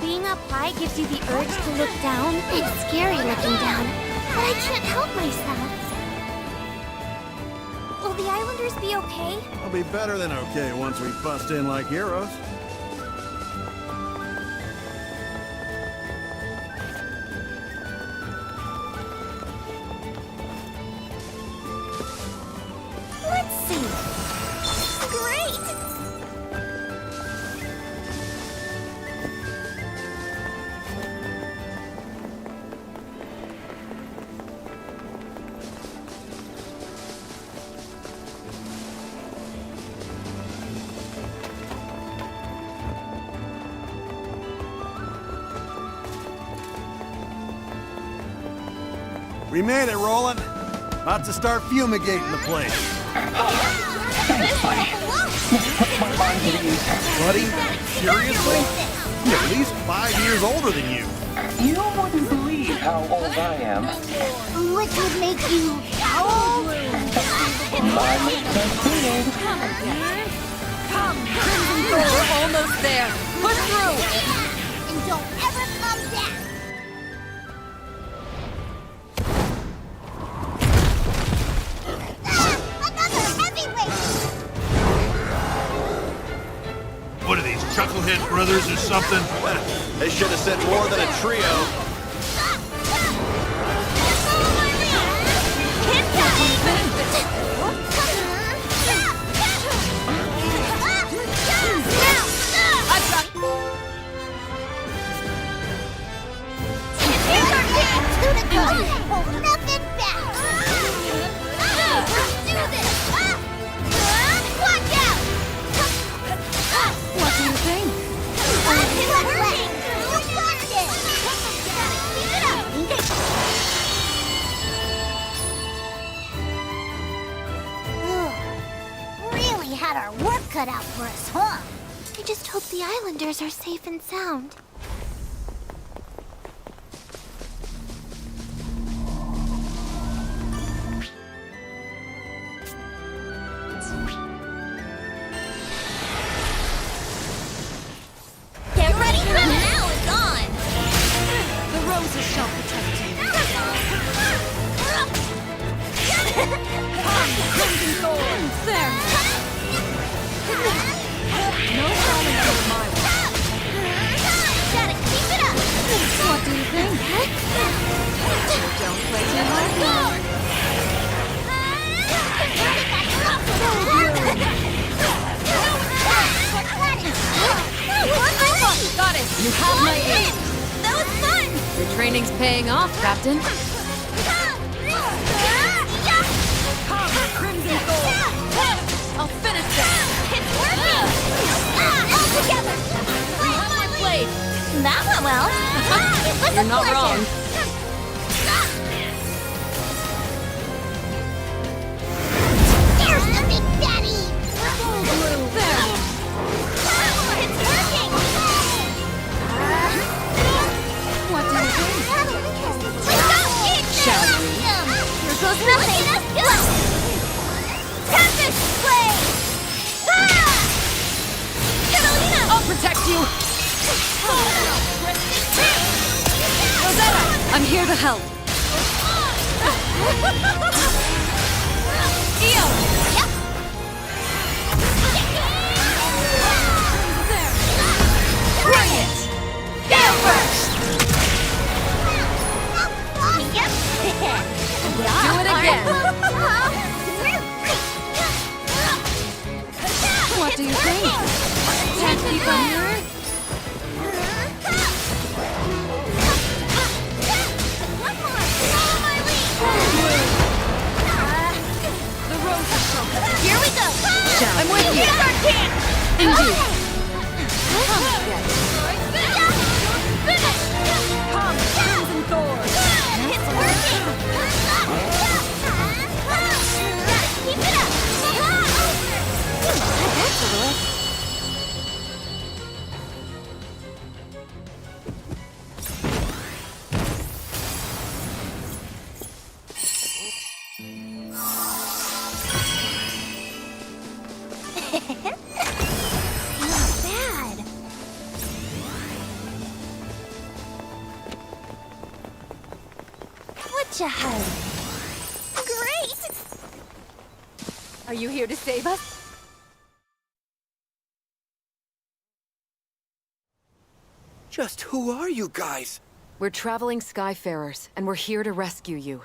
Being up high gives you the urge to look down. It's scary looking down, but I can't help myself. Will the Islanders be okay? I'll be better than okay once we bust in like heroes. Let's see. Great! We made it, Roland. About to start fumigating the place. Thanks, buddy. This puts my mind at ease. Buddy? Seriously? I'm at least 5 years older than you. You wouldn't believe how old I am. Which would make you how old? My late teenage. Come, Crimson Soul, we're almost there. Push through. And don't ever come back. Another heavyweight. What are these, Chucklehead Brothers or something? They should have said more than a trio. Hold nothing back. Let's do this. Watch out. What do you think? It's working. You got it. Keep it up. Really had our work cut out for us, huh? I just hope the islanders are safe and sound. Get ready for now. It's on. The roses shall protect you. Crimson Thorn! There! No falling under my way. Gotta keep it up. What do you think? Don't play too hard. Got it! You have my aid! That was fun! Your training's paying off, Captain. Come, Crimson Thorn! I'll finish this! It's working! All together! You have my blade! That went well. It was You're a not pleasure. wrong. There's the big daddy! There! It's working! What do you think? Shall we? Here goes nothing! Let's go! Tempest Blade! Catalina! I'll protect you! Rosetta! I'm here to help. Io! Yep! Bring it! Go first! Yep! Do it again! What do you think? Can't keep on here? The roses shall protect Here we go! I'm with you! Here's our chance! Indeed! Come, Crimson Thorn! It's working! Gotta keep it up! Not bad. What you had? Great! Are you here to save us? Just who are you guys? We're traveling Skyfarers, and we're here to rescue you.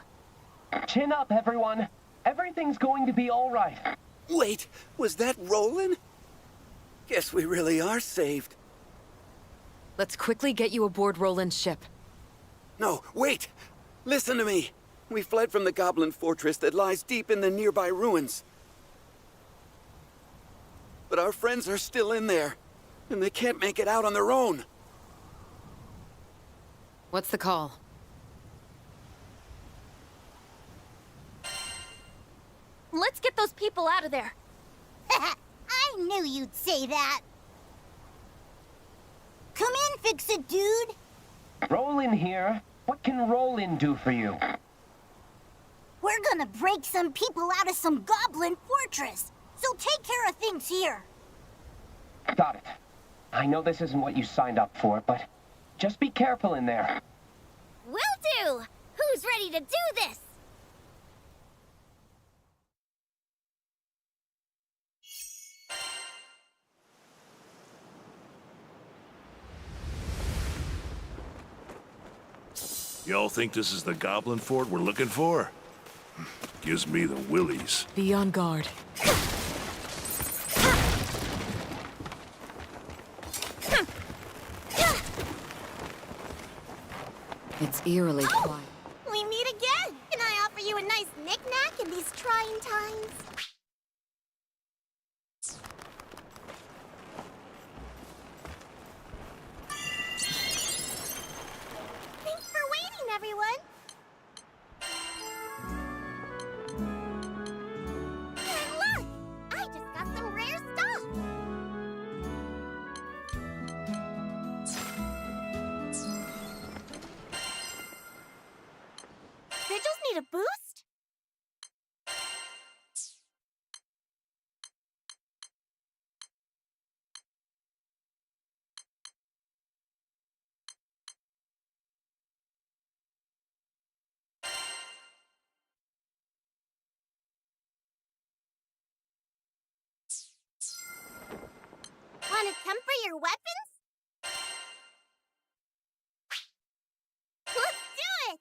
Chin up, everyone. Everything's going to be all right. Wait, was that Roland? Guess we really are saved. Let's quickly get you aboard Roland's ship. No, wait! Listen to me! We fled from the Goblin fortress that lies deep in the nearby ruins. But our friends are still in there, and they can't make it out on their own. What's the call? Let's get those people out of there. I knew you'd say that. Come in, Fix-It Dude. Rollin here. What can Rollin do for you? We're gonna break some people out of some goblin fortress. So take care of things here. Got it. I know this isn't what you signed up for, but just be careful in there. Will do! Who's ready to do this? Y'all think this is the goblin fort we're looking for? Gives me the willies. Be on guard. It's eerily quiet. We meet again. Can I offer you a nice knick-knack in these trying times? Thanks for waiting, everyone. And look! I just got some rare stuff. Sigils need a boost? Want to temper your weapons? Let's do it!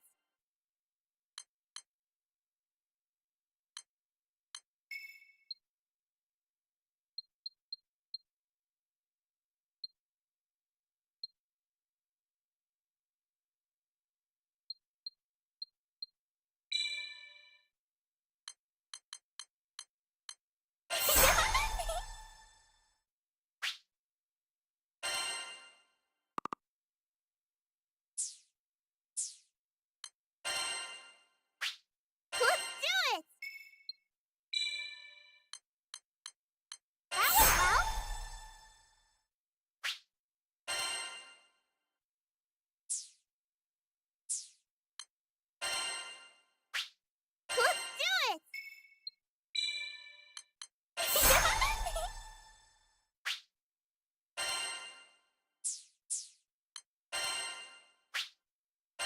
Let's do it! That went well. Let's do it!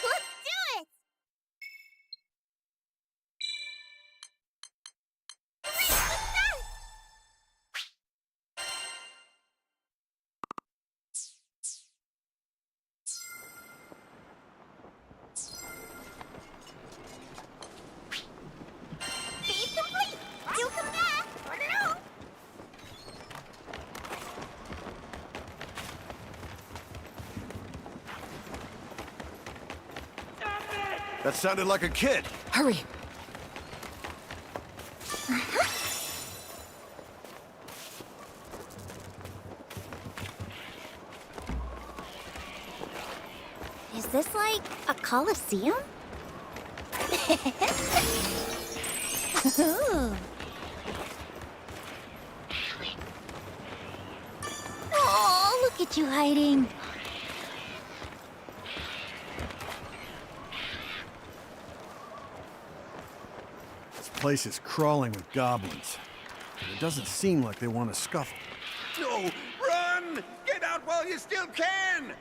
Let's do it! Great success! Feed complete! Do come back! Or no! That sounded like a kid. Hurry! Is this like a coliseum? Ooh. Oh, look at you hiding. This place is crawling with goblins. But it doesn't seem like they want to scuffle. No! Run! Get out while you still can!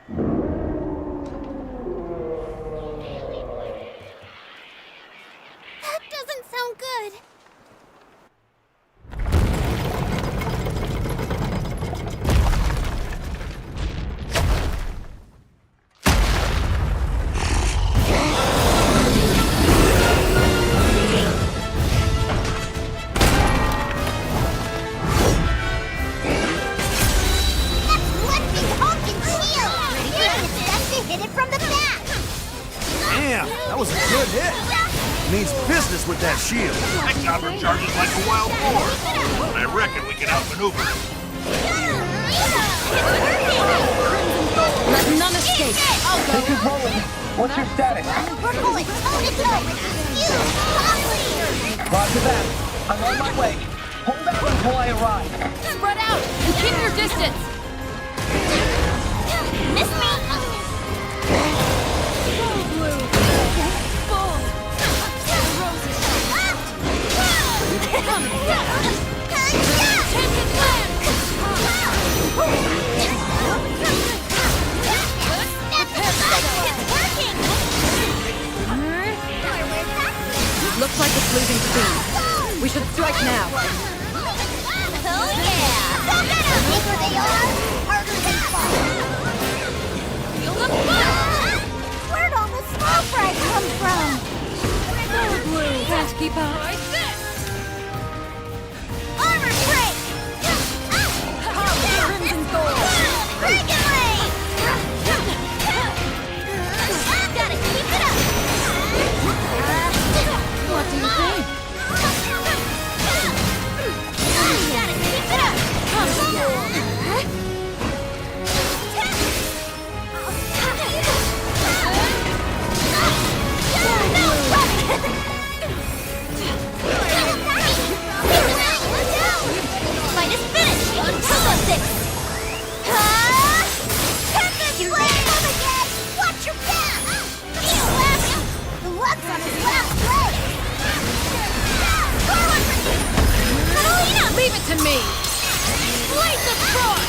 That doesn't sound good. That's one big honking shield! It's best to hit it from the back! Damn, that was a good hit. Means business with that shield. That goblin charges like a wild boar. I reckon we can outmaneuver him. Let none escape! I'll go! This is Rollin. What's your status? We're going toe-to-toe with this huge goblin! Roger that. I'm on my way. Hold out until I arrive. Spread out and keep your distance. Miss me! Granblue. Bull. The rose is come and get it. Tempted land. It's working! Looks like it's losing steam. We should strike now. Oh yeah! No matter how bigger they are, harder they fall. Feel the fire. Where'd all the smoke bright come from? Granblue can't keep up. Like this. Armor break! Crimson gold. Dragon Ray! Gotta keep it up! What do you think? Gotta keep it up! Fight is finished! On top of this! Tempest Flame! Come again! Watch your back! He's left! The luck's on his last leg! Catalina, leave it to me. Blaze of frost.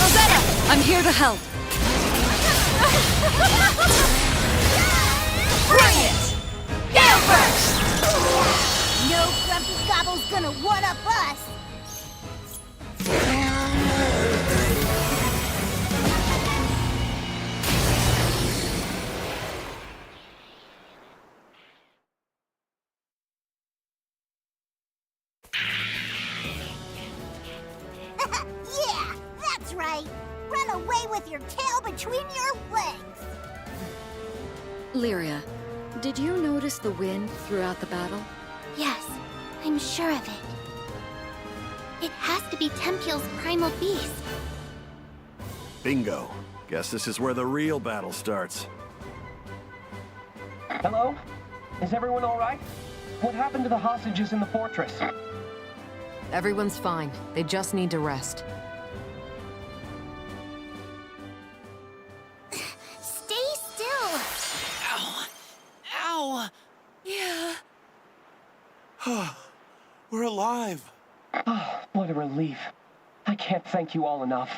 Rosetta, I'm here to help. Bring it. Gale Burst! No grumpy gobble's gonna one-up us! Yeah, that's right! Run away with your tail between your legs! Lyria, did you notice the wind throughout the battle? Yes, I'm sure of it. It has to be Tempeal's primal beast. Bingo. Guess this is where the real battle starts. Hello? Is everyone all right? What happened to the hostages in the fortress? Everyone's fine. They just need to rest. Stay still! Ow. Ow. Yeah. We're alive. Oh, what a relief. I can't thank you all enough.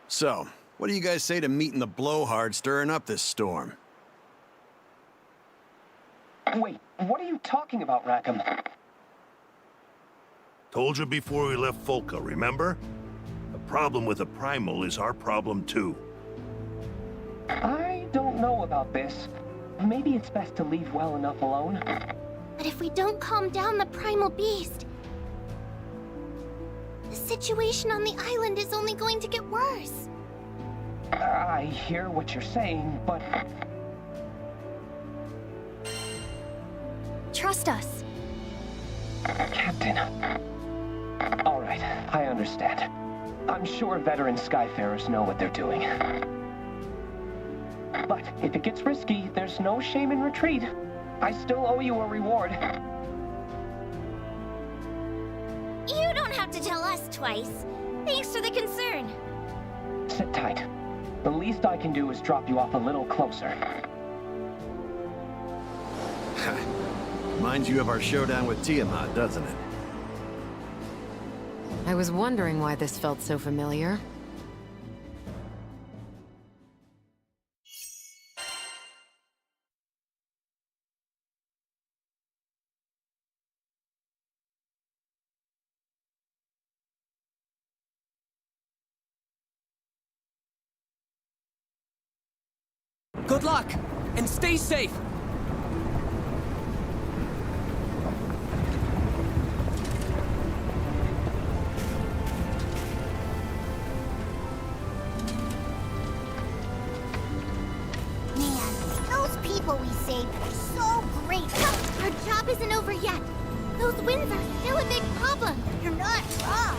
So, what do you guys say to meeting the blowhard stirring up this storm? Wait, what are you talking about, Rackham? Told you before we left Folka, remember? The problem with the Primal is our problem too. I don't know about this. Maybe it's best to leave well enough alone. But if we don't calm down the primal beast, the situation on the island is only going to get worse. I hear what you're saying, but... Trust us. Captain. All right, I understand. I'm sure veteran Skyfarers know what they're doing. But if it gets risky, there's no shame in retreat. I still owe you a reward. You don't have to tell us twice. Thanks for the concern. Sit tight. The least I can do is drop you off a little closer. Reminds you of our showdown with Tiamat, doesn't it? I was wondering why this felt so familiar. Good luck, and stay safe. Man, those people we saved were so great. Our job isn't over yet. Those winds are still a big problem. You're not wrong.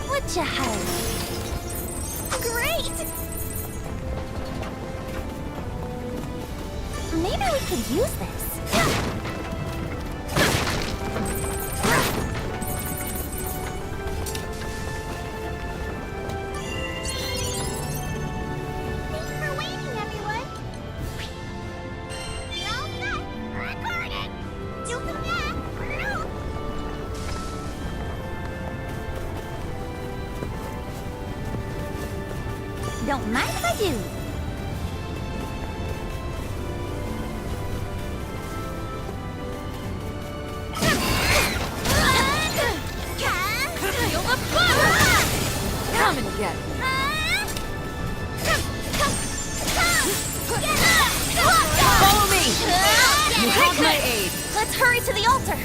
What you have? Great! could use this. Thanks for waiting, everyone. You're all set. Recording. You come back. Don't mind if I do. Feel the fire! Come and get me. Follow me! You have my aid. Let's hurry to the altar.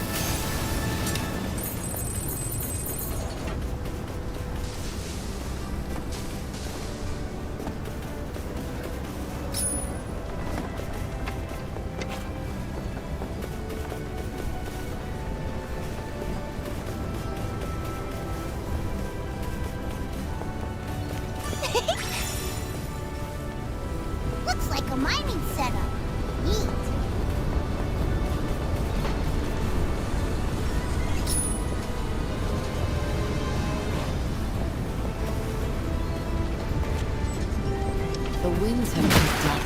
Looks like a mining setup. Neat. The winds have picked up.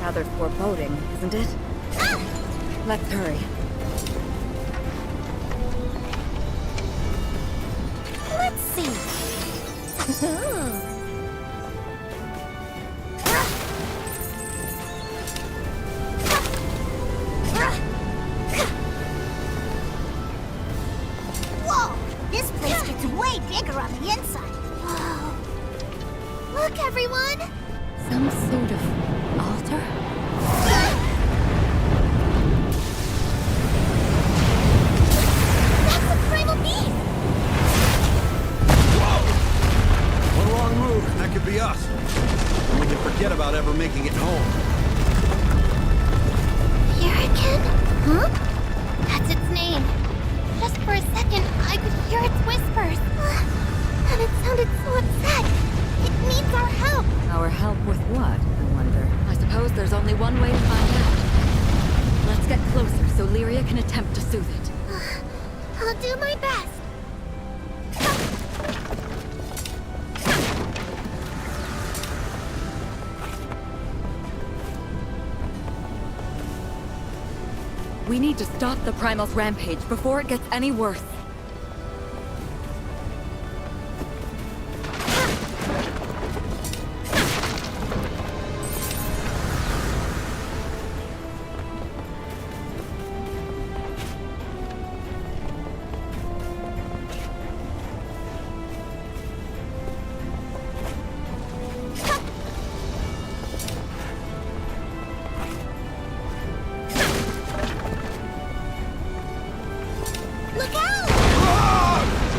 Rather foreboding, isn't it? Let's hurry. Let's see. Ooh. Whoa! This place gets way bigger on the inside. Whoa. Look, everyone! Some sort of altar? That's a primal beast! One wrong move, and that could be us. And we can forget about ever making it home. Hurricane? Huh? That's its name. Just for a second, I could hear its whispers. And it sounded so upset. It needs our help. Our help with what, I wonder? I suppose there's only one way to find out. Let's get closer so Lyria can attempt to soothe it. I'll do my best. We need to stop the Primal's rampage before it gets any worse. Look out!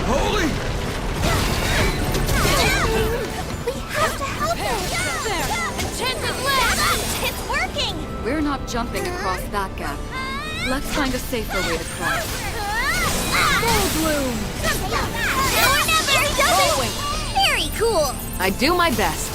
Holy! We have to help it! There! Enchanted ledge! It's working! We're not jumping across that gap. Let's find a safer way to cross. Full bloom! Now or never! He does it! Very cool! I do my best.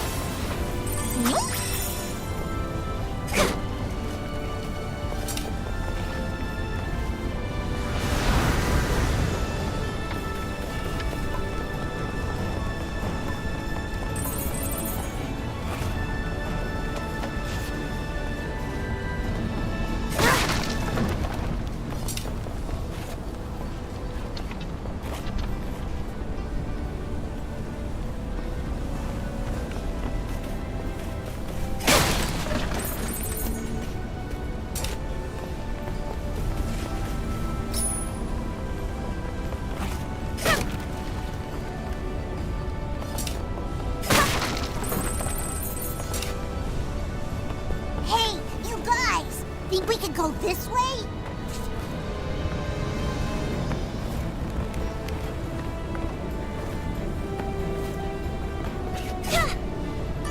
Hey, you guys! Think we could go this way?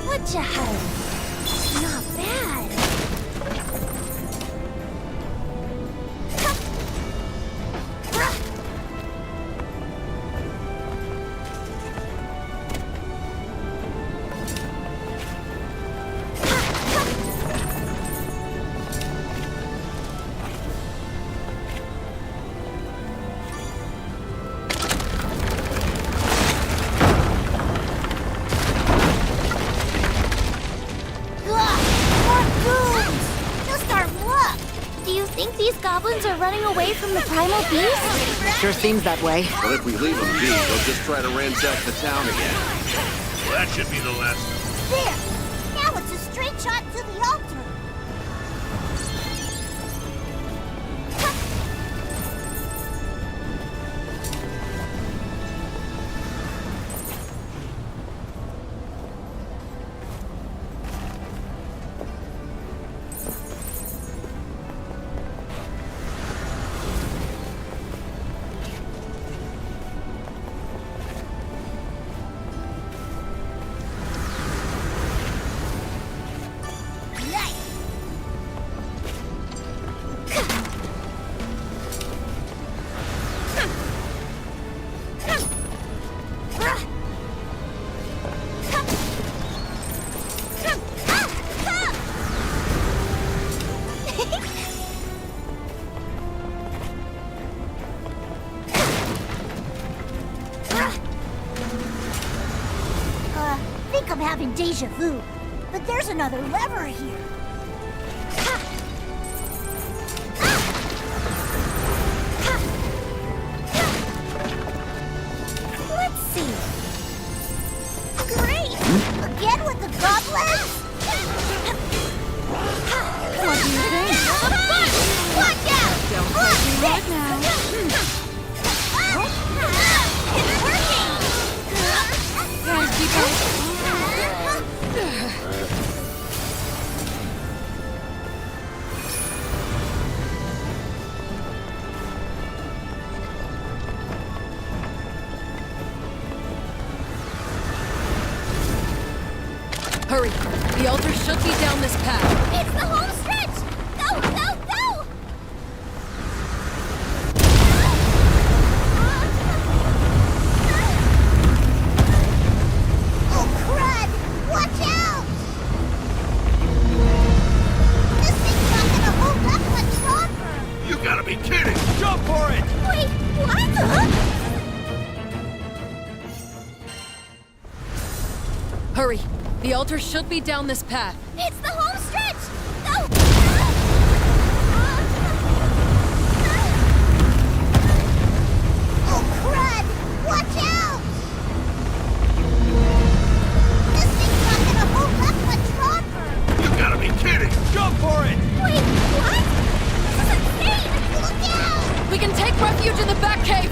What you have? Not bad. think these goblins are running away from the primal beast? Sure seems that way. But if we leave them be, they'll just try to ransack the town again. Well, that should be the last of them. There! Now it's a straight shot to the altar! I'm having deja vu, but there's another lever here. Let's see. Great! Again with the goblins? What do you think? Watch out! Don't hurt me right now. It's working! Can't keep up. Hurry! The altar should be down this path. It's the home stretch! Go, go, go! Oh, crud! Watch out! This thing's not gonna hold up much longer! You gotta be kidding! Jump for it! Wait, what? Hurry! The altar should be down this path. It's the home stretch! Go! Oh, crud! Watch out! This thing's not gonna hold up much longer! You gotta be kidding! Jump for it! Wait, what? This is insane! Look out! We can take refuge in the back cave!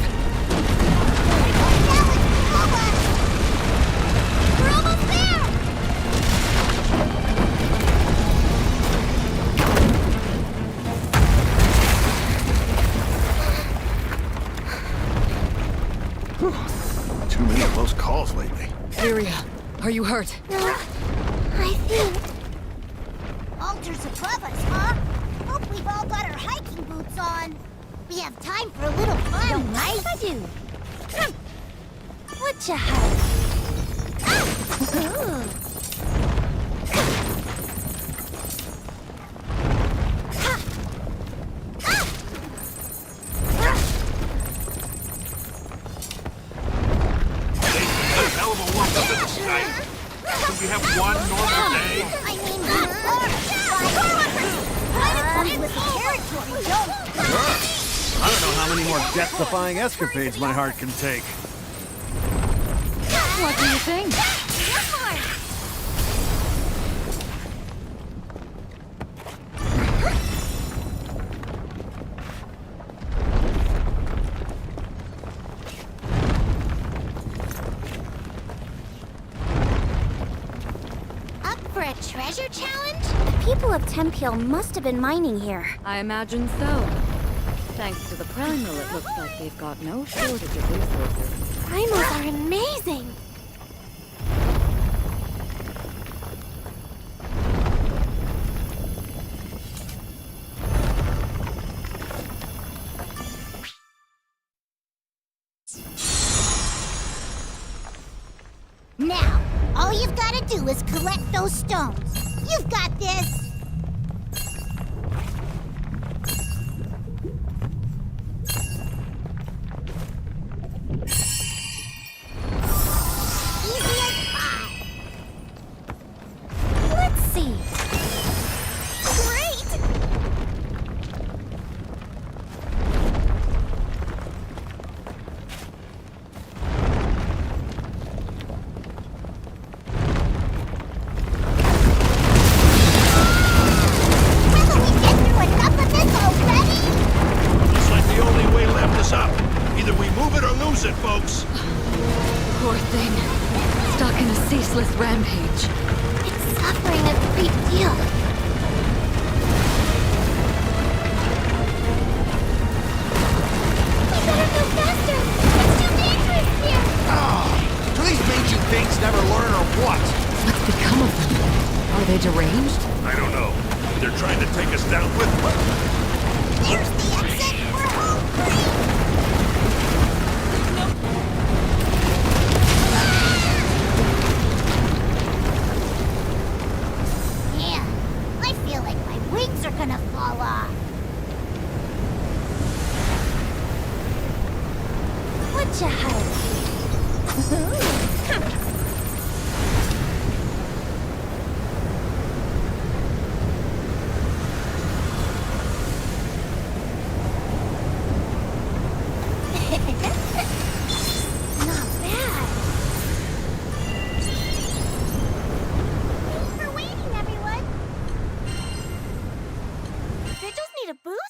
Now it's below us! We're almost there! Too many close calls lately. Lyria, are you hurt? I think. Altar's above us, huh? Hope we've all got our hiking boots on. We have time for a little fun, right? I do. What you have? Hell of a walk up in the sky. Could we have one normal day? I mean, with the territory, don't. I don't know how many more death-defying escapades my heart can take. What do you think? Up for a treasure challenge? The people of Tempeal must have been mining here. I imagine so. Thanks to the primal, it looks like they've got no shortage of resources. Primals are amazing! Now, all you've got to do is collect those stones. You've got this! Easy as pie. Let's see. Great! Are they deranged? I don't know. They're trying to take us down with them. Here's the exit. We're home free. Man, I feel like my wings are gonna fall off. What you hide? Not bad. Thanks for waiting, everyone. Vigils need a boost?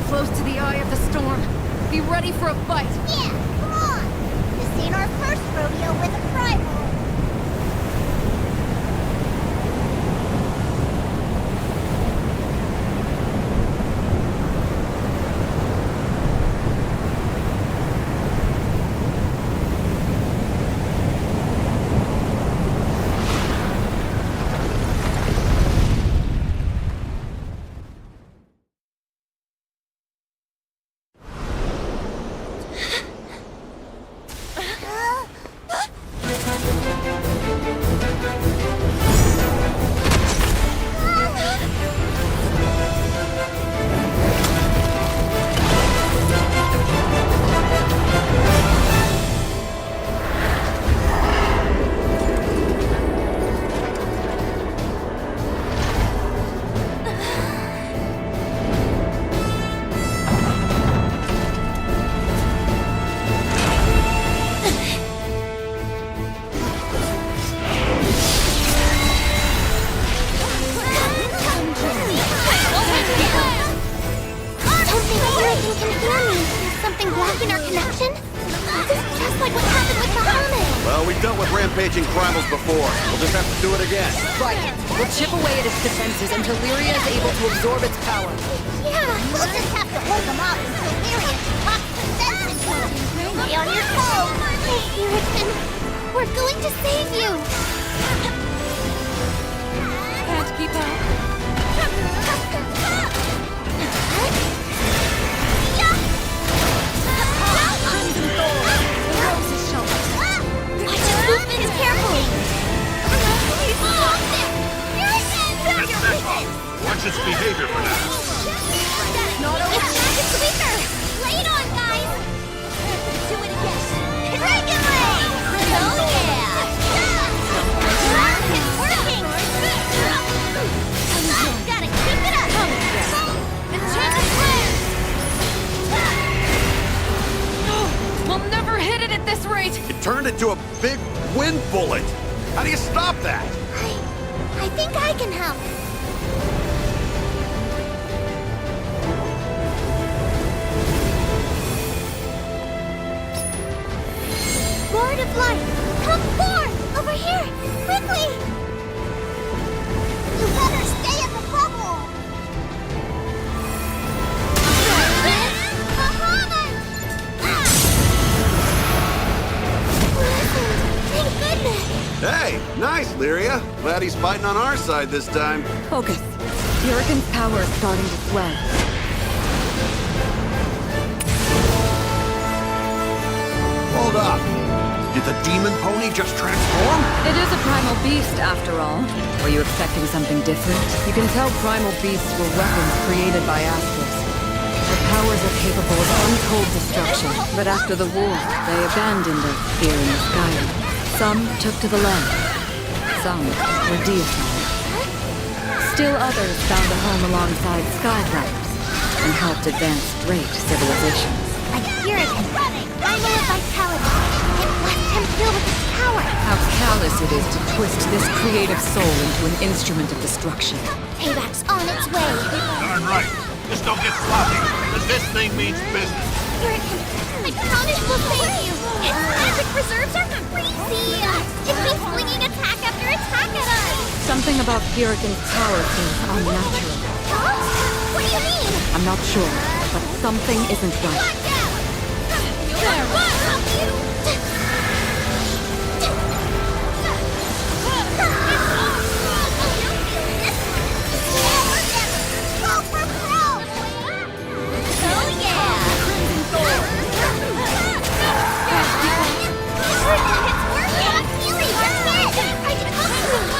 Close to the eye of the storm. Be ready for a fight. Yeah, come on. This ain't our first rodeo with a primal. Rampaging primals before. We'll just have to do it again. Right. We'll chip away at its defenses until Lyria is able to absorb its power. Yeah, we'll just have to hold them off until Lyria pops the sense into them. Stay on your toes. Lyrican, we're going to save you. Can't keep up. Movement carefully! Watch its behavior for now. It's weaker! Lay it on, guys! Do it again! Regulate! Oh yeah! It's working! Gotta keep it up! Enchanted Flare! We'll never hit it at this rate! It turned into a big wind bullet. How do you stop that? I think I can help. Lord of Light, come forth! Over here! Quickly! You better stay in the bubble! Thank goodness! Hey, nice, Lyria. Glad he's fighting on our side this time. Focus. Hurricane's power is starting to swell. Hold up. Did the demon pony just transform? It is a primal beast, after all. Were you expecting something different? You can tell primal beasts were weapons created by Astrals. Their powers are capable of untold destruction. But after the war, they abandoned it here in the sky. Some took to the land. Some were deified. Still others found a home alongside Skyflappers and helped advance great civilizations. Like Hurricane, primal of vitality. It left him filled with its power. How callous it is to twist this creative soul into an instrument of destruction. Payback's on its way. Darn right. Just don't get sloppy, because this thing means business. Hurricane, I promise we'll save you. Its magic reserves are crazy. It keeps flinging attack after attack at us. Something about Hurricane's power seems unnatural. Huh? What do you mean? I'm not sure, but something isn't right.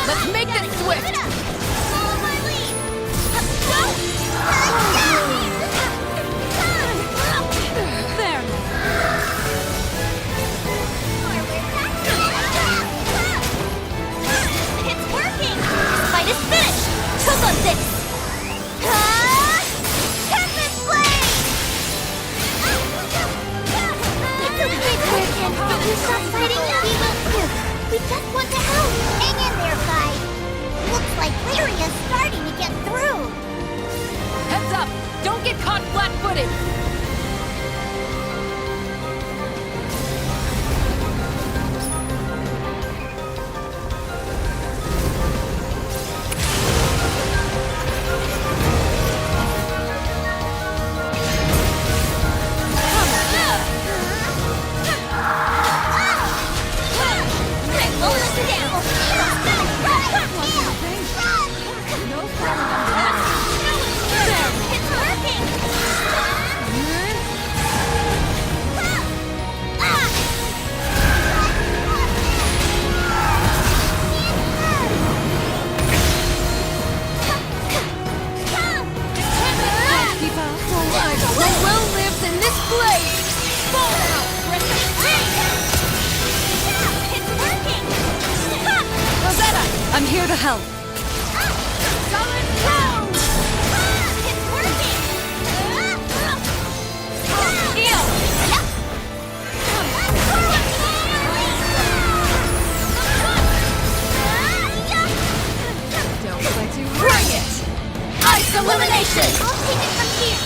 Let's make this swift! There! It's working! This fight is finished! Choke on this! Tempest Blade! It's okay, Hurricane. Don't you stop fighting? We will too. We just want to help. Hang in there, guys. Looks like Lyria's starting to get through. Heads up! Don't get caught flat-footed! I'm here to help. Don't let you bring it! Ice elimination! I'll take it from here.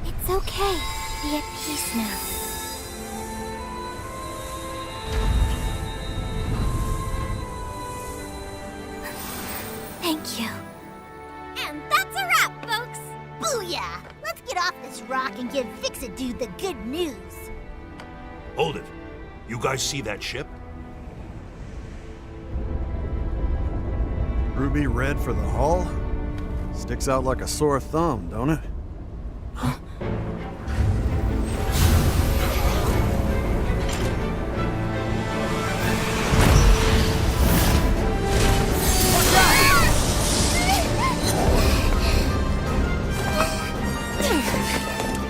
It's okay. Be at peace now. Thank you. And that's a wrap, folks! Booyah! Let's get off this rock and give Fix-It Dude the good news. Hold it. You guys see that ship? Ruby red for the hull? Sticks out like a sore thumb, don't it?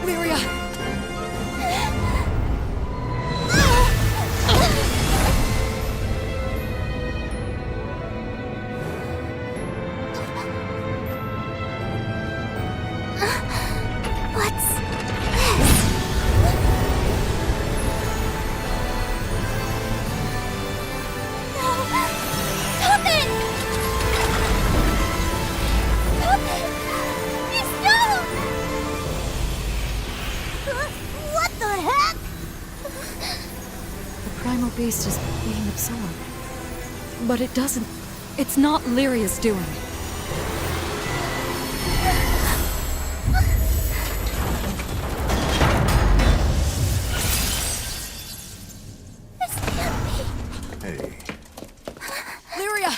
Lyria! What's this? Stop it! Stop it! Stop! What the heck? The primal beast is being absorbed. But it doesn't... It's not Lyria's doing. Hey. Lyria!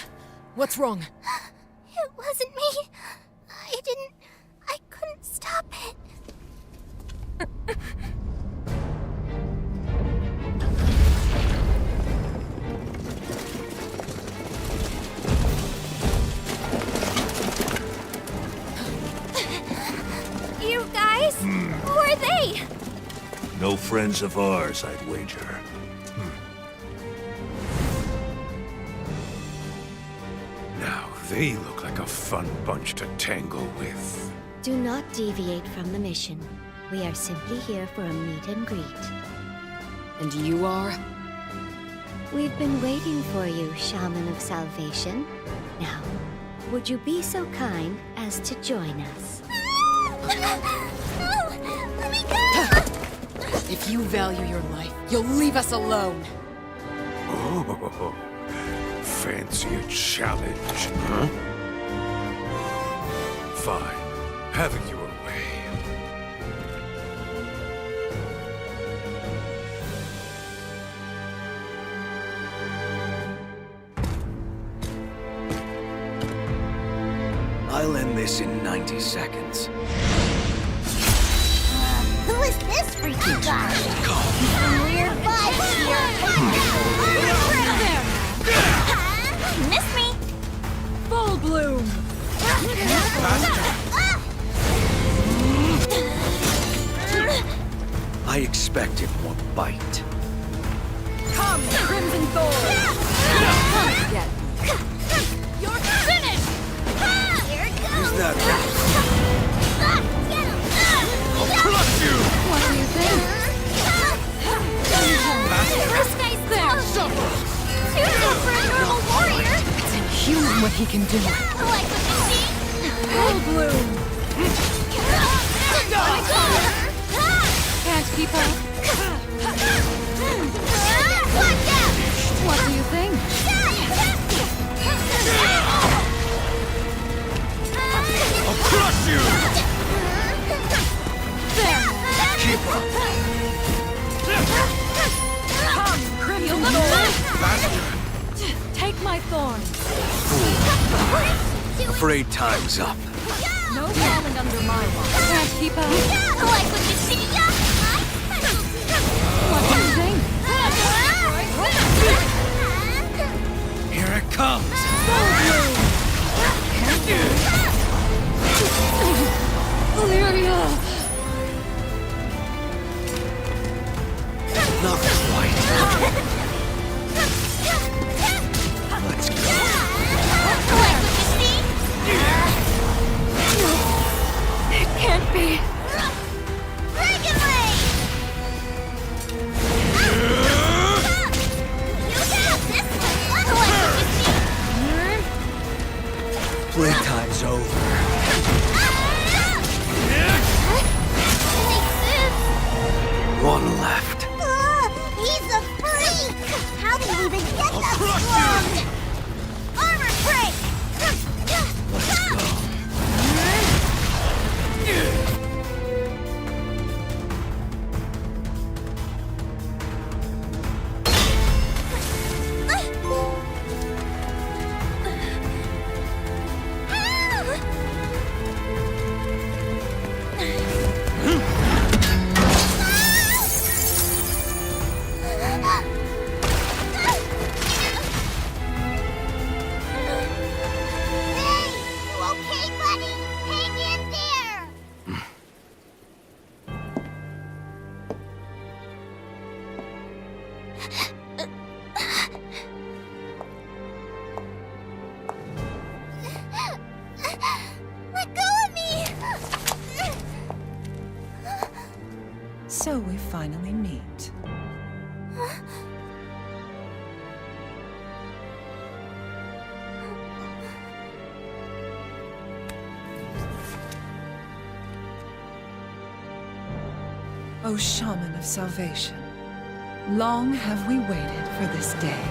What's wrong? It wasn't me. I couldn't stop it. No friends of ours, I'd wager. Now, they look like a fun bunch to tangle with. Do not deviate from the mission. We are simply here for a meet and greet. And you are? We've been waiting for you, Shaman of Salvation. Now, would you be so kind as to join us? Let me go! If you value your life, you'll leave us alone. Oh, fancy a challenge, huh? Fine. Have it your way. I'll end this in 90 seconds. Who is this freaky guy? Weird vibes here. Miss me! Full bloom! I expected one bite. Come, Crimson Thorn! Come get me. You're finished! Here it goes! Who's that? Get him! I'll crush you! What do you think? This guy's there! Suffer! Too good for a normal warrior! It's inhuman what he can do. Like what you see? Full bloom! Can't keep up. Watch out! What do you think? I'll crush you! There! Keep up! Come, Crimson Thorn! Faster! Take my thorn! Afraid time's up. No falling under my watch. Can't keep up. Like what you see? What do you think? Here it comes! Illyria! Not quite. Let's go. Like what you see? It can't be. Dragon Ray! You got this one! Like what you see? Playtime's over. One left. He's a freak! How did he even get I'll that crush strong? Armor break! Let's go. Hey! You okay, buddy? Hang in there! Let go of me! So we finally meet. O Shaman of Salvation, long have we waited for this day.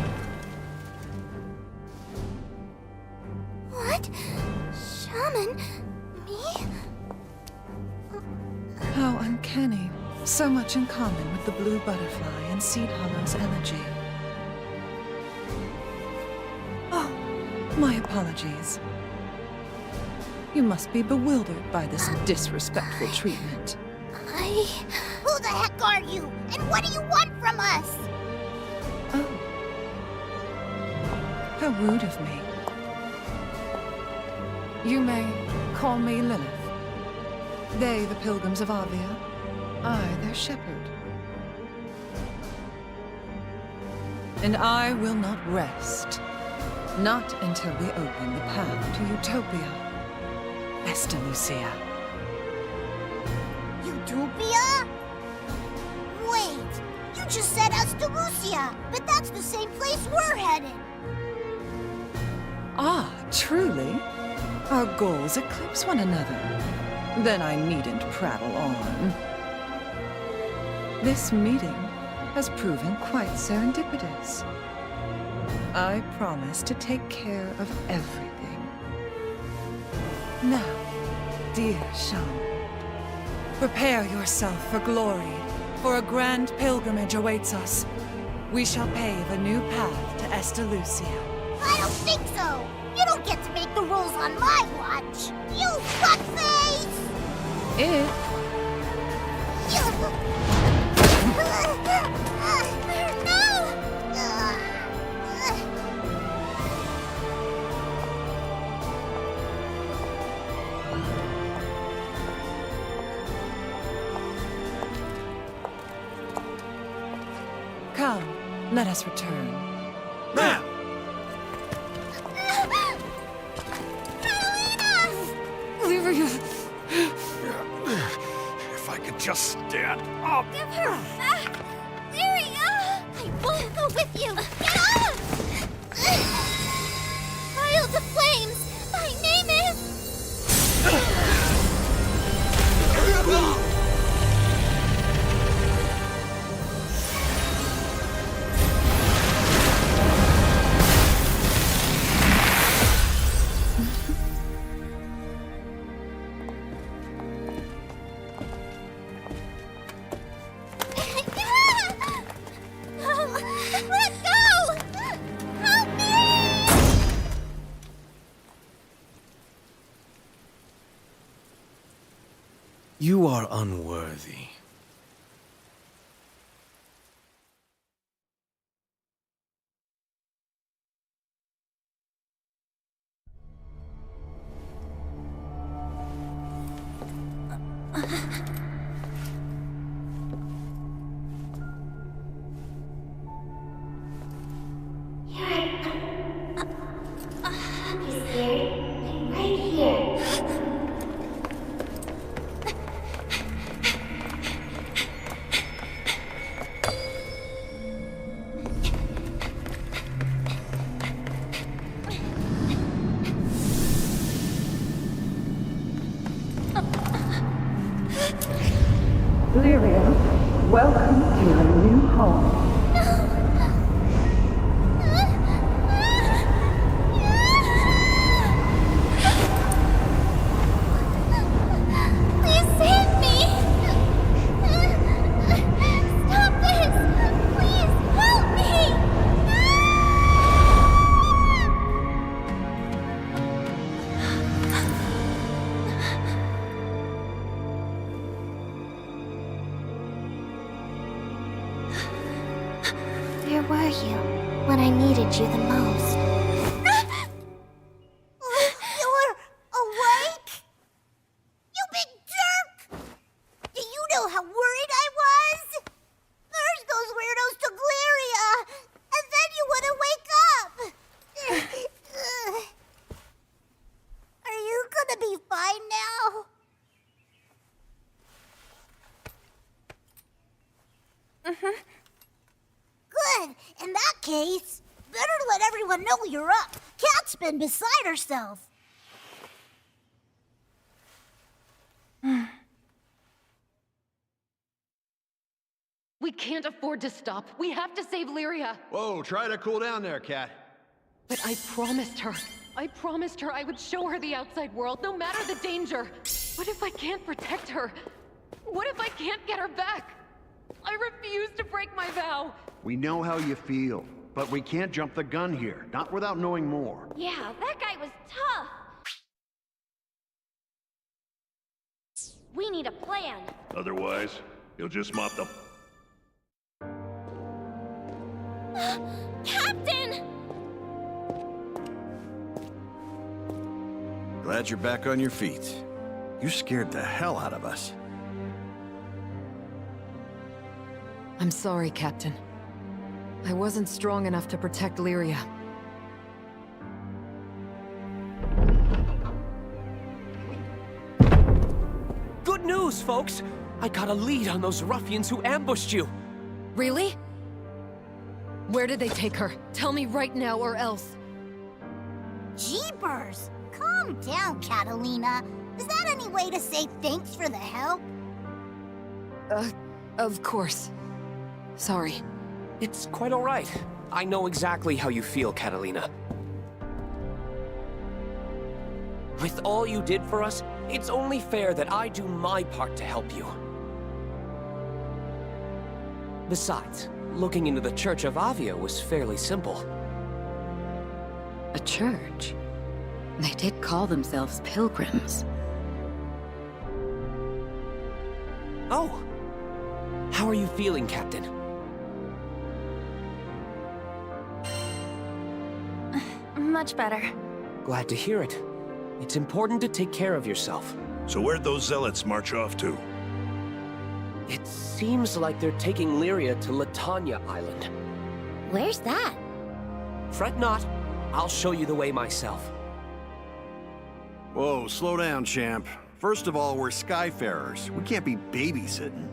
What? Shaman? Me? How uncanny. So much in common with the blue butterfly and Seed Hollow's energy. Oh, my apologies. You must be bewildered by this disrespectful treatment. Who the heck are you? And what do you want from us? Oh. How rude of me. You may call me Lilith. They, the pilgrims of Avia. I, their shepherd. And I will not rest. Not until we open the path to Utopia. Esta Lucia. Utopia? Wait, you just said Estalucia, but that's the same place we're headed. Ah, truly? Our goals eclipse one another. Then I needn't prattle on. This meeting has proven quite serendipitous. I promise to take care of everything. Now, dear Shaman, prepare yourself for glory, for a grand pilgrimage awaits us. We shall pave a new path to Estalucia. I don't think so. You don't get to make the rules on my watch. You fuckface! If Come, let us return. Ma'am! If I could just stand up. Give her back! Lyria! I won't go with you! Get off! Child of Flames! My name is... Let go! Help me! You are unworthy. Lyria, welcome to your new home. Please save me! Stop this! Please help me! Where were you when I needed you the most? You were awake? You big jerk! Do you know how worried I was? First those weirdos to Glyria, and then you wouldn't wake up! Are you gonna be fine now? Mm-hmm. Good. In that case, better let everyone know you're up. Cat's been beside herself. We can't afford to stop. We have to save Lyria. Whoa, try to cool down there, Cat. But I promised her I would show her the outside world, no matter the danger. What if I can't protect her? What if I can't get her back? I refuse to break my vow. We know how you feel, but we can't jump the gun here, not without knowing more. Yeah, that guy was tough. We need a plan. Otherwise, he'll just mop the... Captain! Glad you're back on your feet. You scared the hell out of us. I'm sorry, Captain. I wasn't strong enough to protect Lyria. Good news, folks! I got a lead on those ruffians who ambushed you. Really? Where did they take her? Tell me right now or else. Jeepers! Calm down, Catalina. Is that any way to say thanks for the help? Of course. Sorry. It's quite all right. I know exactly how you feel, Catalina. With all you did for us, it's only fair that I do my part to help you. Besides, looking into the Church of Avia was fairly simple. A church? They did call themselves pilgrims. Oh! How are you feeling, Captain? Much better. Glad to hear it. It's important to take care of yourself. So where'd those zealots march off to? It seems like they're taking Lyria to Latanya Island. Where's that? Fret not. I'll show you the way myself. Whoa, slow down, champ. First of all, we're Skyfarers. We can't be babysitting.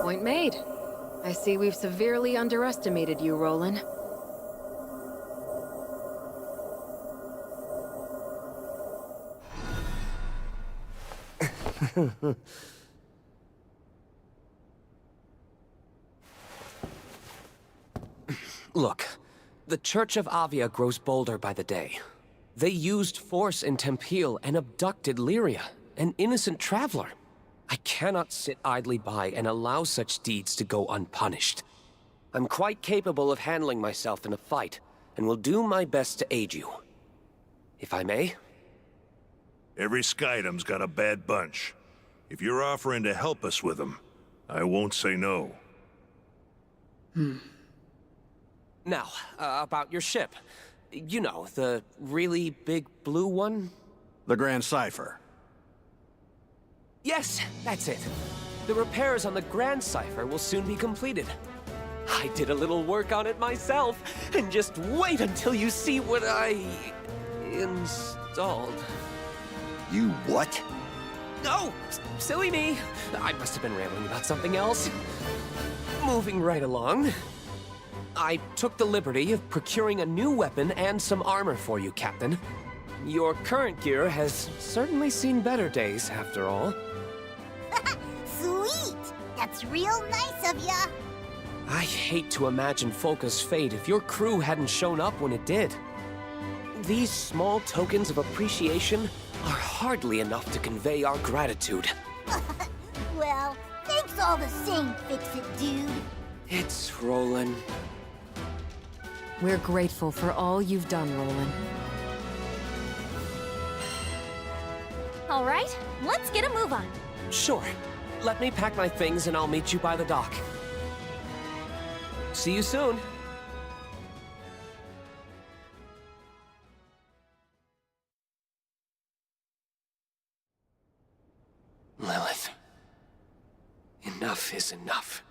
Point made. I see we've severely underestimated you, Roland. Look, the Church of Avia grows bolder by the day. They used force in Tempeal and abducted Lyria, an innocent traveler. I cannot sit idly by and allow such deeds to go unpunished. I'm quite capable of handling myself in a fight, and will do my best to aid you. If I may? Every Skydom's got a bad bunch. If you're offering to help us with them, I won't say no. Now, about your ship. You know, the really big blue one? The Grand Cipher. Yes, that's it. The repairs on the Grand Cipher will soon be completed. I did a little work on it myself, and just wait until you see what I installed. You what? Oh, silly me. I must have been rambling about something else. Moving right along. I took the liberty of procuring a new weapon and some armor for you, Captain. Your current gear has certainly seen better days, after all. Sweet! That's real nice of ya! I hate to imagine Folka's fate if your crew hadn't shown up when it did. These small tokens of appreciation are hardly enough to convey our gratitude. Well, thanks all the same, Fix-It Dude. It's Roland. We're grateful for all you've done, Roland. All right, let's get a move on. Sure. Let me pack my things and I'll meet you by the dock. See you soon. Lilith. Enough is enough.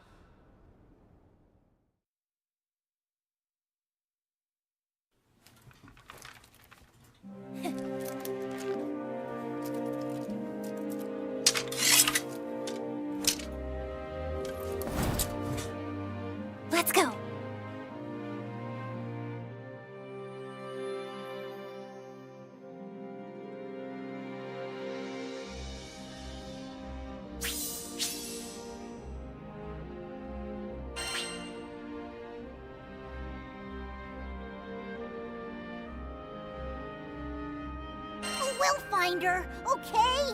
Let's go. We'll find her, okay?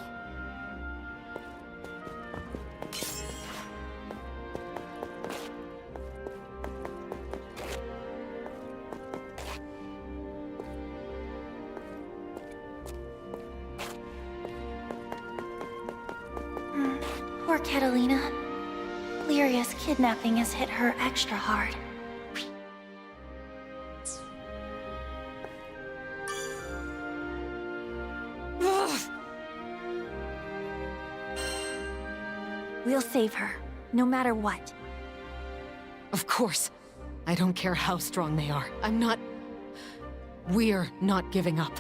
Poor Catalina. Lyria's kidnapping has hit her extra hard. We'll save her, no matter what. Of course. I don't care how strong they are. We're not giving up.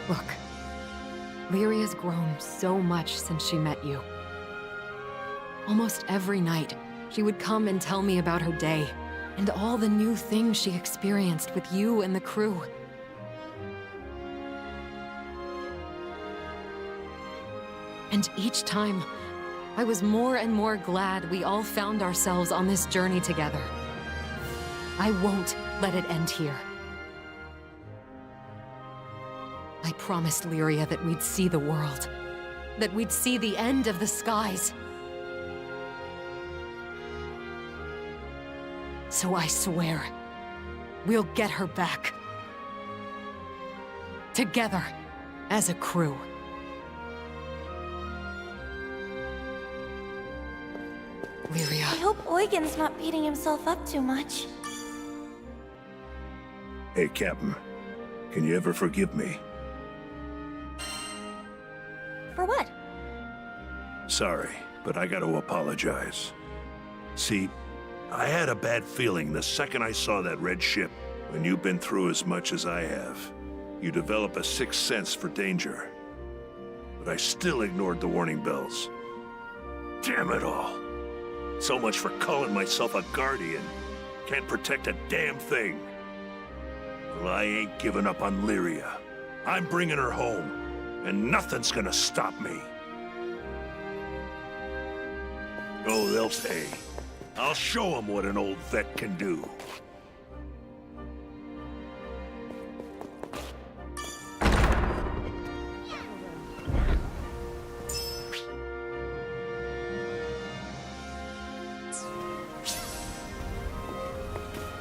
Look, Lyria's grown so much since she met you. Almost every night, she would come and tell me about her day, and all the new things she experienced with you and the crew. And each time, I was more and more glad we all found ourselves on this journey together. I won't let it end here. I promised Lyria that we'd see the world, that we'd see the end of the skies. So I swear, we'll get her back. Together, as a crew. Lyria. I hope Eugen's not beating himself up too much. Hey, Captain. Can you ever forgive me? For what? Sorry, but I gotta apologize. See, I had a bad feeling the second I saw that red ship. When you've been through as much as I have, you develop a sixth sense for danger. But I still ignored the warning bells. Damn it all. So much for calling myself a guardian. Can't protect a damn thing. Well, I ain't giving up on Lyria. I'm bringing her home, and nothing's gonna stop me. Oh, they'll say. I'll show them what an old vet can do.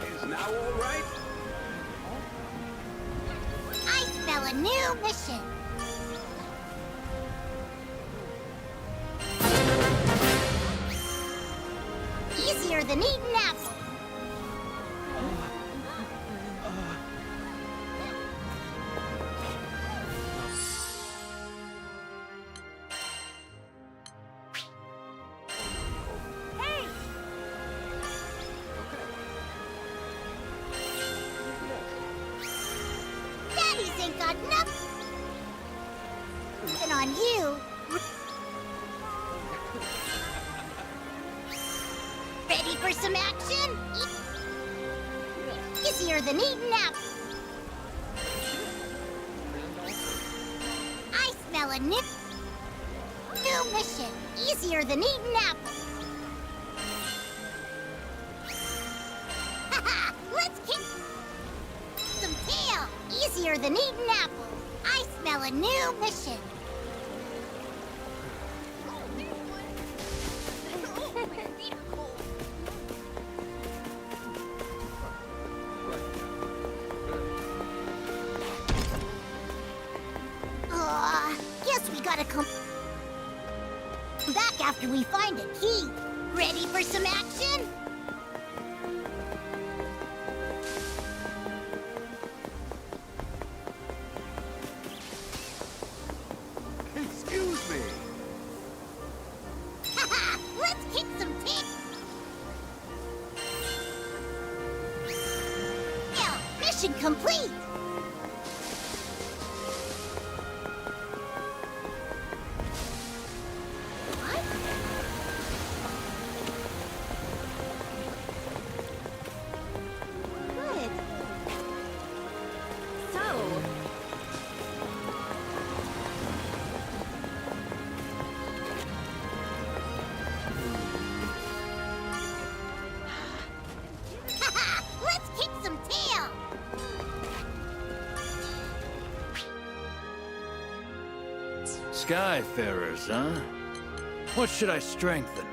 Is now all right? I smell a new mission. Easier than eating apples. Daddies ain't got nothing on you. Ready for some action? Easier than eating apples. I smell a new mission. Easier than eating apples. Haha! Let's kick some tail. Easier than eating apples. I smell a new mission. Guess we gotta come back after we find a key. Ready for some action? Excuse me. Haha! Let's kick some tail. Yeah, mission complete. Good. So, haha! Let's kick some tail. Skyfarers, huh? What should I strengthen?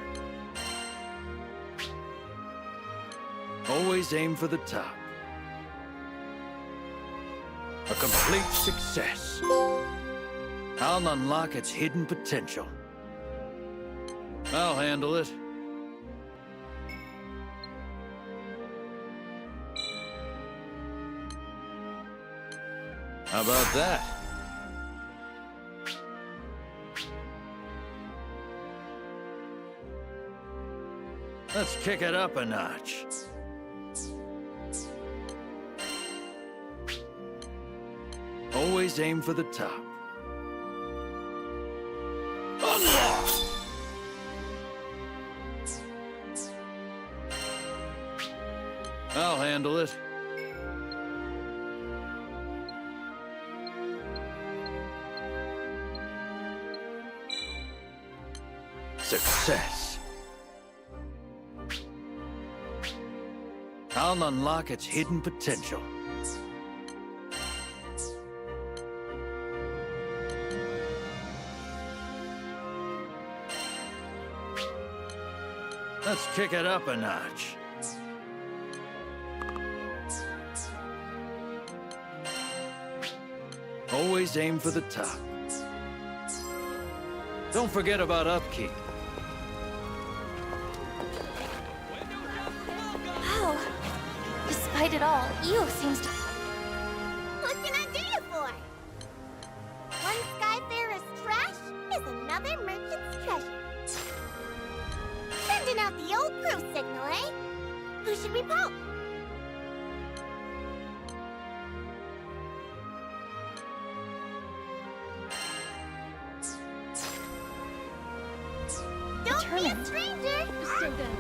Always aim for the top. A complete success. I'll unlock its hidden potential. I'll handle it. How about that? Let's kick it up a notch. Always aim for the top. I'll handle it. Success. I'll unlock its hidden potential. Let's kick it up a notch. Always aim for the top. Don't forget about upkeep. Wow. Despite it all, Io seems to... What can I do you for? One Skyfarer's trash is another merchant's treasure. Sending out the old crew signal, eh? Who should we poke? Don't be a stranger! So then,